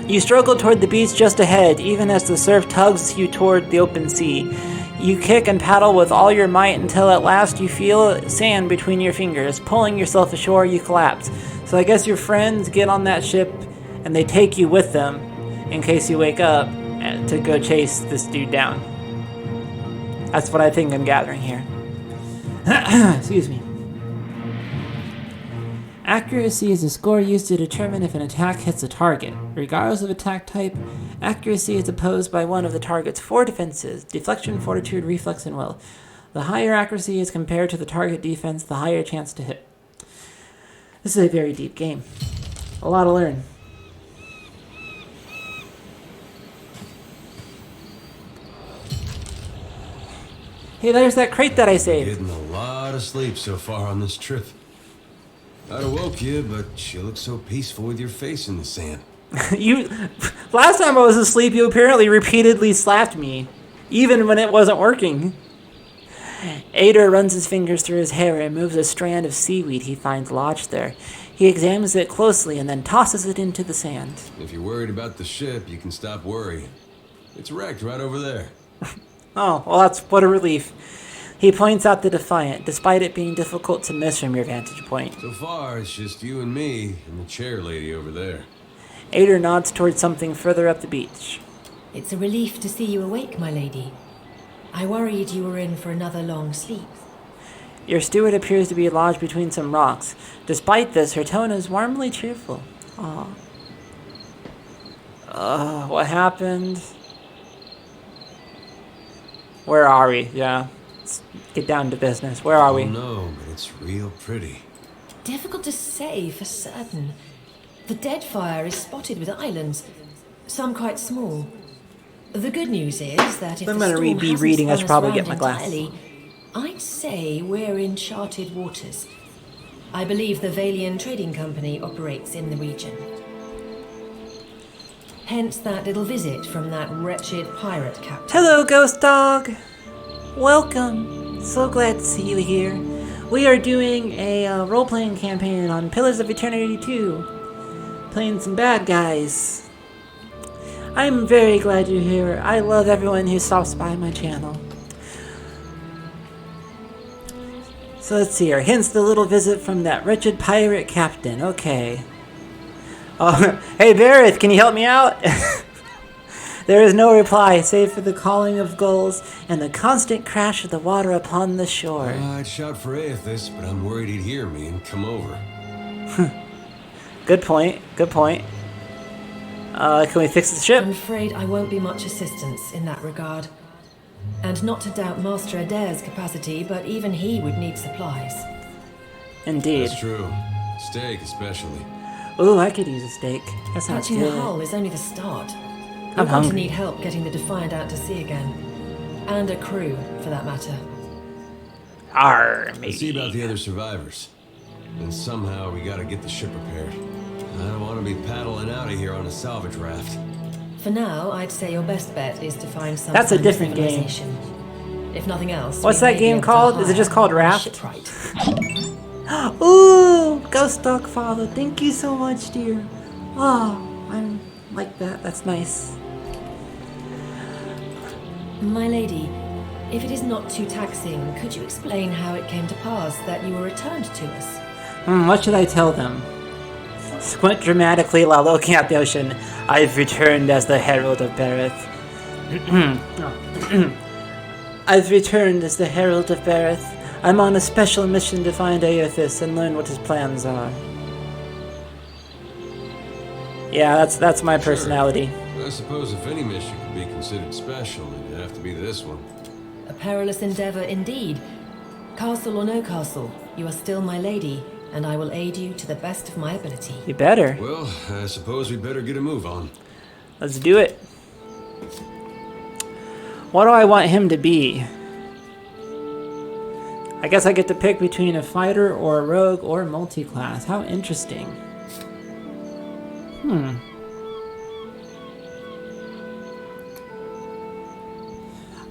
You struggle toward the beach just ahead, even as the surf tugs you toward the open sea. You kick and paddle with all your might until at last you feel sand between your fingers. Pulling yourself ashore, you collapse. So I guess your friends get on that ship and they take you with them in case you wake up to go chase this dude down. That's what I think I'm gathering here. Excuse me. Accuracy is a score used to determine if an attack hits a target. Regardless of attack type, accuracy is opposed by one of the target's 4 defenses: deflection, fortitude, reflex, and will. The higher accuracy is compared to the target defense, the higher chance to hit. This is a very deep game. A lot to learn. Hey, there's that crate that I saved. Getting a lot of sleep so far on this trip. I'd have woke you, but you look so peaceful with your face in the sand. Last time I was asleep, you apparently repeatedly slapped me, even when it wasn't working. Ader runs his fingers through his hair and moves a strand of seaweed he finds lodged there. He examines it closely and then tosses it into the sand. If you're worried about the ship, you can stop worrying. It's wrecked right over there. Oh, well, what a relief. He points out the Defiant, despite it being difficult to miss from your vantage point. So far, it's just you and me and the chair lady over there. Ader nods towards something further up the beach. It's a relief to see you awake, my lady. I worried you were in for another long sleep. Your steward appears to be lodged between some rocks. Despite this, her tone is warmly cheerful. What happened? Where are we? Yeah. Let's get down to business. Where are we? No, but it's real pretty. Difficult to say for certain. The Deadfire is spotted with islands, some quite small. The good news is that if I'm the gonna storm be hasn't reading. I spun should us probably round get my glasses. entirely, I'd say we're in charted waters. I believe the Velian Trading Company operates in the region. Hence that little visit from that wretched pirate captain. Hello, Ghost Dog. Welcome. So glad to see you here. We are doing a role-playing campaign on Pillars of Eternity 2. Playing some bad guys. I'm very glad you're here. I love everyone who stops by my channel. So let's see here. Hence the little visit from that wretched pirate captain. Okay. Oh, hey Barrett, can you help me out? There is no reply, save for the calling of gulls and the constant crash of the water upon the shore. I'd shout for Aethys, but I'm worried he'd hear me and come over. Good point. Good point. Can we fix the ship? I'm afraid I won't be much assistance in that regard. And not to doubt Master Adair's capacity, but even he would need supplies. Indeed. That's true. Steak, especially. Ooh, I could use a steak. That sounds Patching the good. hull is only the start. I'm We're going to hungry. need help getting the Defiant out to sea again. And a crew, for that matter. Arr, Let's see about the other survivors. And somehow we gotta get the ship repaired. I don't want to be paddling out of here on a salvage raft. For now, I'd say your best bet is to find some That's a kind of different game. civilization. If nothing else, What's we that may be game able to called? Is it hire just called a Raft? shipwright. Ooh, Ghost Dog Father, thank you so much, dear. Oh, I'm like that. That's nice. My lady, if it is not too taxing, could you explain how it came to pass that you were returned to us? What should I tell them? Squint dramatically while looking at the ocean. I've returned as the Herald of Bereth. I've returned as the Herald of Bereth. I'm on a special mission to find Aothis and learn what his plans are. Yeah, that's my personality. Sure. I suppose if any mission could be considered special, it'd have to be this one. A perilous endeavor indeed. Castle or no castle, you are still my lady, and I will aid you to the best of my ability. You better. Well, I suppose we'd better get a move on. Let's do it. What do I want him to be? I guess I get to pick between a fighter or a rogue or multi-class. How interesting.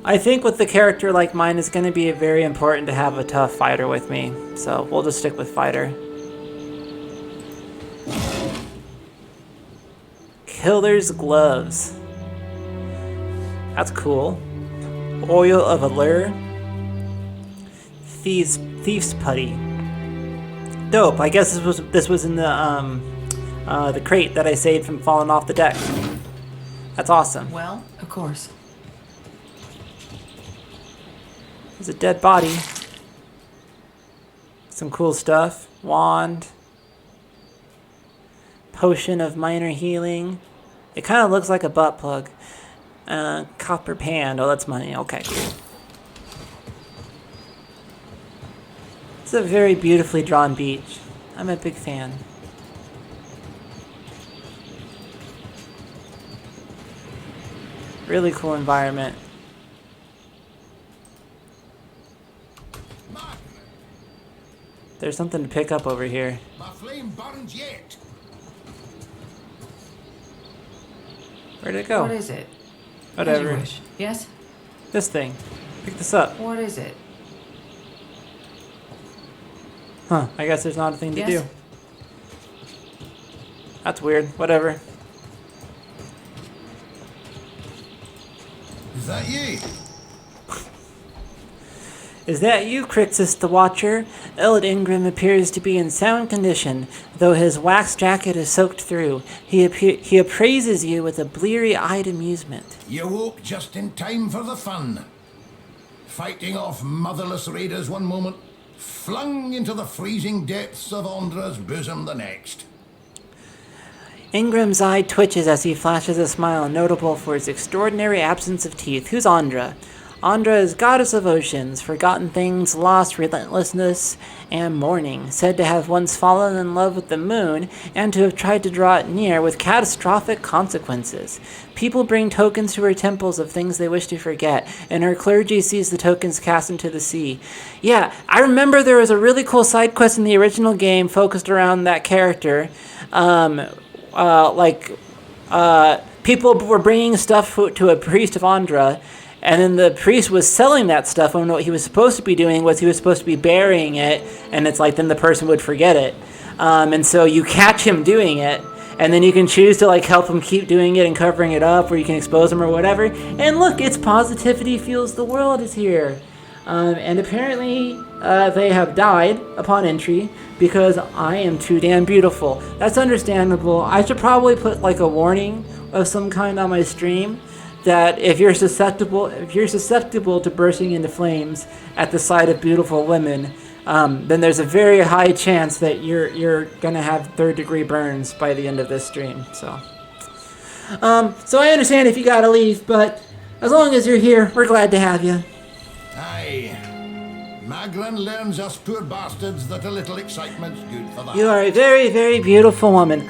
I think with a character like mine, it's going to be very important to have a tough fighter with me. So we'll just stick with fighter. Killer's Gloves. That's cool. Oil of Allure. Thief's Putty. Dope. I guess this was in the crate that I saved from falling off the deck. That's awesome. Well, of course. There's a dead body. Some cool stuff. Wand. Potion of minor healing. It kind of looks like a butt plug. Copper pan. Oh, that's money. Okay, cool. It's a very beautifully drawn beach. I'm a big fan. Really cool environment. There's something to pick up over here. My flame burns yet. Where'd it go? What is it? Whatever. As you wish. Yes? This thing. Pick this up. What is it? Huh, I guess there's not a thing to Yes? do. That's weird. Whatever. Is that you? Is that you, Crixus the Watcher? Eld Ingram appears to be in sound condition, though his wax jacket is soaked through. He appraises you with a bleary-eyed amusement. You woke just in time for the fun. Fighting off motherless raiders one moment, flung into the freezing depths of Ondra's bosom the next. Ingram's eye twitches as he flashes a smile notable for its extraordinary absence of teeth. Who's Andra? Andra is goddess of oceans, forgotten things, lost, relentlessness, and mourning, said to have once fallen in love with the moon and to have tried to draw it near with catastrophic consequences. People bring tokens to her temples of things they wish to forget, and her clergy sees the tokens cast into the sea. Yeah, I remember there was a really cool side quest in the original game focused around that character. People were bringing stuff to a priest of Andra, and then the priest was selling that stuff, and what he was supposed to be doing was he was supposed to be burying it, and it's like then the person would forget it. And so you catch him doing it, and then you can choose to like help him keep doing it and covering it up, or you can expose him or whatever. And look, it's Positivity Fuels the World is here. And apparently they have died upon entry because I am too damn beautiful. That's understandable. I should probably put like a warning of some kind on my stream that if you're susceptible to bursting into flames at the sight of beautiful women, then there's a very high chance that you're gonna have third-degree burns by the end of this stream. So I understand if you gotta leave, but as long as you're here, we're glad to have you. Aye. My Magran learns us poor bastards that a little excitement's good for that. You are a very, very beautiful woman.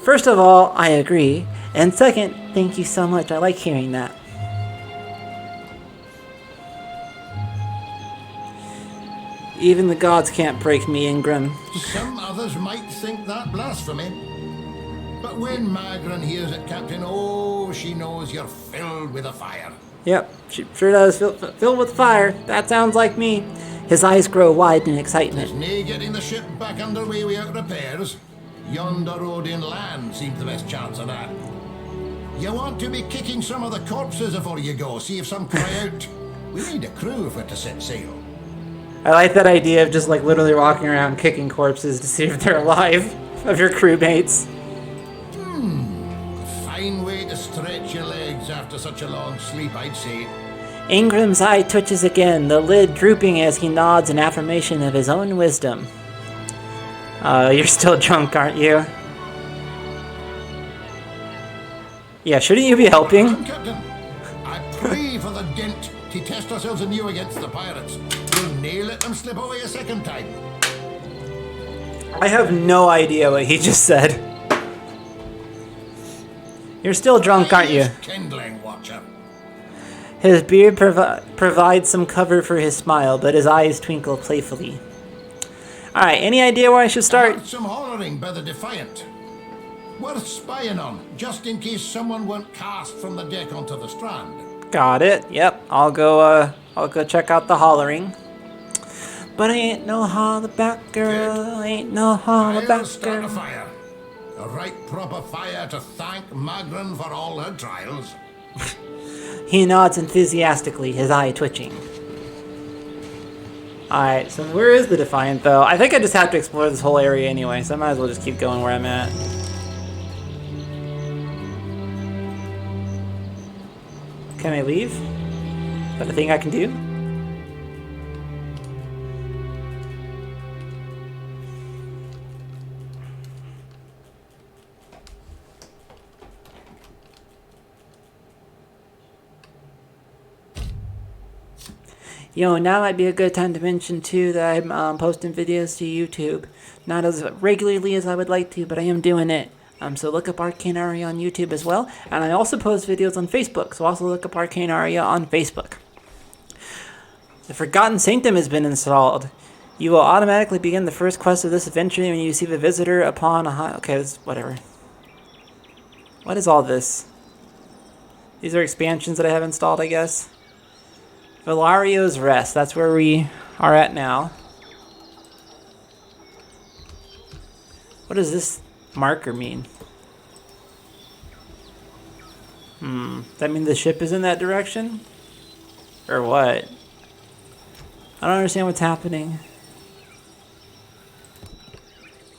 First of all, I agree. And second, thank you so much. I like hearing that. Even the gods can't break me, Ingram. Some others might think that blasphemy. But when Magran hears it, Captain, oh, she knows you're filled with a fire. Yep, she sure does. Filled with fire. That sounds like me. His eyes grow wide in excitement. There's nae getting the ship back underway without repairs. Yonder road inland seems the best chance of that. You want to be kicking some of the corpses before you go, see if some cry out. We need a crew if we're to set sail. I like that idea of just like literally walking around kicking corpses to see if they're alive, of your crewmates. Fine way to stretch your legs after such a long sleep, I'd say. Ingram's eye twitches again, the lid drooping as he nods in affirmation of his own wisdom. You're still drunk, aren't you? Yeah, shouldn't you be helping? Captain, I pray for the dent to test ourselves anew against the pirates. We'll nail let them slip away a second time. I have no idea what he just said. You're still drunk, aren't you? Kindling watcher. His beard provides some cover for his smile, but his eyes twinkle playfully. Alright, any idea where I should start? Some hollering by the Defiant. Worth spying on, just in case someone went cast from the deck onto the strand. Got it. Yep, I'll go check out the hollering. But I ain't no hollaback girl, ain't no hollaback I'll start a girl. fire. A right proper fire to thank Magran for all her trials. He nods enthusiastically, his eye twitching. Alright, so where is the Defiant, though? I think I just have to explore this whole area anyway, so I might as well just keep going where I'm at. Can I leave? Is that a thing I can do? Yo, now might be a good time to mention too that I'm posting videos to YouTube. Not as regularly as I would like to, but I am doing it. So look up Arcane Aria on YouTube as well. And I also post videos on Facebook, so also look up Arcane Aria on Facebook. The Forgotten Sanctum has been installed. You will automatically begin the first quest of this adventure when you receive a visitor upon a high... Okay, this whatever. What is all this? These are expansions that I have installed, I guess. Valario's Rest, that's where we are at now. What does this marker mean? Does that mean the ship is in that direction? Or what? I don't understand what's happening.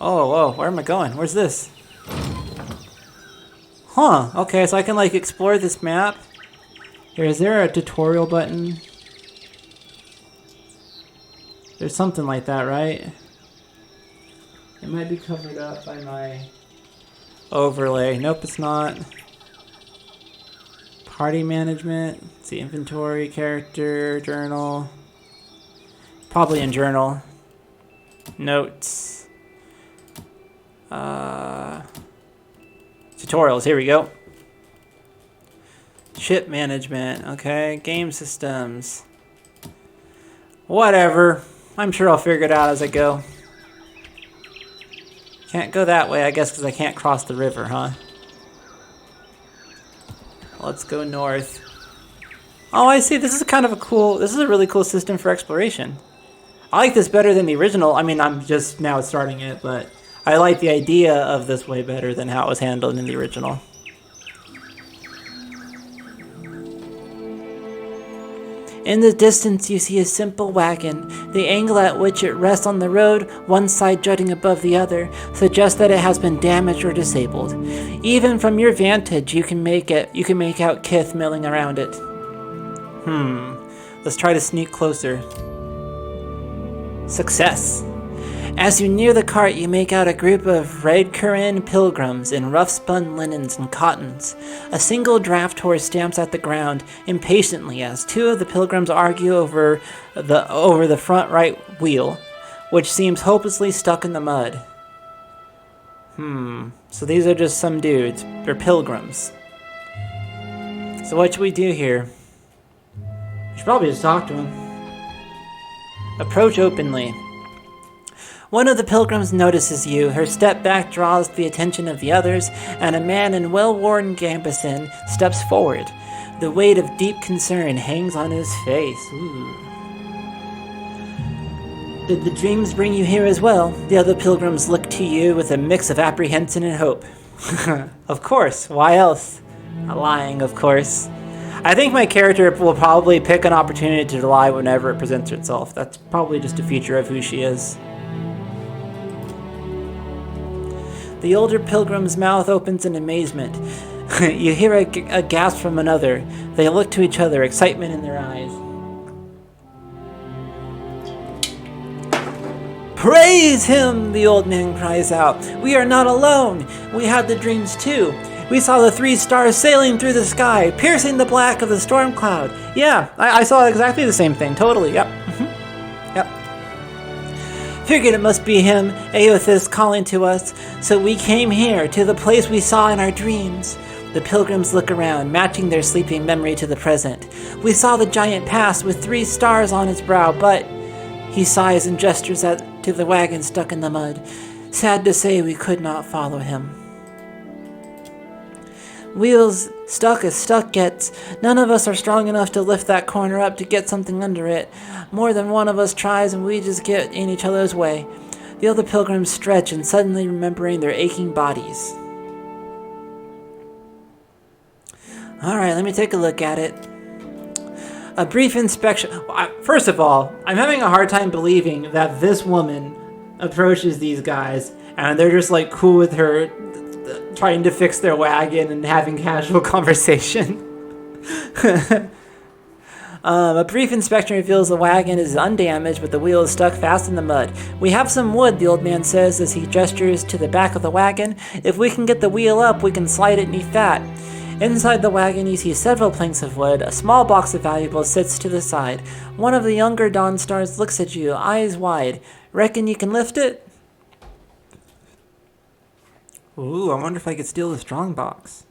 Oh, whoa, where am I going? Where's this? Huh, okay, so I can like explore this map. Here, is there a tutorial button? There's something like that, right? It might be covered up by my overlay. Nope, it's not. Party management. Let's see, inventory, character, journal. Probably in journal. Notes. Tutorials, here we go. Ship management, okay. Game systems. Whatever. I'm sure I'll figure it out as I go. Can't go that way, I guess, because I can't cross the river, huh? Let's go north. Oh, I see. This is kind of a cool... This is a really cool system for exploration. I like this better than the original. I mean, I'm just now starting it, but I like the idea of this way better than how it was handled in the original. In the distance, you see a simple wagon. The angle at which it rests on the road, one side jutting above the other, suggests that it has been damaged or disabled. Even from your vantage, you can make out Kith milling around it. Let's try to sneak closer. Success. As you near the cart, you make out a group of red Karen pilgrims in rough-spun linens and cottons. A single draft horse stamps at the ground impatiently as two of the pilgrims argue over the front right wheel, which seems hopelessly stuck in the mud. So these are just some dudes. They're pilgrims. So what should we do here? We should probably just talk to them. Approach openly. One of the pilgrims notices you. Her step back draws the attention of the others, and a man in well-worn gambeson steps forward. The weight of deep concern hangs on his face. Ooh. Did the dreams bring you here as well? The other pilgrims look to you with a mix of apprehension and hope. Of course, why else? Lying, of course. I think my character will probably pick an opportunity to lie whenever it presents itself. That's probably just a feature of who she is. The older pilgrim's mouth opens in amazement. You hear a gasp from another. They look to each other, excitement in their eyes. Praise him! The old man cries out. We are not alone. We had the dreams too. We saw the 3 stars sailing through the sky, piercing the black of the storm cloud. Yeah, I saw exactly the same thing. Totally, yep. Yep. Figured it must be him, Aothis, calling to us, so we came here, to the place we saw in our dreams. The pilgrims look around, matching their sleeping memory to the present. We saw the giant pass with 3 stars on his brow, but... He sighs and gestures to the wagon stuck in the mud. Sad to say, we could not follow him. Wheels stuck as stuck gets. None of us are strong enough to lift that corner up to get something under it. More than one of us tries and we just get in each other's way. The other pilgrims stretch and suddenly remembering their aching bodies. Alright, let me take a look at it. A brief inspection. First of all, I'm having a hard time believing that this woman approaches these guys and they're just like cool with her trying to fix their wagon and having casual conversation. A brief inspection reveals the wagon is undamaged, but the wheel is stuck fast in the mud. We have some wood, the old man says as he gestures to the back of the wagon. If we can get the wheel up, we can slide it beneath that. Inside the wagon, you see several planks of wood. A small box of valuables sits to the side. One of the younger Dawn Stars looks at you, eyes wide. Reckon you can lift it? Ooh, I wonder if I could steal the strong box.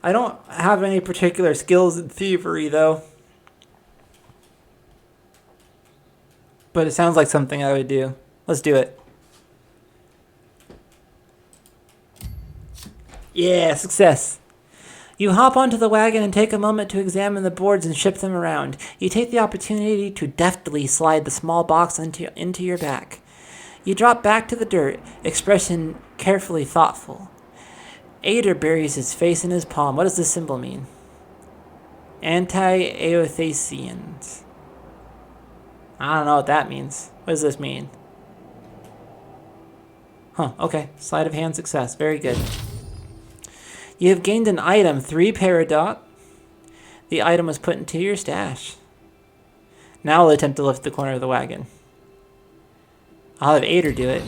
I don't have any particular skills in thievery, though. But it sounds like something I would do. Let's do it. Yeah, success. You hop onto the wagon and take a moment to examine the boards and ship them around. You take the opportunity to deftly slide the small box into your back. You drop back to the dirt, expression carefully thoughtful. Ader buries his face in his palm. What does this symbol mean? Anti-Aothasians. I don't know what that means. What does this mean? Huh, okay. Sleight of hand success. Very good. You have gained an item, 3 Peridot. The item was put into your stash. Now I'll attempt to lift the corner of the wagon. I'll have Ader do it.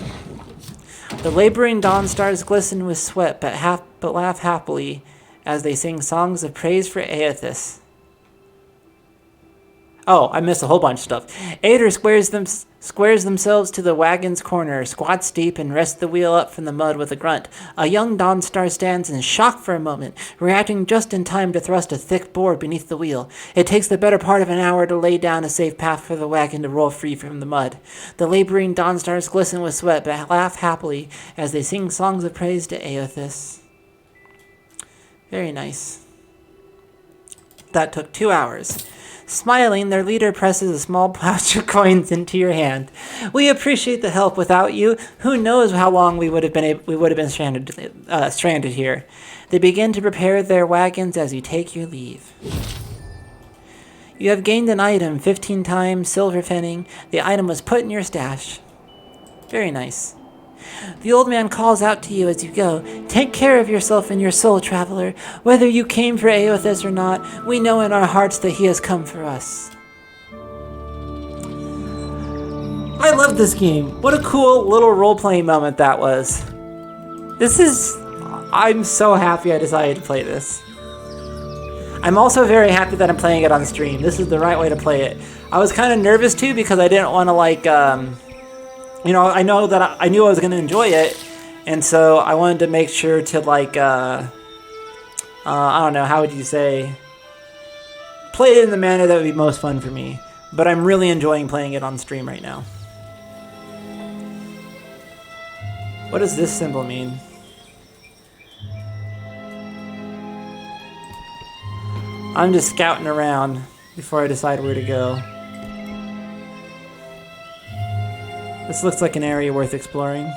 The laboring Dawn Stars glisten with sweat, but laugh happily as they sing songs of praise for Aothis. Oh, I missed a whole bunch of stuff. Ader squares themselves to the wagon's corner, squats deep, and rests the wheel up from the mud with a grunt. A young Dawn Star stands in shock for a moment, reacting just in time to thrust a thick board beneath the wheel. It takes the better part of an hour to lay down a safe path for the wagon to roll free from the mud. The laboring Dawn Stars glisten with sweat, but laugh happily as they sing songs of praise to Aothis. Very nice. That took 2 hours. Smiling, their leader presses a small pouch of coins into your hand. We appreciate the help. Without you, who knows how long we would have been stranded here. They begin to prepare their wagons as you take your leave. You have gained an item, 15 times silver fenning. The item was put in your stash. Very nice. The old man calls out to you as you go. Take care of yourself and your soul, traveler. Whether you came for Aothis or not, we know in our hearts that he has come for us. I love love this game. What a cool little role-playing moment that was. I'm so happy I decided to play this. I'm also very happy that I'm playing it on stream. This is the right way to play it. I was kind of nervous too because I didn't want to like, you know, I knew I was going to enjoy it. And so I wanted to make sure to like, I don't know, how would you say, play it in the manner that would be most fun for me. But I'm really enjoying playing it on stream right now. What does this symbol mean? I'm just scouting around before I decide where to go. This looks like an area worth exploring.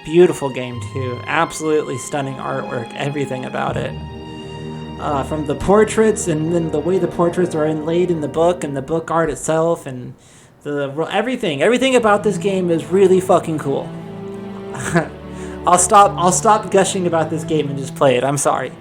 Beautiful game too. Absolutely stunning artwork. Everything about it. From the portraits and then the way the portraits are inlaid in the book and the book art itself and everything about this game is really fucking cool. I'll stop gushing about this game and just play it. I'm sorry.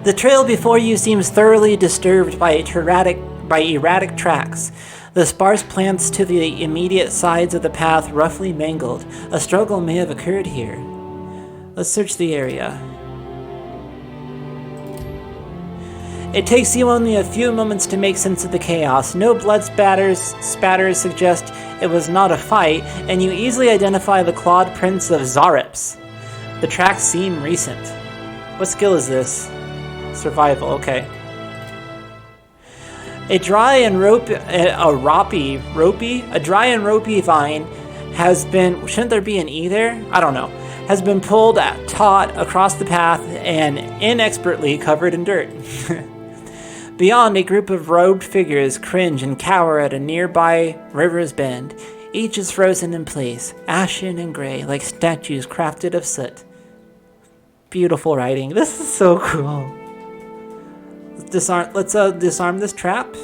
The trail before you seems thoroughly disturbed by erratic tracks. The sparse plants to the immediate sides of the path roughly mangled. A struggle may have occurred here. Let's search the area. It takes you only a few moments to make sense of the chaos. No blood spatters suggest it was not a fight, and you easily identify the clawed prints of Zarips. The tracks seem recent. What skill is this? Survival, okay. A dry and ropey vine has been, shouldn't there be an E there? I don't know. Has been pulled taut across the path and inexpertly covered in dirt. Beyond, a group of robed figures cringe and cower at a nearby river's bend. Each is frozen in place, ashen and gray, like statues crafted of soot. Beautiful writing. This is so cool. Let's disarm this trap.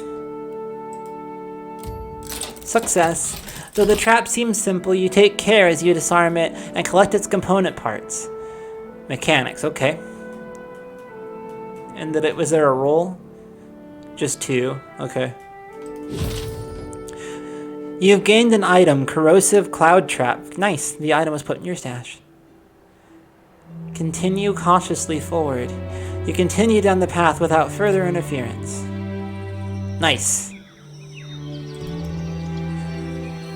Success. Though the trap seems simple, you take care as you disarm it and collect its component parts. Mechanics, okay. And was there a roll? Just 2, okay. You've gained an item, Corrosive Cloud Trap. Nice, the item was put in your stash. Continue cautiously forward. You continue down the path without further interference. Nice.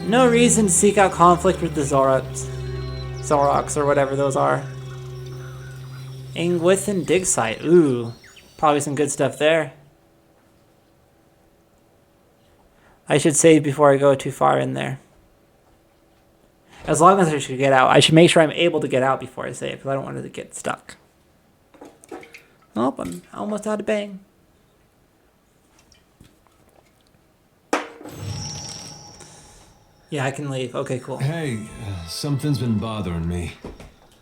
No reason to seek out conflict with the Zoroks, or whatever those are. Ingwith and Dig Site. Ooh, probably some good stuff there. I should save before I go too far in there. As long as I should get out. I should make sure I'm able to get out before I save, because I don't want it to get stuck. Oh, I'm almost out of bang. Yeah, I can leave. Okay, cool. Hey, something's been bothering me.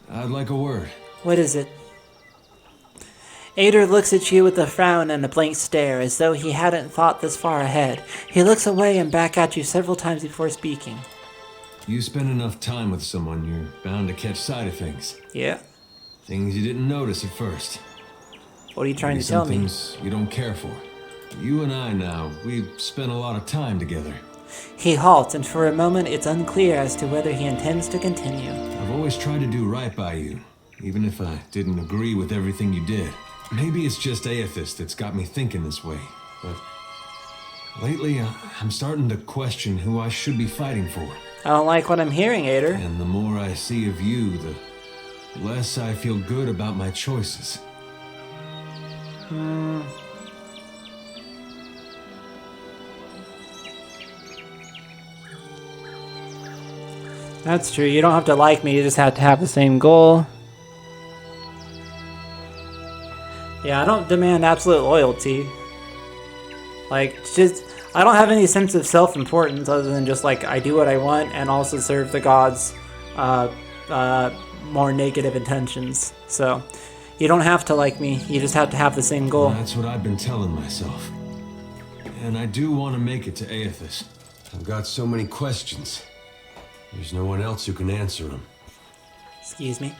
I'd like a word. What is it? Ader looks at you with a frown and a blank stare, as though he hadn't thought this far ahead. He looks away and back at you several times before speaking. You spend enough time with someone, you're bound to catch sight of things. Yeah. Things you didn't notice at first. What are you trying Maybe to tell me? Some things you don't care for. You and I now, we've spent a lot of time together. He halts, and for a moment it's unclear as to whether he intends to continue. I've always tried to do right by you, even if I didn't agree with everything you did. Maybe it's just Aethys that's got me thinking this way, but lately I'm starting to question who I should be fighting for. I don't like what I'm hearing, Ader. And the more I see of you, the less I feel good about my choices. That's true. You don't have to like me, you just have to have the same goal. Yeah, I don't demand absolute loyalty. Like, just, I don't have any sense of self-importance other than just, like, I do what I want and also serve the gods' more negative intentions. So, you don't have to like me, you just have to have the same goal. Well, that's what I've been telling myself. And I do want to make it to Aethys. I've got so many questions. There's no one else who can answer them. Excuse me.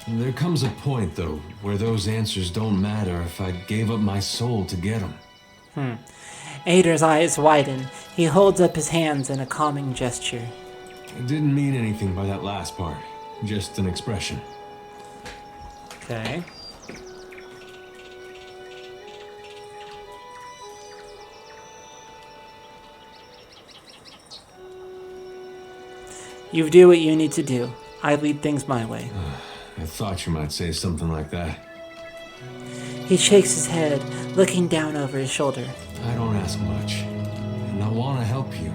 There comes a point, though, where those answers don't matter if I gave up my soul to get them. Ader's eyes widen. He holds up his hands in a calming gesture. It didn't mean anything by that last part. Just an expression. Okay. You do what you need to do. I lead things my way. I thought you might say something like that. He shakes his head, looking down over his shoulder. I don't ask much, and I want to help you.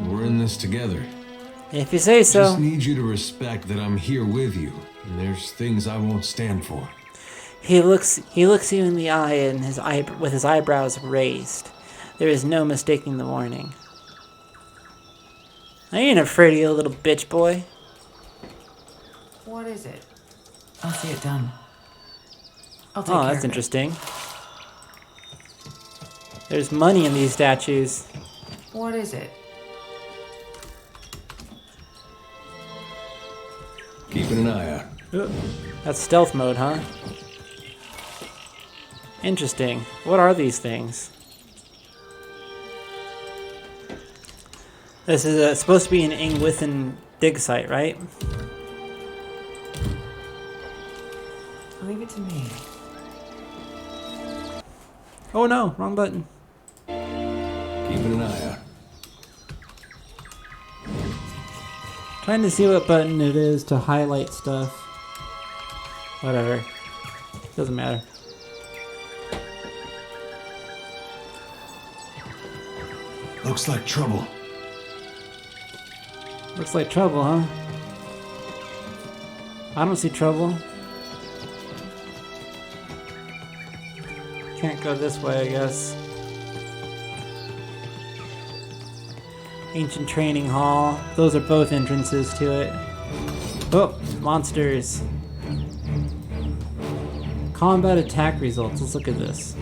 We're in this together. If you say so. Just need you to respect that I'm here with you, and there's things I won't stand for. He looks you in the eye and with his eyebrows raised. There is no mistaking the warning. I ain't afraid of you, little bitch boy. What is it? I'll see it done. I'll take Oh, care that's of interesting. There's money in these statues. it. What is it? Keeping an eye out. Ooh, that's stealth mode, huh? Interesting. What are these things? This is supposed to be an Ingwithan dig site, right? Leave it to me. Oh no, wrong button. Keeping an eye out. Trying to see what button it is to highlight stuff. Whatever. Doesn't matter. Looks like trouble. Looks like trouble, huh? I don't see trouble. Can't go this way, I guess. Ancient Training Hall. Those are both entrances to it. Oh, monsters. Combat attack results. Let's look at this.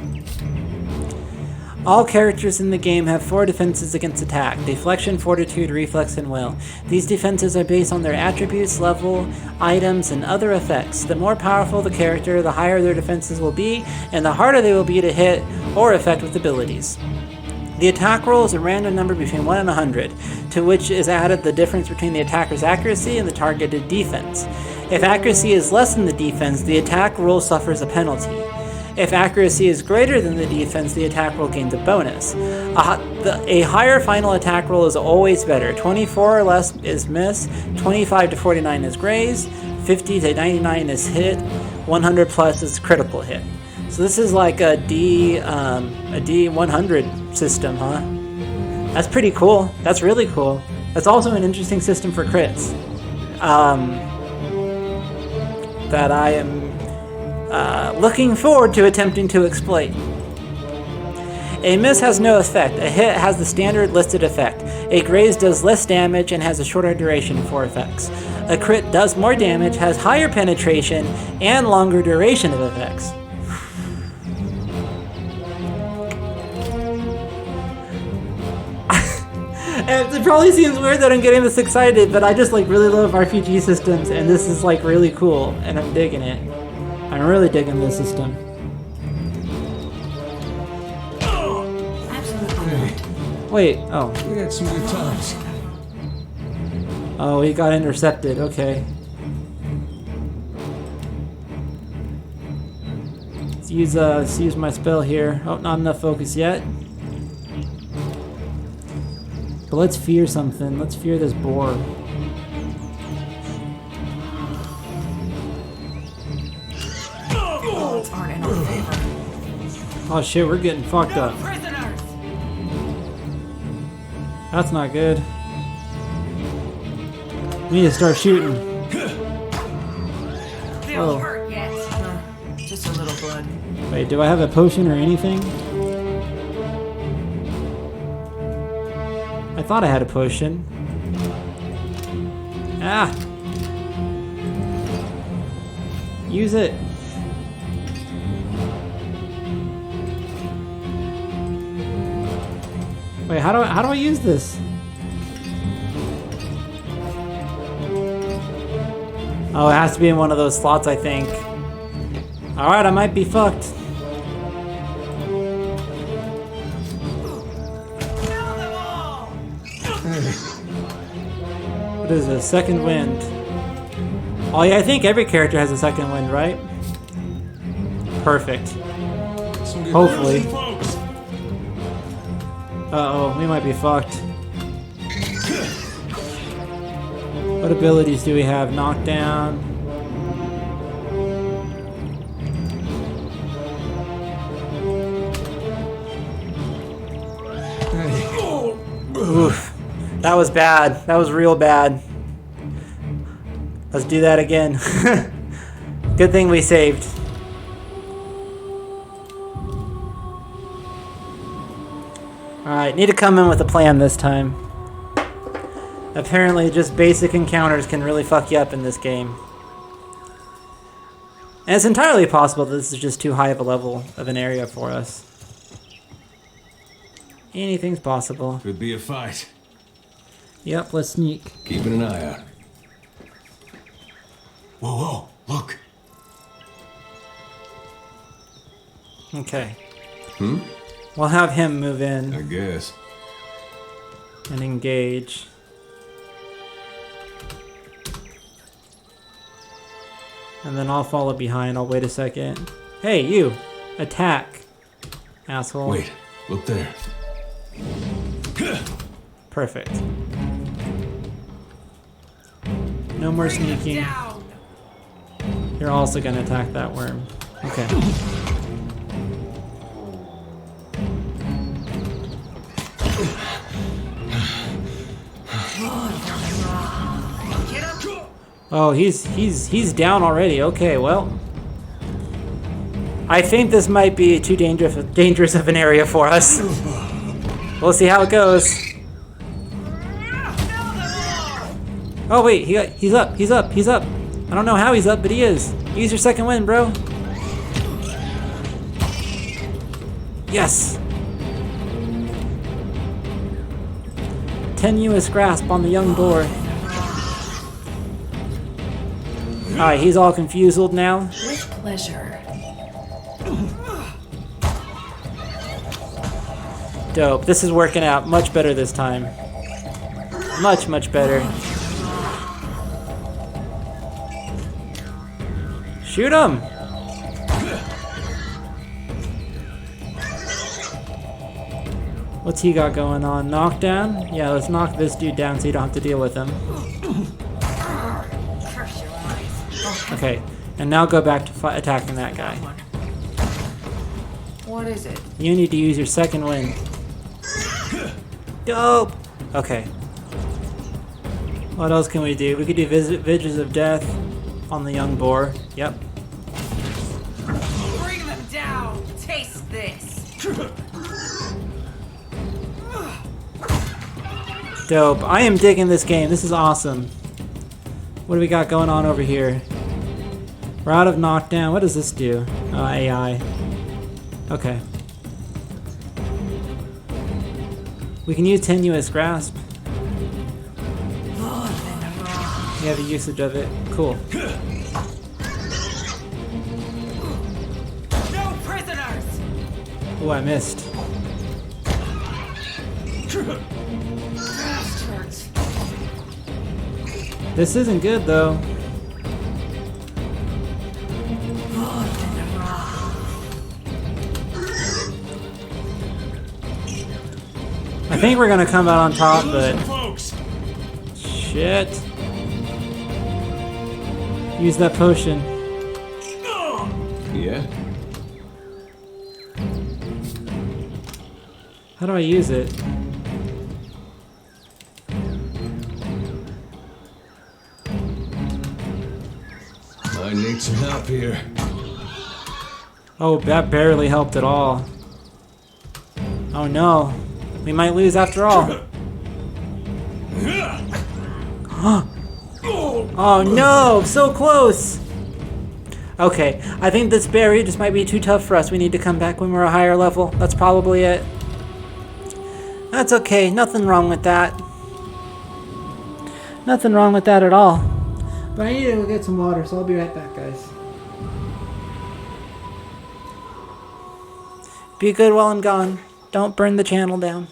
All characters in the game have 4 defenses against attack: deflection, fortitude, reflex, and will. These defenses are based on their attributes, level, items, and other effects. The more powerful the character, the higher their defenses will be, and the harder they will be to hit or affect with abilities. The attack roll is a random number between 1 and 100, to which is added the difference between the attacker's accuracy and the targeted defense. If accuracy is less than the defense, the attack roll suffers a penalty. If accuracy is greater than the defense, the attack roll gains a bonus. A higher final attack roll is always better. 24 or less is miss, 25 to 49 is graze, 50 to 99 is hit, 100 plus is critical hit. So this is like a D100 system, huh? That's pretty cool. That's really cool. That's also an interesting system for crits. That I am looking forward to attempting to exploit. A miss has no effect. A hit has the standard listed effect. A graze does less damage and has a shorter duration for effects. A crit does more damage, has higher penetration, and longer duration of effects. And it probably seems weird that I'm getting this excited, but I just like really love RPG systems, and this is like really cool, and I'm digging it. I'm really digging this system. Hey, Wait, oh. we had some good times. Oh, he got intercepted, okay. Let's use my spell here. Oh, not enough focus yet. But let's fear something. Let's fear this boar. Odds aren't in our favor. Oh shit, we're getting fucked up. Prisoners! That's not good. We need to start shooting. Feel Oh. hurt yet? Just a little blood. Wait, do I have a potion or anything? I thought I had a potion. Ah! Use it. Wait, how do I use this? Oh, it has to be in one of those slots, I think. Alright, I might be fucked. What is this? Second wind. Oh yeah, I think every character has a second wind, right? Perfect. Hopefully. Uh-oh, we might be fucked. What abilities do we have? Knockdown. Oof. That was bad. That was real bad. Let's do that again. Good thing we saved. Alright, need to come in with a plan this time. Apparently just basic encounters can really fuck you up in this game. And it's entirely possible that this is just too high of a level of an area for us. Anything's possible. Could be a fight. Yep, let's sneak. Keeping an eye out. Whoa, whoa, look. Okay. Hmm? We'll have him move in. I guess. And engage. And then I'll follow behind. I'll wait a second. Hey, you! Attack! Asshole. Wait, look there. Perfect. No more sneaking. You're also gonna attack that worm. Okay. Oh, he's down already. Okay, well. I think this might be too dangerous of an area for us. We'll see how it goes. Oh wait, he's up. I don't know how he's up, but he is. Use your second wind, bro. Yes. Tenuous grasp on the young boar. Alright, he's all confused now. With pleasure. Dope. This is working out much better this time. Much, much better. Shoot him! What's he got going on? Knockdown? Yeah, let's knock this dude down so you don't have to deal with him. Okay, and now go back to attacking that guy. What is it? You need to use your second wind. Dope! Okay. What else can we do? We could do Visions of Death on the young boar. Yep. Bring them down! Taste this! Dope. I am digging this game. This is awesome. What do we got going on over here? We're out of knockdown. What does this do? Oh, AI. Okay. We can use Tenuous Grasp. You have a usage of it. Cool. No prisoners! Oh, I missed. Bastards! This isn't good, though. I think we're gonna come out on top, but... Shit. Use that potion. Yeah? How do I use it? I need some help here. Oh, that barely helped at all. Oh no. We might lose after all. Oh no, so close! Okay, I think this berry just might be too tough for us. We need to come back when we're a higher level. That's probably it. That's okay, nothing wrong with that. Nothing wrong with that at all. But I need to go get some water, so I'll be right back, guys. Be good while I'm gone. Don't burn the channel down.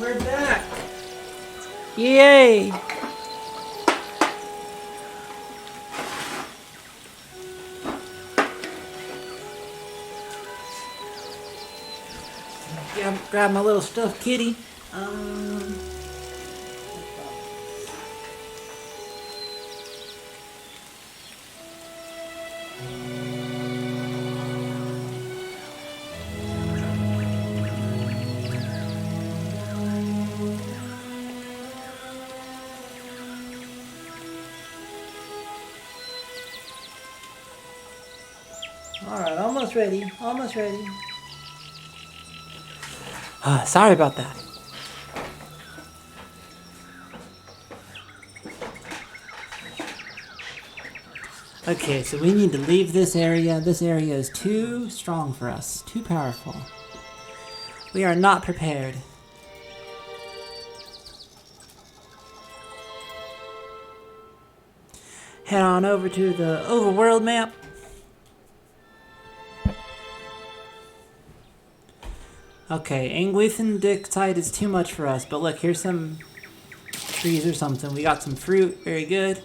We're back! Yay! Grab my little stuffed kitty. Alright, almost ready. Almost ready. Sorry about that. Okay, so we need to leave this area. This area is too strong for us. Too powerful. We are not prepared. Head on over to the Overworld Map. Okay, Angwithan Dictite is too much for us, but look, here's some trees or something. We got some fruit, very good.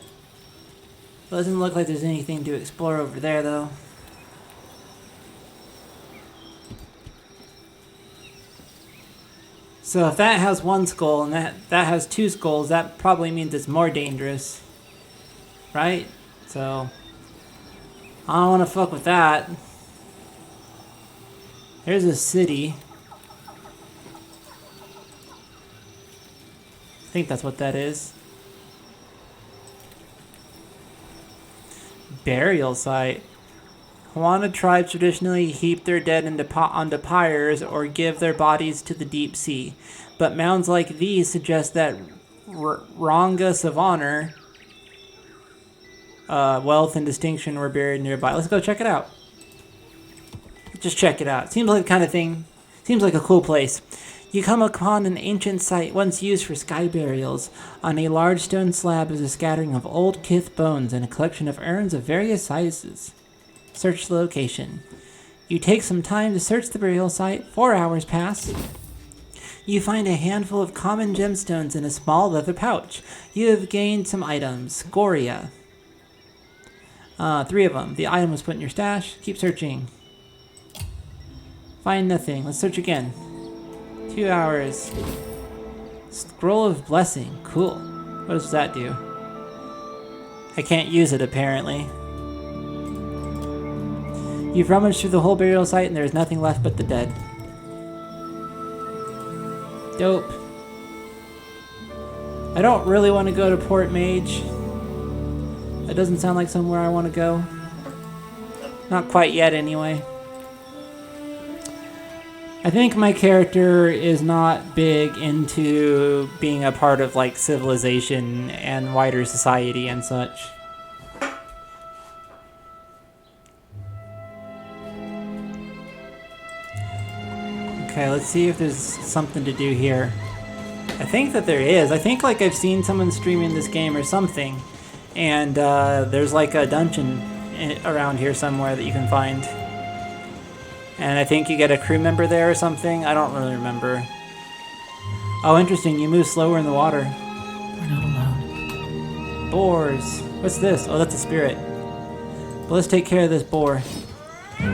Doesn't look like there's anything to explore over there, though. So if that has one skull and that has two skulls, that probably means it's more dangerous. Right? So I don't want to fuck with that. There's a city. I think that's what that is. Burial site. Hawana tribes traditionally heap their dead onto pyres or give their bodies to the deep sea. But mounds like these suggest that wrongas of honor, wealth, and distinction were buried nearby. Let's go check it out. Just check it out. Seems like the kind of thing. Seems like a cool place. You come upon an ancient site once used for sky burials. On a large stone slab is a scattering of old kith bones and a collection of urns of various sizes. Search the location. You take some time to search the burial site. 4 hours pass. You find a handful of common gemstones in a small leather pouch. You have gained some items. Scoria. 3 of them. The item was put in your stash. Keep searching. Find nothing. Let's search again. 2 hours. Scroll of Blessing. Cool. What does that do? I can't use it, apparently. You've rummaged through the whole burial site and there's nothing left but the dead. Dope. I don't really want to go to Port Mage. That doesn't sound like somewhere I want to go. Not quite yet, anyway. I think my character is not big into being a part of, like, civilization and wider society and such. Okay, let's see if there's something to do here. I think that there is. I think, like, I've seen someone streaming this game or something, and there's, like, a dungeon around here somewhere that you can find. And I think you get a crew member there or something. I don't really remember. Oh, interesting. You move slower in the water. We're not alone. Boars. What's this? Oh, that's a spirit. Well, let's take care of this boar.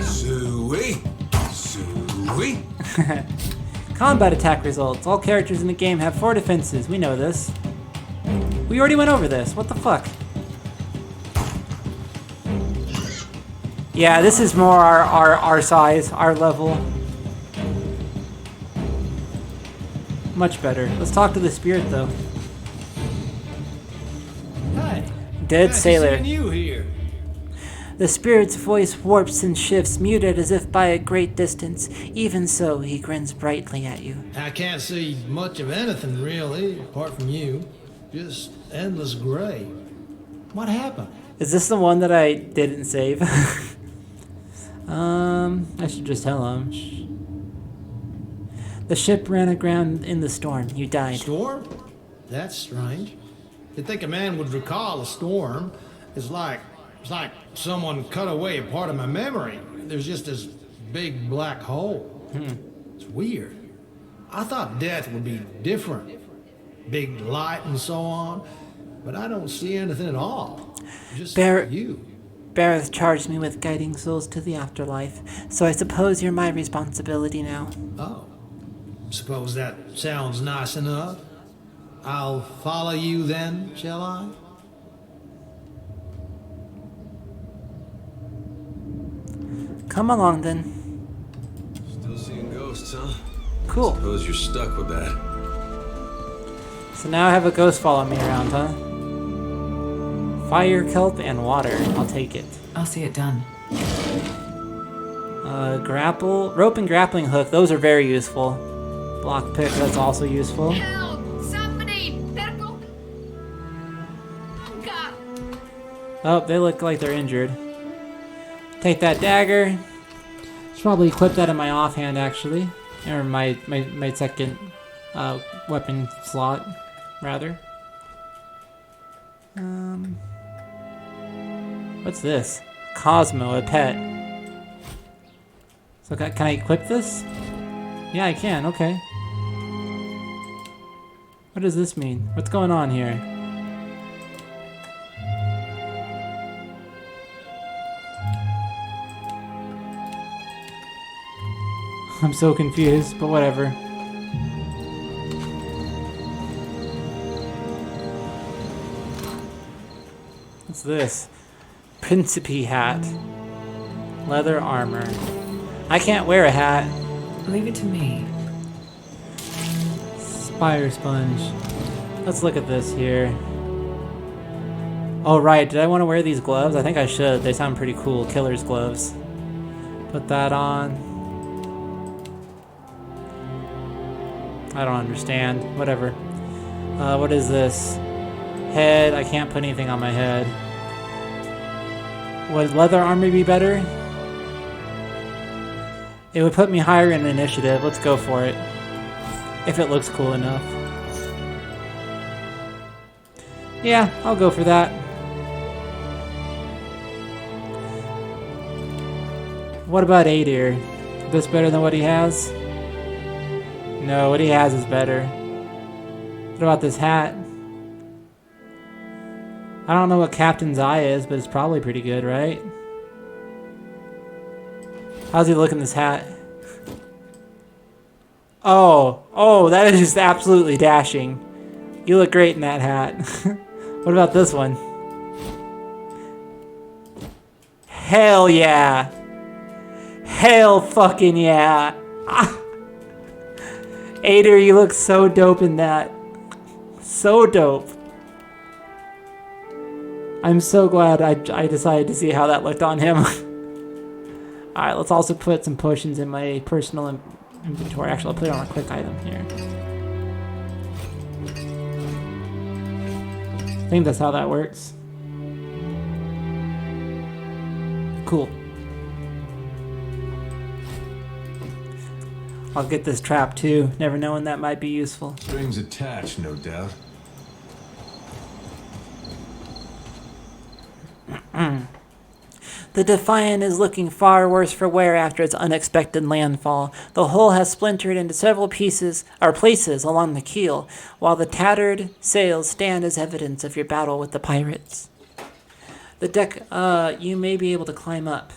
Suey. Suey. Combat attack results. All characters in the game have 4 defenses. We know this. We already went over this. What the fuck? Yeah, this is more our size, our level. Much better. Let's talk to the spirit, though. Hi. Dead sailor. Seeing you here. The spirit's voice warps and shifts, muted as if by a great distance. Even so, he grins brightly at you. I can't see much of anything, really, apart from you. Just endless gray. What happened? Is this the one that I didn't save? I should just tell him. The ship ran aground in the storm. You died. Storm? That's strange. You'd think a man would recall a storm. It's like someone cut away a part of my memory. There's just this big black hole. It's weird. I thought death would be different. Big light and so on. But I don't see anything at all. Just you. Bareth charged me with guiding souls to the afterlife, so I suppose you're my responsibility now. Oh. Suppose that sounds nice enough. I'll follow you then, shall I? Come along then. Still seeing ghosts, huh? Cool. Suppose you're stuck with that. So now I have a ghost following me around, huh? Fire, kelp, and water. I'll take it. I'll see it done. Grapple, rope and grappling hook. Those are very useful. Lockpick, that's also useful. Help! Somebody! Better go! Oh, God! Oh, they look like they're injured. Take that dagger. Should probably equip that in my offhand, actually. Or my second weapon slot, rather. What's this? Cosmo, a pet. So can I equip this? Yeah, I can, okay. What does this mean? What's going on here? I'm so confused, but whatever. What's this? Principe hat. Leather armor. I can't wear a hat. Leave it to me. Spire sponge. Let's look at this here. Oh right, did I want to wear these gloves? I think I should. They sound pretty cool. Killer's gloves. Put that on. I don't understand. Whatever. What is this? Head. I can't put anything on my head. Would leather armor be better? It would put me higher in initiative. Let's go for it. If it looks cool enough. Yeah, I'll go for that. What about Adir? This better than what he has? No, what he has is better. What about this hat? I don't know what Captain's Eye is, but it's probably pretty good, right? How's he look in this hat? Oh, that is just absolutely dashing. You look great in that hat. What about this one? Hell yeah! Hell fucking yeah! Adir, you look so dope in that. So dope. I'm so glad I decided to see how that looked on him. Alright, let's also put some potions in my personal inventory. Actually, I'll put it on a quick item here. I think that's how that works. Cool. I'll get this trap too, never knowing that might be useful. Strings attached, no doubt. The Defiant is looking far worse for wear after its unexpected landfall. The hull has splintered into several places along the keel, while the tattered sails stand as evidence of your battle with the pirates. The deck, you may be able to climb up.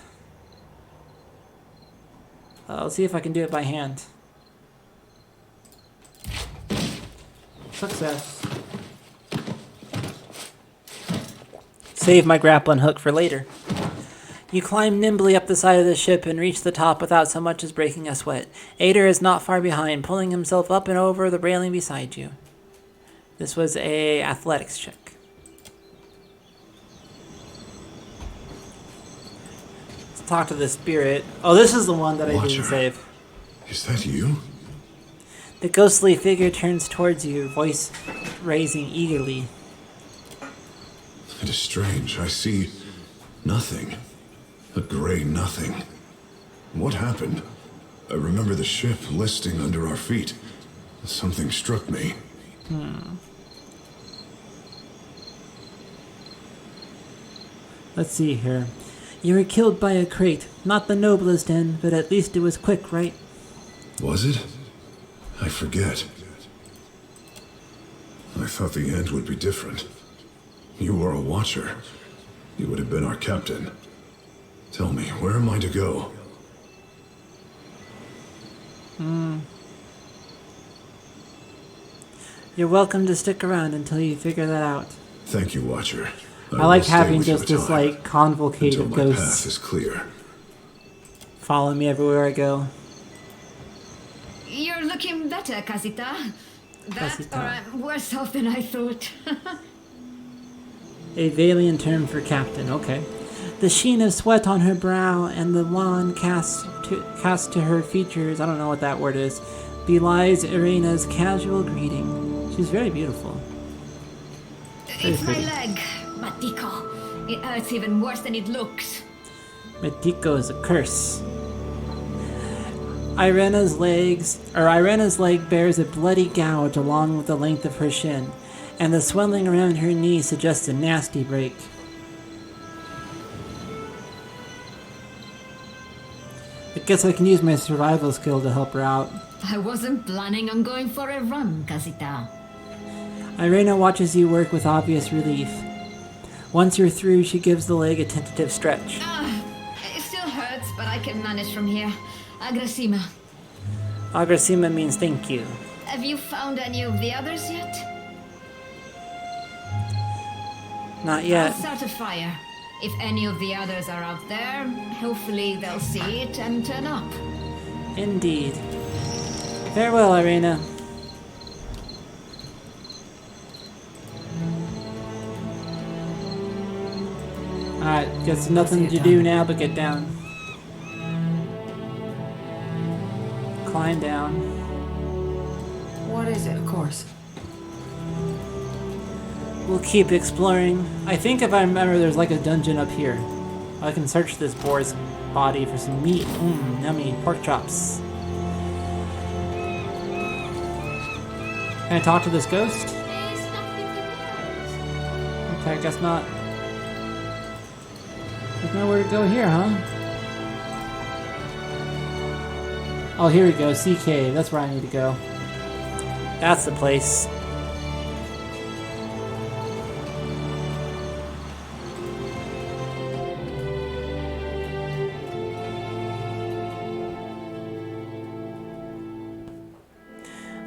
I'll see if I can do it by hand. Success. Save my grappling hook for later. You climb nimbly up the side of the ship and reach the top without so much as breaking a sweat. Adir is not far behind, pulling himself up and over the railing beside you. This was a athletics check. Let's talk to the spirit. Oh, this is the one that I didn't save. Is that you? The ghostly figure turns towards you, voice raising eagerly. It is strange. I see nothing. A gray nothing. What happened? I remember the ship listing under our feet. Something struck me. Let's see here. You were killed by a crate. Not the noblest end, but at least it was quick, right? Was it? I forget. I thought the end would be different. You were a watcher. You would have been our captain. Tell me, where am I to go? You're welcome to stick around until you figure that out. Thank you, Watcher. I like will stay having with just your this, time like, convolcade until of my ghosts path is clear. follow me everywhere I go. You're looking better, Casita. That, Casita. or I'm worse off than I thought. A Valian term for captain, okay. The sheen of sweat on her brow and the wand cast to her features, I don't know what that word is, belies Irena's casual greeting. She's very beautiful. Very It's my pretty. leg, Matiko. It hurts even worse than it looks. Metiko is a curse. Irena's leg bears a bloody gouge along with the length of her shin, and the swelling around her knee suggests a nasty break. I guess I can use my survival skill to help her out. I wasn't planning on going for a run, Casita. Irena watches you work with obvious relief. Once you're through, she gives the leg a tentative stretch. It still hurts, but I can manage from here. Agrasima. Agrasima means thank you. Have you found any of the others yet? Not yet. I'll start a fire. If any of the others are out there, hopefully they'll see it and turn up. Indeed. Farewell, Irena. Alright, guess nothing to do now but get down. Climb down. What is it? Of course. We'll keep exploring. I think if I remember there's like a dungeon up here. I can search this boar's body for some meat. Yummy pork chops. Can I talk to this ghost? Okay, I guess not. There's nowhere to go here, huh? Oh, here we go. Sea Cave. That's where I need to go. That's the place.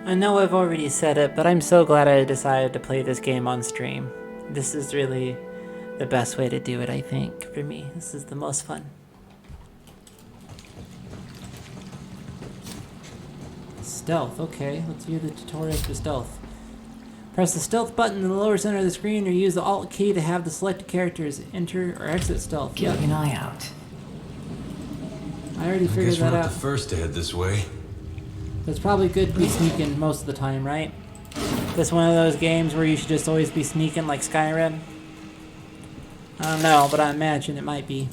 I know I've already said it, but I'm so glad I decided to play this game on stream. This is really the best way to do it, I think, for me. This is the most fun. Stealth, okay. Let's view the tutorial for stealth. Press the stealth button in the lower center of the screen or use the alt key to have the selected characters enter or exit stealth. Keep an eye out. I already figured that we're out. not the first to head this way. It's probably good to be sneaking most of the time, right? This one of those games where you should just always be sneaking like Skyrim? I don't know, but I imagine it might be.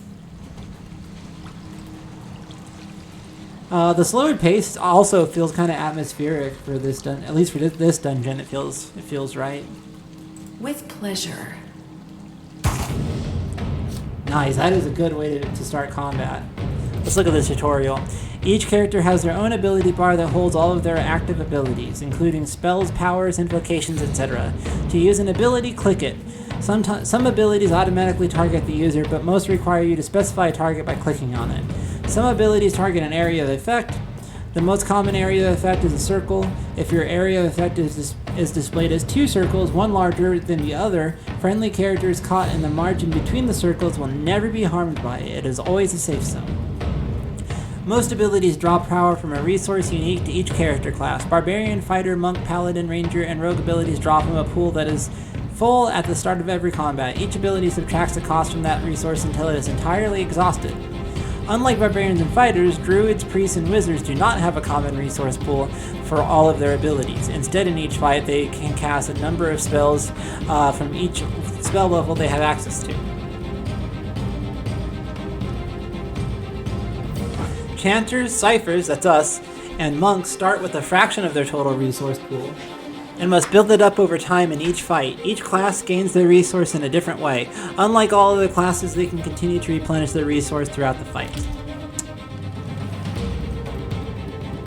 The slower pace also feels kind of atmospheric for this at least for this dungeon. It feels right. With pleasure. Nice. That is a good way to start combat. Let's look at this tutorial. Each character has their own ability bar that holds all of their active abilities, including spells, powers, invocations, etc. To use an ability, click it. Some abilities automatically target the user, but most require you to specify a target by clicking on it. Some abilities target an area of effect. The most common area of effect is a circle. If your area of effect is displayed as two circles, one larger than the other, friendly characters caught in the margin between the circles will never be harmed by it. It is always a safe zone. Most abilities draw power from a resource unique to each character class. Barbarian, Fighter, Monk, Paladin, Ranger, and Rogue abilities draw from a pool that is full at the start of every combat. Each ability subtracts the cost from that resource until it is entirely exhausted. Unlike Barbarians and Fighters, Druids, Priests, and Wizards do not have a common resource pool for all of their abilities. Instead, in each fight, they can cast a number of spells from each spell level they have access to. Chanters, Ciphers, that's us, and Monks start with a fraction of their total resource pool and must build it up over time in each fight. Each class gains their resource in a different way. Unlike all other classes, they can continue to replenish their resource throughout the fight.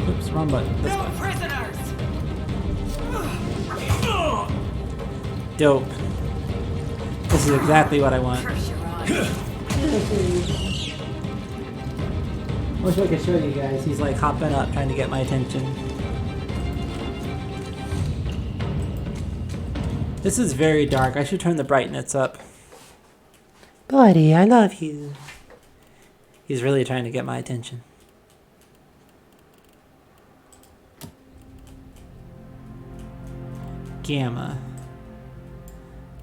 Oops, wrong button. This button. Prisoners! Dope. This is exactly what I want. Wish I could show you guys. He's like hopping up, trying to get my attention. This is very dark. I should turn the brightness up. Buddy, I love you. He's really trying to get my attention. Gamma.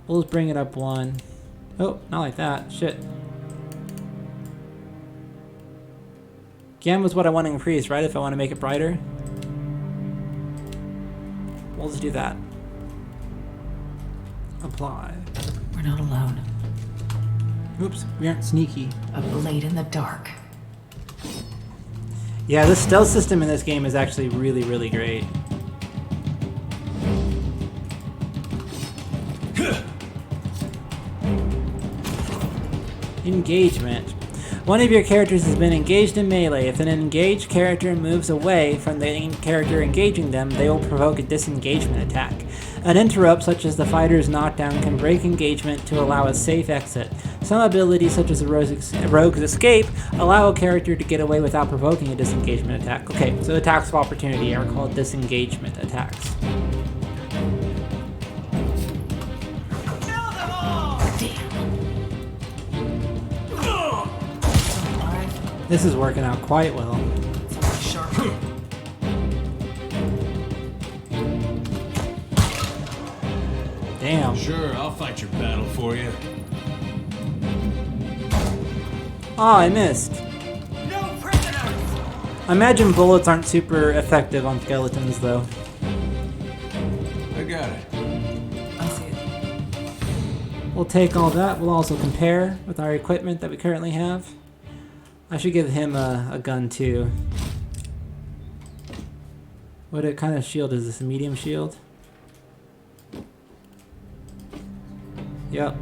We'll just bring it up one. Oh, not like that. Shit. Gamma's what I want to increase, right? If I want to make it brighter. We'll just do that. Apply. We're not alone. Oops, we aren't sneaky. A blade in the dark. Yeah, the stealth system in this game is actually really, really great. Engagement. One of your characters has been engaged in melee. If an engaged character moves away from the character engaging them, they will provoke a disengagement attack. An interrupt, such as the fighter's knockdown, can break engagement to allow a safe exit. Some abilities, such as the rogue's escape, allow a character to get away without provoking a disengagement attack. Okay, so attacks of opportunity are called disengagement attacks. This is working out quite well. Damn. Sure, I'll fight your battle for you. Oh, I missed. No prisoners! I imagine bullets aren't super effective on skeletons, though. I got it. I see it. We'll take all that. We'll also compare with our equipment that we currently have. I should give him a gun, too. What kind of shield is this? A medium shield? Yep.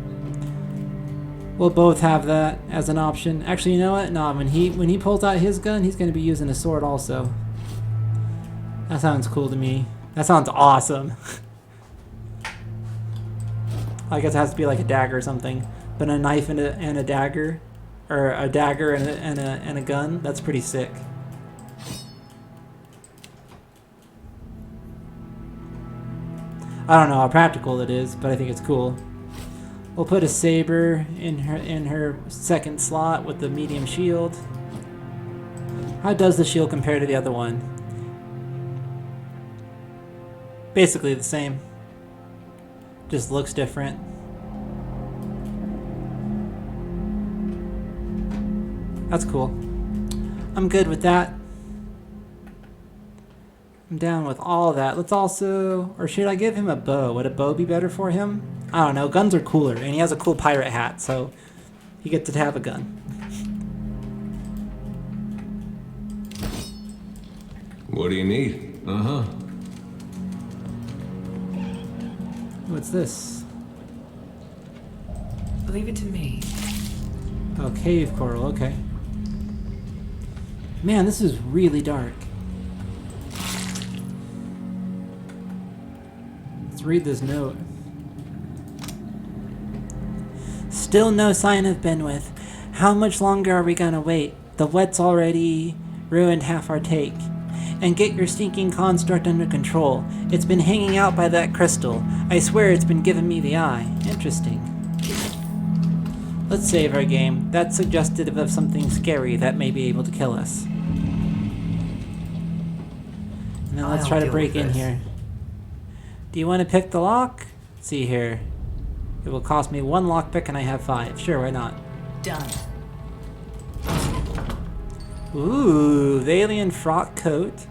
We'll both have that as an option. Actually, you know what? No, when he pulls out his gun, he's going to be using a sword also. That sounds cool to me. That sounds awesome. I guess it has to be like a dagger or something. But a knife and a dagger, or a dagger and a gun, that's pretty sick. I don't know how practical it is, but I think it's cool. We'll put a saber in her second slot with the medium shield. How does the shield compare to the other one? Basically the same. Just looks different. That's cool. I'm good with that. I'm down with all that. Let's also... Or should I give him a bow? Would a bow be better for him? I don't know. Guns are cooler. And he has a cool pirate hat, so he gets to have a gun. What do you need? Uh-huh. What's this? Leave it to me. Oh, cave coral. Okay. Man, this is really dark. Let's read this note. Still no sign of Benwith. How much longer are we gonna wait? The wet's already ruined half our take. And get your stinking construct under control. It's been hanging out by that crystal. I swear it's been giving me the eye. Interesting. Let's save our game. That's suggestive of something scary that may be able to kill us. Now let's try to break in here. Do you want to pick the lock? Let's see here. It will cost me 1 lockpick and I have 5. Sure, why not? Done. Ooh, Valian frock coat.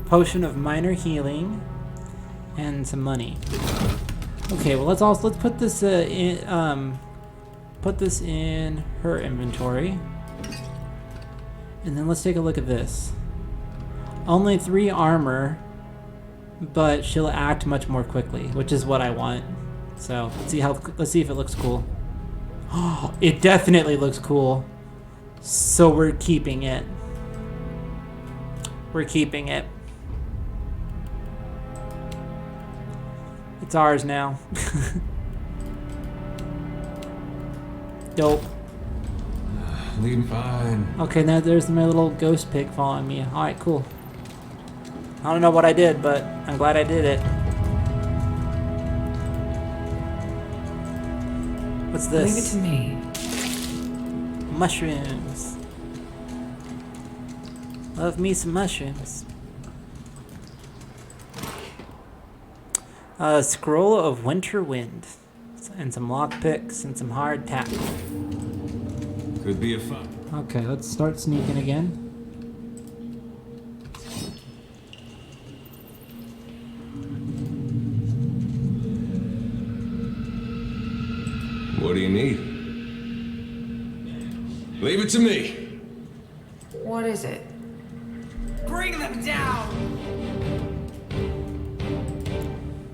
Potion of minor healing. And some money. Okay, well let's put this in her inventory. And then let's take a look at this. Only 3 armor, but she'll act much more quickly, which is what I want. So let's see if it looks cool. Oh, it definitely looks cool. So we're keeping it. We're keeping it. It's ours now. Dope. Leave fine. Okay, now there's my little ghost pig following me. Alright, cool. I don't know what I did, but I'm glad I did it. What's this? Leave it to me. Mushrooms. Love me some mushrooms. A scroll of winter wind. And some lockpicks and some hard tap. Could be a fun. Okay, let's start sneaking again. What do you need? Leave it to me. What is it? Bring them down!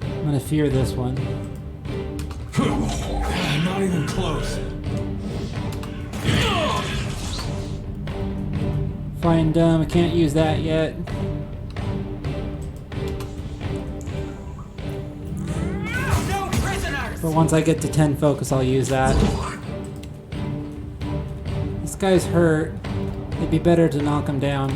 I'm gonna fear this one. Not even close. Fine, dumb. I can't use that yet. No prisoners! But once I get to 10 focus, I'll use that. This guy's hurt. It'd be better to knock him down.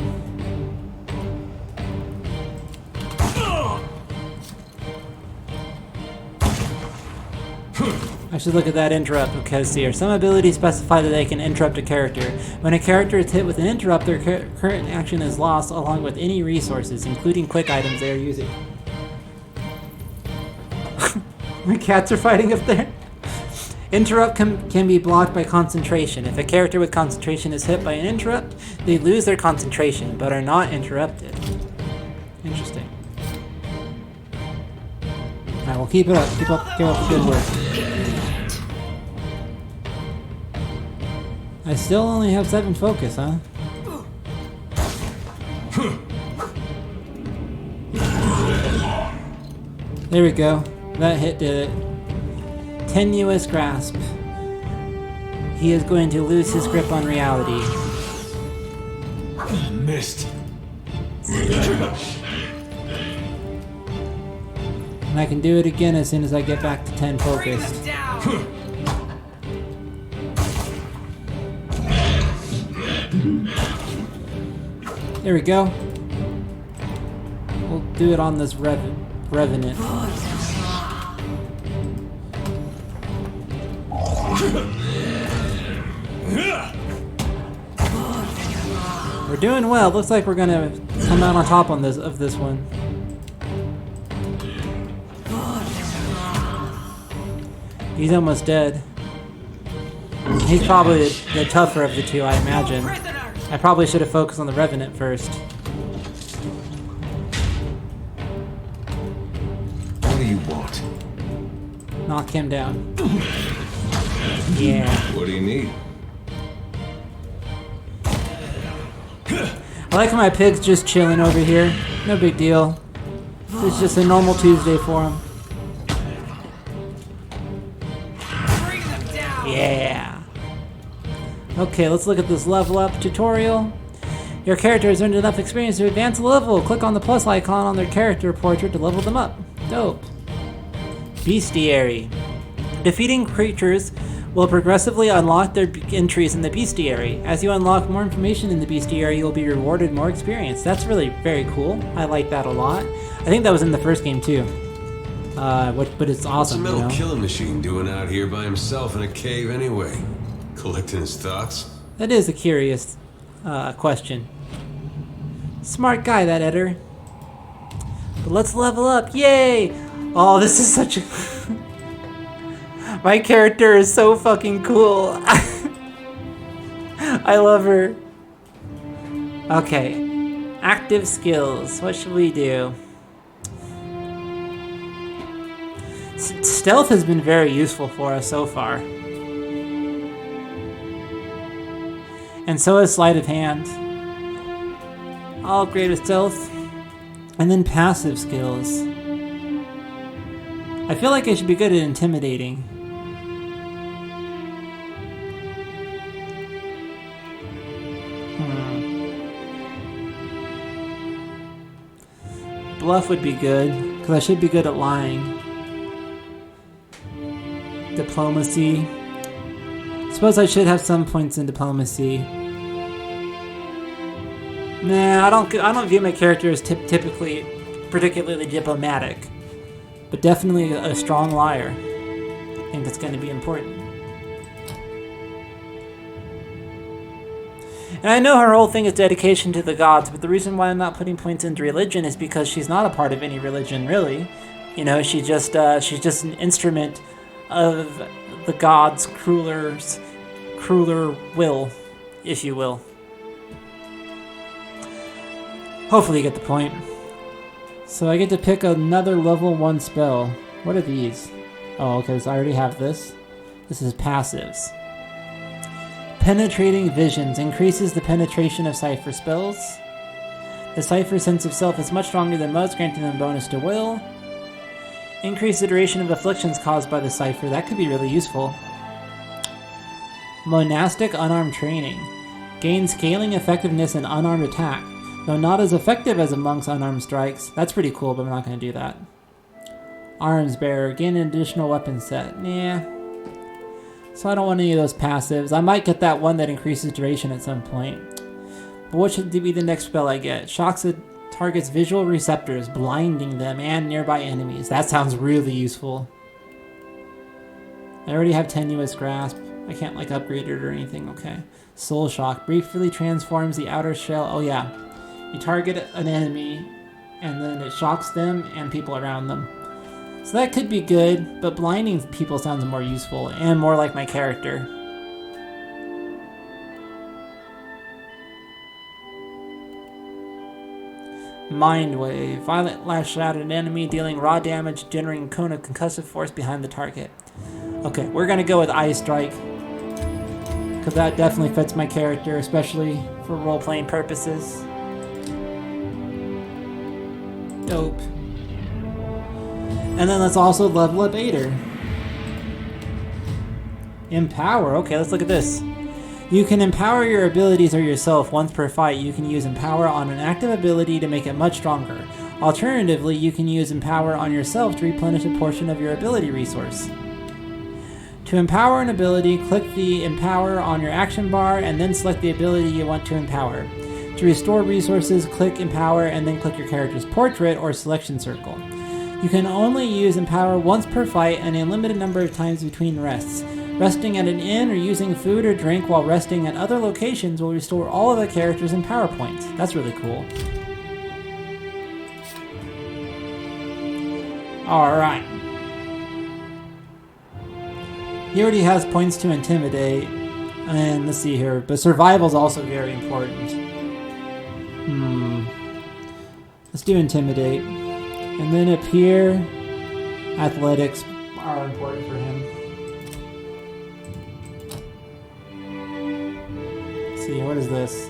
I should look at that interrupt because here, some abilities specify that they can interrupt a character. When a character is hit with an interrupt, their current action is lost along with any resources, including quick items they are using. My cats are fighting up there. Interrupt can be blocked by concentration. If a character with concentration is hit by an interrupt, they lose their concentration, but are not interrupted. Interesting. Alright, well keep it up. Keep up the good work. I still only have 7 focus, huh? There we go. That hit did it. Tenuous grasp. He is going to lose his grip on reality. Missed. And I can do it again as soon as I get back to 10 focused. There we go. We'll do it on this Revenant. We're doing well. Looks like we're gonna come out on top on this one. He's almost dead. He's probably the tougher of the two, I imagine. I probably should have focused on the Revenant first. What do you want? Knock him down. Yeah. What do you need? I like how my pig's just chilling over here. No big deal. It's just a normal Tuesday for him. Yeah. Okay, let's look at this level up tutorial. Your character has earned enough experience to advance a level. Click on the plus icon on their character portrait to level them up. Dope. Bestiary. Defeating creatures will progressively unlock their entries in the Bestiary. As you unlock more information in the Bestiary, you'll be rewarded more experience. That's really very cool. I like that a lot. I think that was in the first game too. But it's awesome. What's a metal killing machine doing out here by himself in a cave anyway? Collecting his thoughts? That is a curious question. Smart guy, that Eder. But let's level up. Yay! Oh, this is such a... My character is so fucking cool. I love her. Okay. Active skills. What should we do? Stealth has been very useful for us so far. And so is Sleight of Hand. I'll upgrade with Stealth. And then passive skills. I feel like I should be good at Intimidating. Bluff would be good, because I should be good at lying. Diplomacy. Suppose I should have some points in diplomacy. Nah, I don't view my character as typically particularly diplomatic, but definitely a strong liar. I think that's going to be important. And I know her whole thing is dedication to the gods, but the reason why I'm not putting points into religion is because she's not a part of any religion, really. You know, she's just an instrument of the gods' crueler will, if you will. Hopefully you get the point. So I get to pick another level 1 spell. What are these? Oh, okay, so I already have this. This is passives. Penetrating Visions increases the penetration of Cipher spells. The Cipher's sense of self is much stronger than most, granting them bonus to will. Increase the duration of afflictions caused by the Cipher. That could be really useful. Monastic Unarmed Training. Gain scaling effectiveness in unarmed attack, though not as effective as a monk's unarmed strikes. That's pretty cool, but I'm not going to do that. Arms Bearer. Gain an additional weapon set. Nah. So I don't want any of those passives. I might get that one that increases duration at some point. But what should be the next spell I get? Shocks the target's visual receptors, blinding them and nearby enemies. That sounds really useful. I already have Tenuous Grasp. I can't like upgrade it or anything. Okay. Soul Shock briefly transforms the outer shell. Oh yeah. You target an enemy and then it shocks them and people around them. So that could be good, but blinding people sounds more useful and more like my character. Mind Wave. Violent lash out at an enemy, dealing raw damage, generating a cone of concussive force behind the target. Okay, we're going to go with Eye Strike, because that definitely fits my character, especially for role-playing purposes. Dope. And then let's also level up Ader. Empower. Okay, let's look at this. You can empower your abilities or yourself once per fight. You can use Empower on an active ability to make it much stronger. Alternatively, you can use Empower on yourself to replenish a portion of your ability resource. To empower an ability, click the Empower on your action bar and then select the ability you want to empower. To restore resources, click Empower and then click your character's portrait or selection circle. You can only use Empower once per fight and a limited number of times between rests. Resting at an inn or using food or drink while resting at other locations will restore all of the character's Empower points. That's really cool. Alright. He already has points to Intimidate. And let's see here. But Survival is also very important. Let's do Intimidate. And then up here, Athletics are important for him. Let's see, what is this?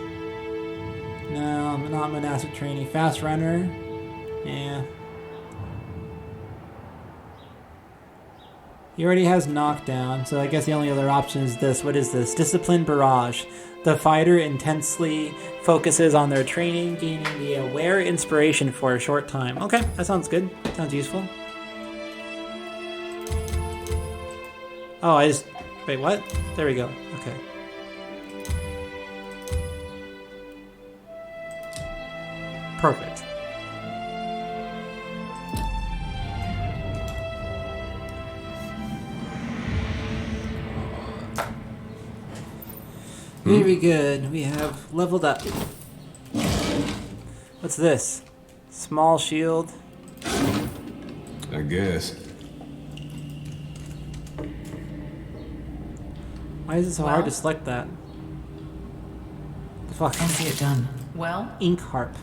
No, not Monastic Training. Fast Runner. Yeah. He already has Knockdown, so I guess the only other option is this. What is this? Discipline Barrage. The fighter intensely focuses on their training, gaining the Aware Inspiration for a short time. Okay, that sounds good. Sounds useful. Oh, wait, what? There we go. Okay. Perfect. Very good. We have leveled up. What's this? Small shield. I guess. Why is it so hard to select that? The fuck? I see it done. Well? Ink harp.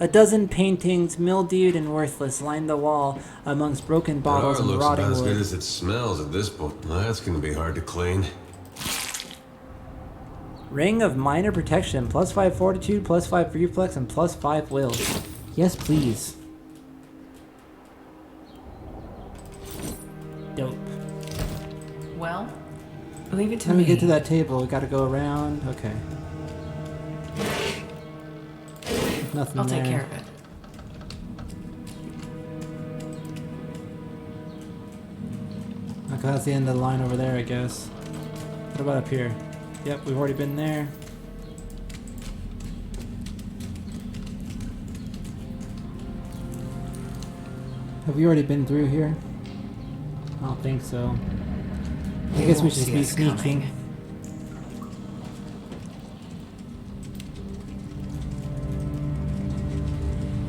A dozen paintings, mildewed and worthless, line the wall amongst broken bottles and rotting wood. Looks about as good as it smells at this point. That's gonna be hard to clean. Ring of Minor Protection, +5 Fortitude, +5 Reflex, and +5 Will. Yes, please. Dope. Well, leave it to Let me. me get to that table. We gotta go around. Okay. Nothing I'll there. take care of it. Okay, that's the end of the line over there, I guess. What about up here? Yep, we've already been there. Have we already been through here? I don't think so. I guess we should be sneaking.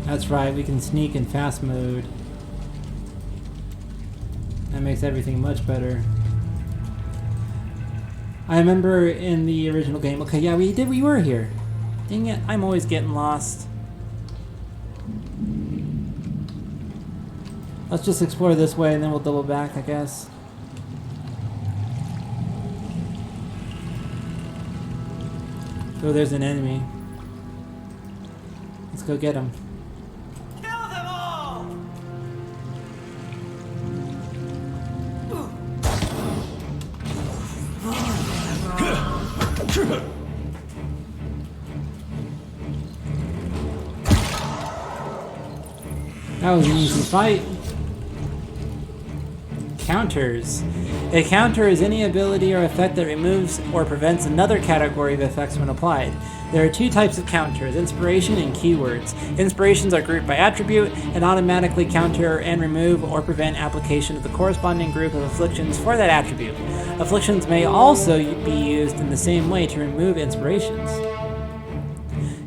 That's right, we can sneak in fast mode. That makes everything much better. I remember in the original game. Okay, yeah, we were here. Dang it, I'm always getting lost. Let's just explore this way and then we'll double back, I guess. Oh, there's an enemy. Let's go get him. Kill them all! That was an easy fight. Counters. A counter is any ability or effect that removes or prevents another category of effects when applied. There are two types of counters, inspiration and keywords. Inspirations are grouped by attribute and automatically counter and remove or prevent application of the corresponding group of afflictions for that attribute. Afflictions may also be used in the same way to remove inspirations.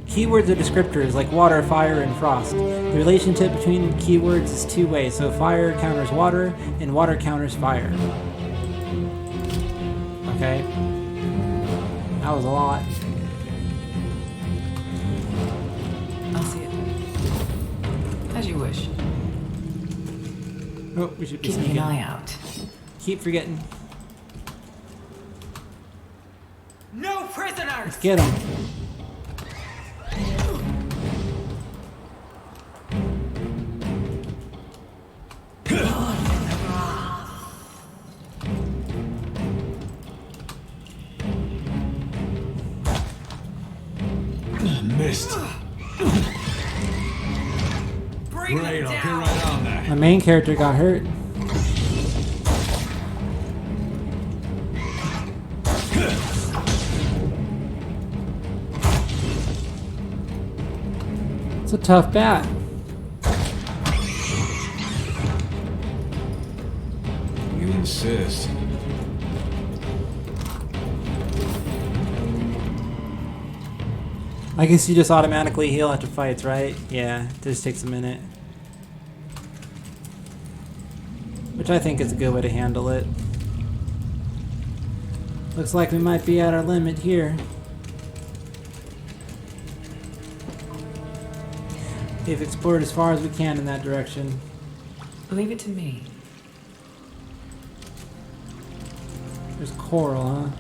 Keywords are descriptors like water, fire, and frost. The relationship between keywords is two-way, so fire counters water and water counters fire. Okay. That was a lot. I'll see it. As you wish. Oh, we should be Keeping sneaking. an eye out. Keep forgetting. No prisoners! Let's get him. Missed. Bring Great, them I'll get down! right on that. My main character got hurt. It's a tough bat. You insist. I guess you just automatically heal after fights, right? Yeah, it just takes a minute. Which I think is a good way to handle it. Looks like we might be at our limit here. We've explored as far as we can in that direction. Leave it to me. There's coral, huh?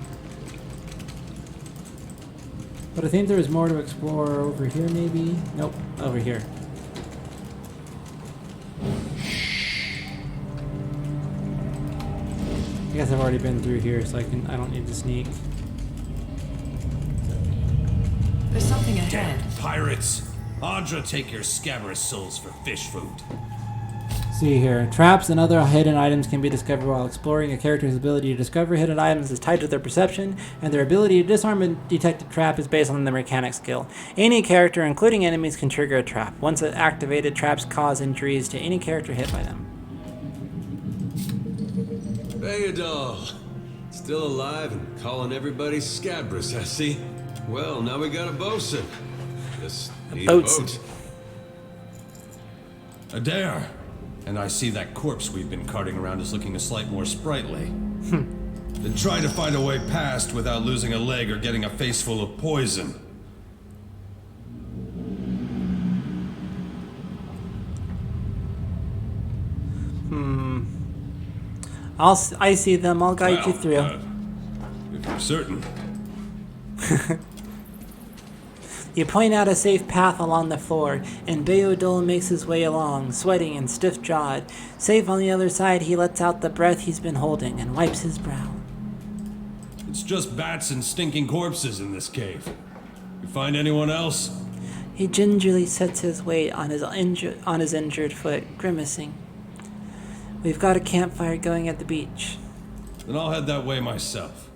But I think there's more to explore over here, maybe? Nope, over here. I guess I've already been through here, so I don't need to sneak. There's something ahead. Pirates! Andra, take your scabrous souls for fish food. See here. Traps and other hidden items can be discovered while exploring. A character's ability to discover hidden items is tied to their perception, and their ability to disarm and detect a trap is based on their mechanic skill. Any character, including enemies, can trigger a trap. Once activated, traps cause injuries to any character hit by them. Bayadol. Still alive and calling everybody scabrous, I see. Well, now we got a bosun. Just need a boat. Adair! And I see that corpse we've been carting around is looking a slight more sprightly. Then try to find a way past without losing a leg or getting a face full of poison. I see them. I'll guide you through. If you're certain. You point out a safe path along the floor, and Bayodol makes his way along, sweating and stiff-jawed. Safe on the other side, he lets out the breath he's been holding and wipes his brow. It's just bats and stinking corpses in this cave. You find anyone else? He gingerly sets his weight on his injured foot, grimacing. We've got a campfire going at the beach. Then I'll head that way myself.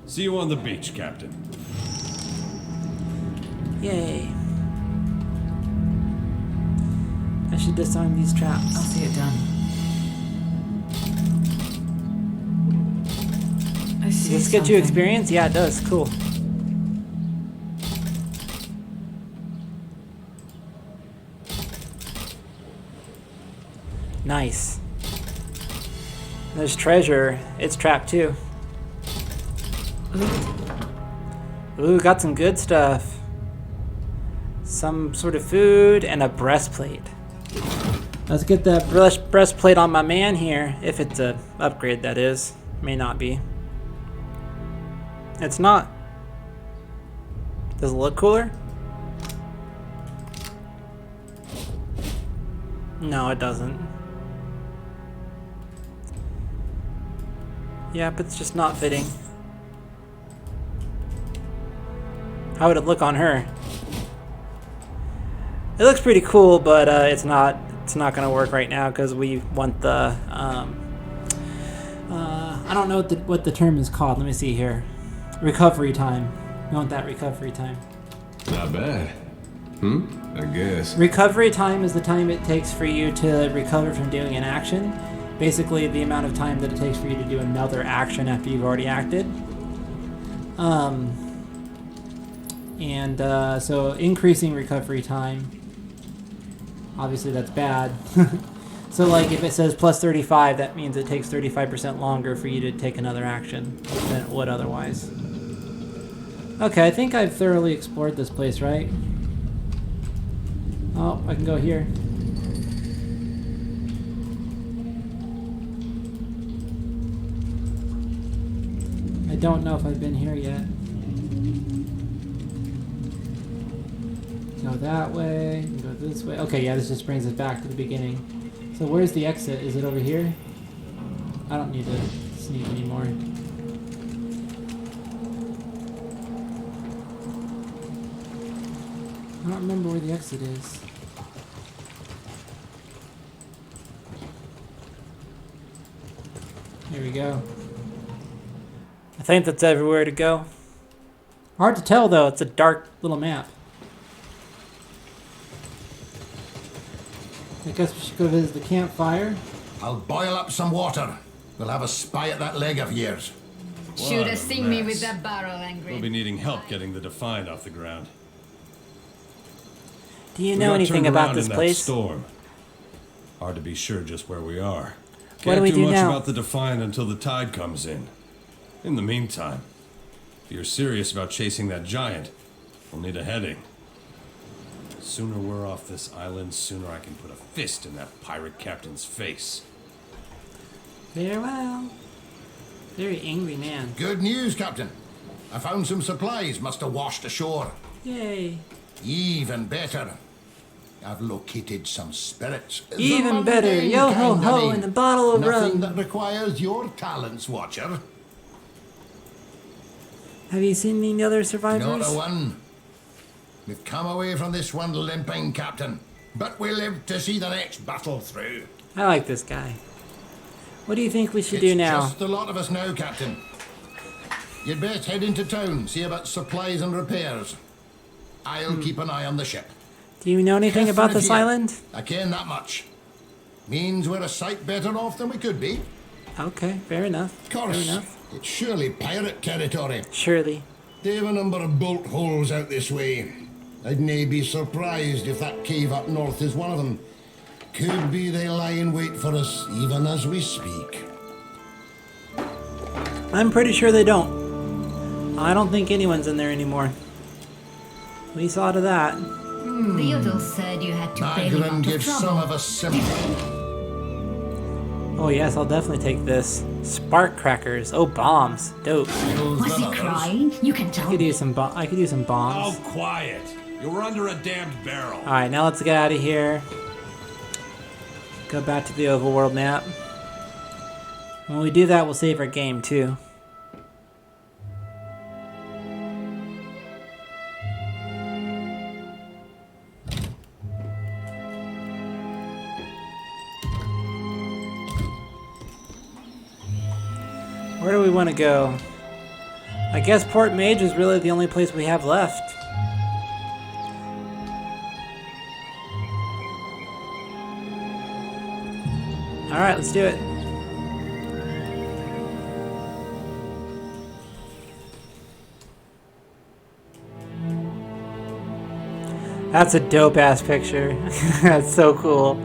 See you on the beach, Captain. Yay. I should disarm these traps. I'll see it done. I Does see this get you something. experience? Yeah, it does. Cool. Nice. There's treasure. It's trapped too. Ooh, got some good stuff. Some sort of food and a breastplate. Let's get that breastplate on my man here. If it's a upgrade, that is. May not be. It's not. Does it look cooler? No, it doesn't. Yep, it's just not fitting. How would it look on her? It looks pretty cool, but it's not gonna work right now because we want the I don't know what the term is called. Let me see here. Recovery time. We want that recovery time. Not bad. I guess. Recovery time is the time it takes for you to recover from doing an action. Basically, the amount of time that it takes for you to do another action after you've already acted. So increasing recovery time, obviously that's bad. So like if it says plus 35, that means it takes 35% longer for you to take another action than it would otherwise. Okay, I think I've thoroughly explored this place, right? Oh, I can go here. I don't know if I've been here yet. Go that way, and go this way. Okay, yeah, this just brings us back to the beginning. So where's the exit? Is it over here? I don't need to sneak anymore. I don't remember where the exit is. Here we go. I think that's everywhere to go. Hard to tell though, it's a dark little map. I guess we should go visit the campfire. I'll boil up some water. We'll have a spy at that leg of yours. Should have seen me with that barrel, angry. We'll be needing help getting the Defiant off the ground. Do you know anything about this place? Storm. Hard to be sure just where we are. What do we do much now? about the Defiant until the tide comes in. In the meantime, if you're serious about chasing that giant, we'll need a heading. The sooner we're off this island, sooner I can put a fist in that pirate captain's face. Farewell. Very angry man. Good news, Captain. I found some supplies must have washed ashore. Yay. Even better. I've located some spirits. Even better. Yo ho ho and a bottle of Nothing rum. that requires your talents, Watcher. Have you seen any other survivors? Not a one. We've come away from this one limping, Captain. But we live to see the next battle through. I like this guy. What do you think we should do now? Just a lot of us now, Captain. You'd best head into town, see about supplies and repairs. I'll keep an eye on the ship. Do you know anything about Catherine this here. island? I ken that much. Means we're a sight better off than we could be. Okay, fair enough. Of course, Fair enough. it's surely pirate territory. Surely. They have a number of bolt holes out this way. I'd nae be surprised if that cave up north is one of them. Could be they lie in wait for us even as we speak. I'm pretty sure they don't. I don't think anyone's in there anymore. We saw to that. Theodore said you had to bail him Bagran out of gives some trouble. of us sympathy. Oh yes, I'll definitely take this. Spark crackers. Oh, bombs. Dope. Was he crying? You can tell I could me. use some bombs. Oh, quiet! You're under a damned barrel. All right, now let's get out of here. Go back to the Overworld map. When we do that, we'll save our game too. Where do we want to go? I guess Port Mage is really the only place we have left. Alright, let's do it. That's a dope ass picture. That's so cool.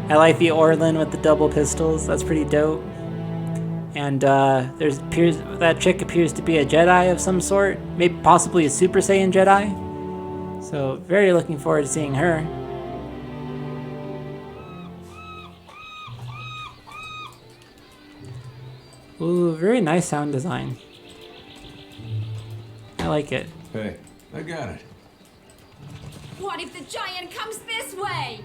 I like the Orlin with the double pistols. That's pretty dope. And that chick appears to be a Jedi of some sort, maybe possibly a Super Saiyan Jedi. So very looking forward to seeing her. Ooh, very nice sound design. I like it. Hey, I got it. What if the giant comes this way?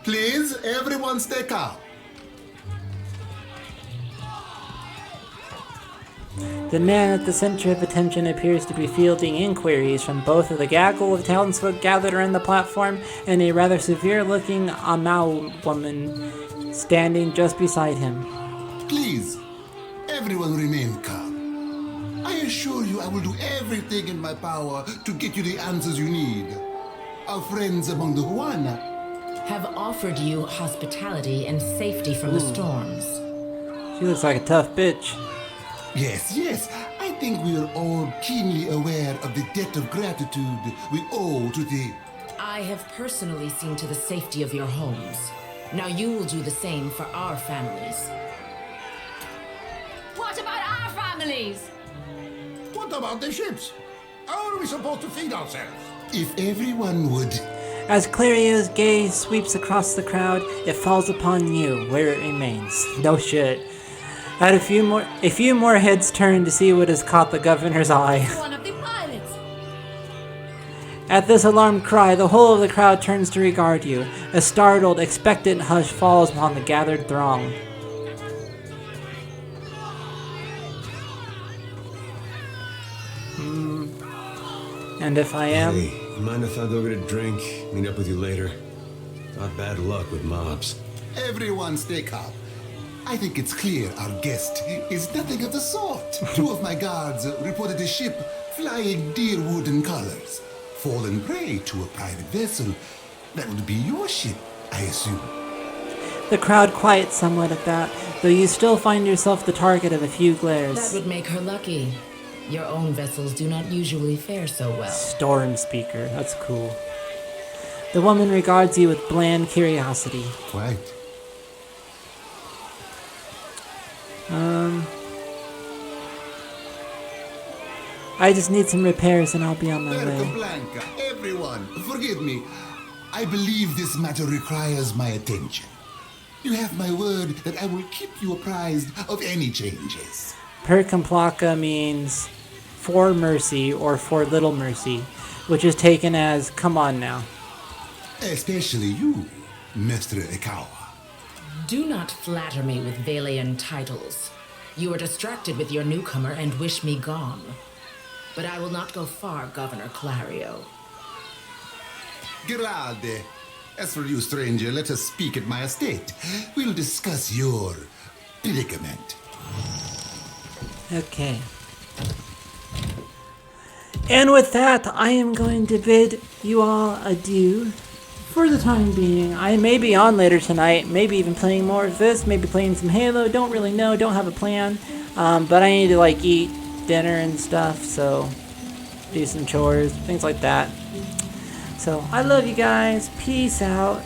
Please, everyone stay calm. The man at the center of attention appears to be fielding inquiries from both of the gaggle of townsfolk gathered around the platform and a rather severe-looking Amau woman standing just beside him. Please, everyone remain calm. I assure you I will do everything in my power to get you the answers you need. Our friends among the Huana have offered you hospitality and safety from the storms. She looks like a tough bitch. Yes. I think we are all keenly aware of the debt of gratitude we owe to the... I have personally seen to the safety of your homes. Now you will do the same for our families. What about our families? What about the ships? How are we supposed to feed ourselves? If everyone would... As Clario's gaze sweeps across the crowd, it falls upon you, where it remains. No shit. At a few more heads turn to see what has caught the governor's eye. One of the pilots. At this alarmed cry, the whole of the crowd turns to regard you. A startled, expectant hush falls upon the gathered throng. And if I am... Hey, mind if I go get a drink? Meet up with you later. Thought bad luck with mobs. Everyone stay calm. I think it's clear our guest is nothing of the sort. Two of my guards reported a ship flying deer wooden colors. Fallen prey to a private vessel. That would be your ship, I assume. The crowd quiets somewhat at that, though you still find yourself the target of a few glares. That would make her lucky. Your own vessels do not usually fare so well. Storm Speaker, that's cool. The woman regards you with bland curiosity. Quite. I just need some repairs and I'll be on my Berta way. Blanca, everyone, forgive me. I believe this matter requires my attention. You have my word that I will keep you apprised of any changes. Per Complaca means for mercy or for little mercy, which is taken as come on now. Especially you, Mr. Ikawa. Do not flatter me with Velian titles. You are distracted with your newcomer and wish me gone. But I will not go far, Governor Clario. Giralde, as for you, stranger, let us speak at my estate. We'll discuss your predicament. Okay. And with that, I am going to bid you all adieu. For the time being, I may be on later tonight, maybe even playing more of this, maybe playing some Halo, don't really know, don't have a plan. But I need to eat dinner and stuff, so do some chores, things like that. So I love you guys, peace out.